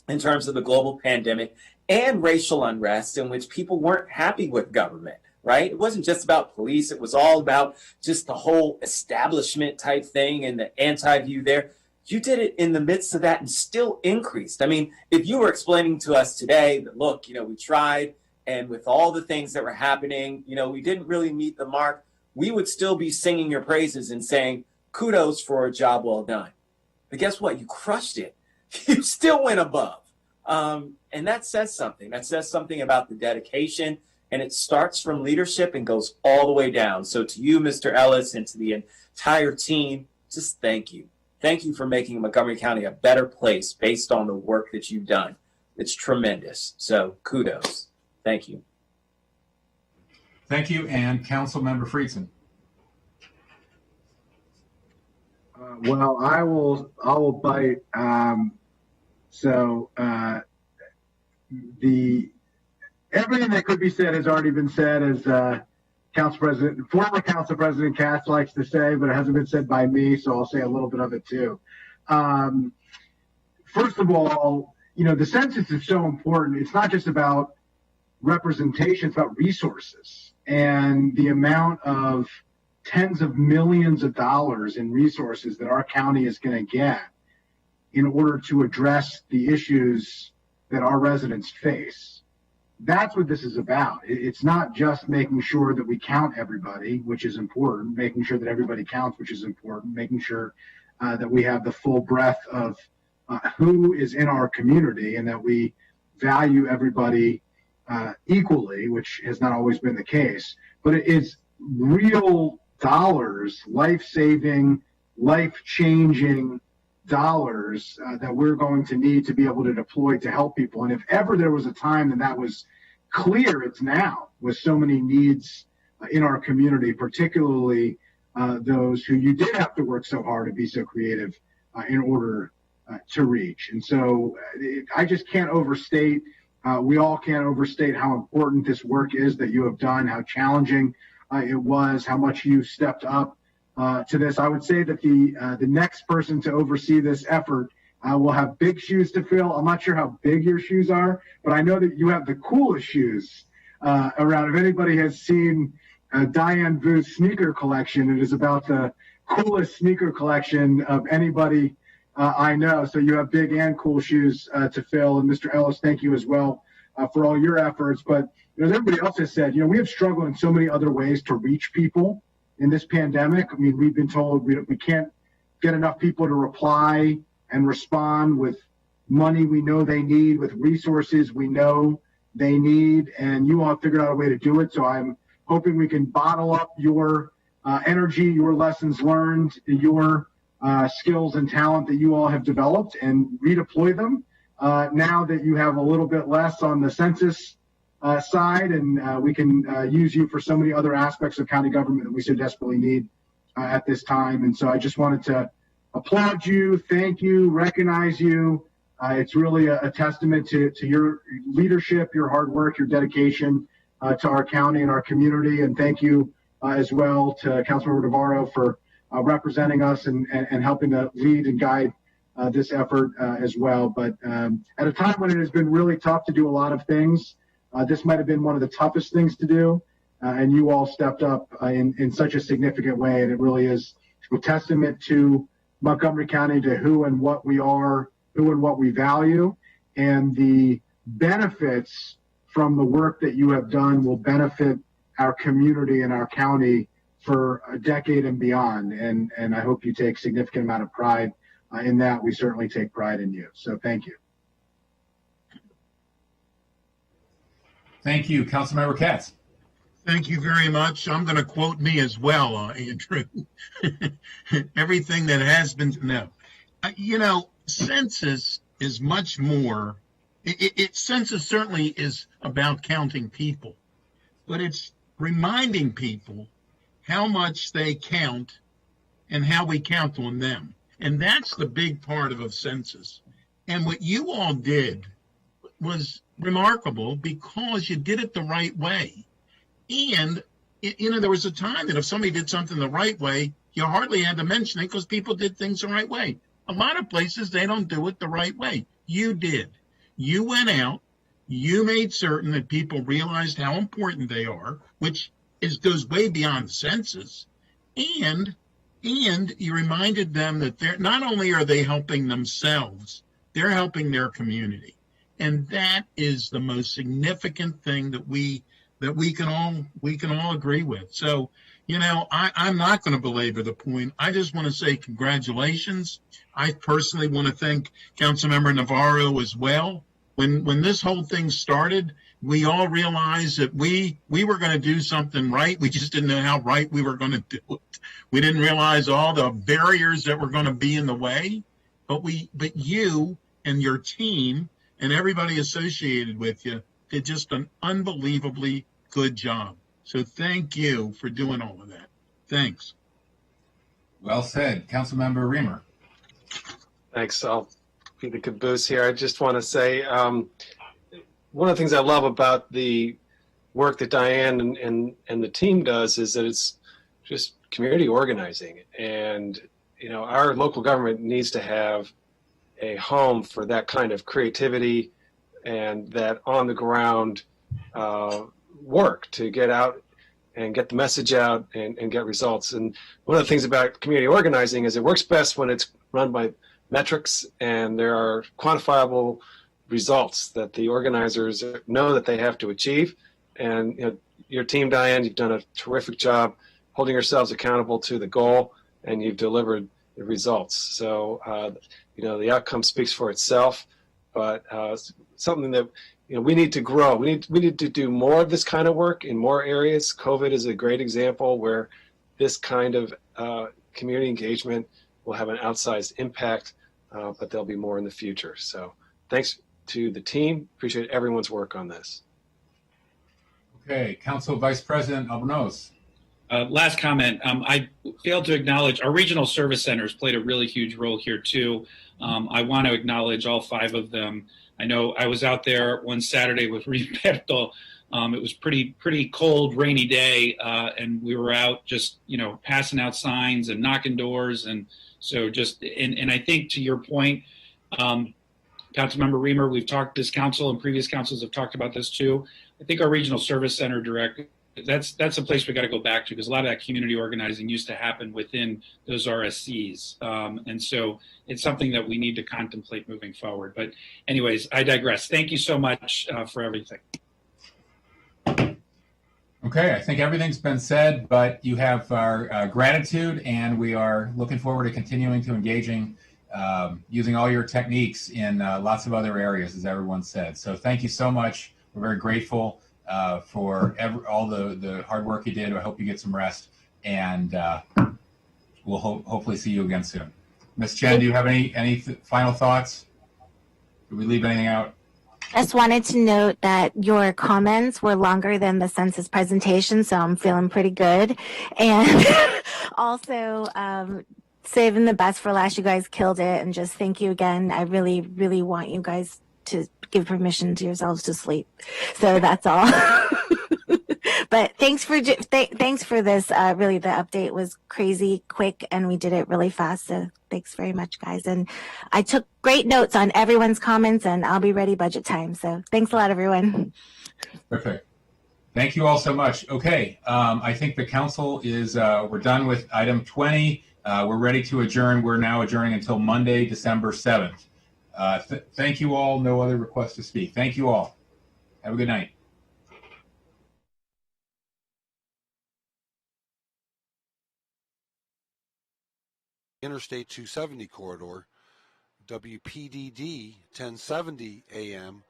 S11: in terms of the global pandemic and racial unrest in which people weren't happy with government, right? It wasn't just about police. It was all about just the whole establishment type thing and the anti-view there. You did it in the midst of that and still increased. I mean, if you were explaining to us today that, look, we tried, and with all the things that were happening, we didn't really meet the mark, we would still be singing your praises and saying, kudos for a job well done. But guess what? You crushed it. You still went above. And that says something. That says something about the dedication. And it starts from leadership and goes all the way down. So to you, Mr. Ellis, and to the entire team, just thank you. Thank you for making Montgomery County a better place based on the work that you've done. It's tremendous. So kudos. Thank you.
S1: Thank you. And Councilmember Friedson.
S9: Well, I will bite. Everything that could be said has already been said, as former Council President Katz likes to say, but it hasn't been said by me, so I'll say a little bit of it too. First of all, the census is so important. It's not just about representation, it's about resources and the amount of tens of millions of dollars in resources that our county is going to get in order to address the issues that our residents face. That's what this is about. It's not just making sure that we count everybody, which is important, making sure that everybody counts, which is important, making sure that we have the full breadth of who is in our community and that we value everybody equally, which has not always been the case. But it is real dollars, life-saving, life-changing dollars that we're going to need to be able to deploy to help people. And if ever there was a time that was clear, it's now, with so many needs in our community, particularly those who you did have to work so hard to be so creative in order to reach. And so I just can't overstate, we all can't overstate how important this work is that you have done, how challenging it was, how much you stepped up to this. I would say that the next person to oversee this effort will have big shoes to fill. I'm not sure how big your shoes are, but I know that you have the coolest shoes around. If anybody has seen Diane Vu's sneaker collection, it is about the coolest sneaker collection of anybody I know. So you have big and cool shoes to fill. And Mr. Ellis, thank you as well for all your efforts. But as everybody else has said, we have struggled in so many other ways to reach people in this pandemic. I mean, we've been told we can't get enough people to reply and respond with money we know they need, with resources we know they need, and you all have figured out a way to do it. So I'm hoping we can bottle up your energy, your lessons learned, your skills and talent that you all have developed, and redeploy them now that you have a little bit less on the census side, and we can use you for so many other aspects of county government that we so desperately need at this time. And so I just wanted to applaud you, thank you, recognize you. It's really a testament to your leadership, your hard work, your dedication to our county and our community. And thank you as well to Councilmember Navarro for representing us and helping to lead and guide this effort as well. But at a time when it has been really tough to do a lot of things, this might have been one of the toughest things to do. And you all stepped up in such a significant way. And it really is a testament to Montgomery County, to who and what we are, who and what we value. And the benefits from the work that you have done will benefit our community and our county for a decade and beyond. And I hope you take significant amount of pride in that. We certainly take pride in you. So thank you.
S1: Thank you. Councilmember Katz.
S12: Thank you very much. I'm going to quote me as well, Andrew. Everything that has been, no. Census is much more. Census certainly is about counting people, but it's reminding people how much they count and how we count on them. And that's the big part of a census. And what you all did was remarkable because you did it the right way. And, there was a time that if somebody did something the right way, you hardly had to mention it because people did things the right way. A lot of places, they don't do it the right way. You did. You went out. You made certain that people realized how important they are, which goes way beyond the census. And you reminded them that they're not only are they helping themselves, they're helping their community. And that is the most significant thing that we can all agree with. So, I'm not going to belabor the point. I just want to say congratulations. I personally want to thank Councilmember Navarro as well. When this whole thing started, we all realized that we were going to do something right. We just didn't know how right we were going to do it. We didn't realize all the barriers that were going to be in the way. But you and your team and everybody associated with you did just an unbelievably good job. So thank you for doing all of that. Thanks.
S1: Well said. Councilmember Reamer.
S10: Thanks. I'll be the caboose here. I just want to say one of the things I love about the work that Diane and the team does is that it's just community organizing. And, our local government needs to have a home for that kind of creativity and that on the ground work to get out and get the message out and get results. And one of the things about community organizing is it works best when it's run by metrics and there are quantifiable results that the organizers know that they have to achieve. And your team, Diane, you've done a terrific job holding yourselves accountable to the goal, and you've delivered the results. So, the outcome speaks for itself, but something that we need to grow. We need to do more of this kind of work in more areas. COVID is a great example where this kind of community engagement will have an outsized impact, but there'll be more in the future. So thanks to the team. Appreciate everyone's work on this.
S1: Okay, Council Vice President Albornoz.
S21: Last comment, I failed to acknowledge our regional service centers played a really huge role here too. I want to acknowledge all 5 of them. I know I was out there one Saturday with Riberto. It was pretty cold, rainy day, and we were out just, passing out signs and knocking doors. And so and I think to your point, Councilmember Reamer, we've talked, this council and previous councils have talked about this too. I think our regional service center director, that's a place we got to go back to, because a lot of that community organizing used to happen within those RSCs. And so it's something that we need to contemplate moving forward. But anyways, I digress. Thank you so much for everything.
S1: Okay, I think everything's been said, but you have our gratitude, and we are looking forward to continuing to engaging using all your techniques in lots of other areas, as everyone said. So thank you so much. We're very grateful for all the hard work you did. I hope you get some rest, and we'll hopefully see you again soon. Ms. Chen, do you have any final thoughts? Did we leave anything out?
S2: Just wanted to note that your comments were longer than the census presentation, so I'm feeling pretty good. And also, saving the best for last. You guys killed it, and just thank you again. I really, really want you guys to give permission to yourselves to sleep. So that's all. But thanks for this. Really, the update was crazy quick, and we did it really fast. So thanks very much, guys. And I took great notes on everyone's comments, and I'll be ready budget time. So thanks a lot, everyone.
S1: Perfect. Thank you all so much. Okay, I think the council is, we're done with item 20. We're ready to adjourn. We're now adjourning until Monday, December 7th. Thank you all. No other requests to speak. Thank you all. Have a good night.
S13: Interstate 270 corridor, WPDD 1070 AM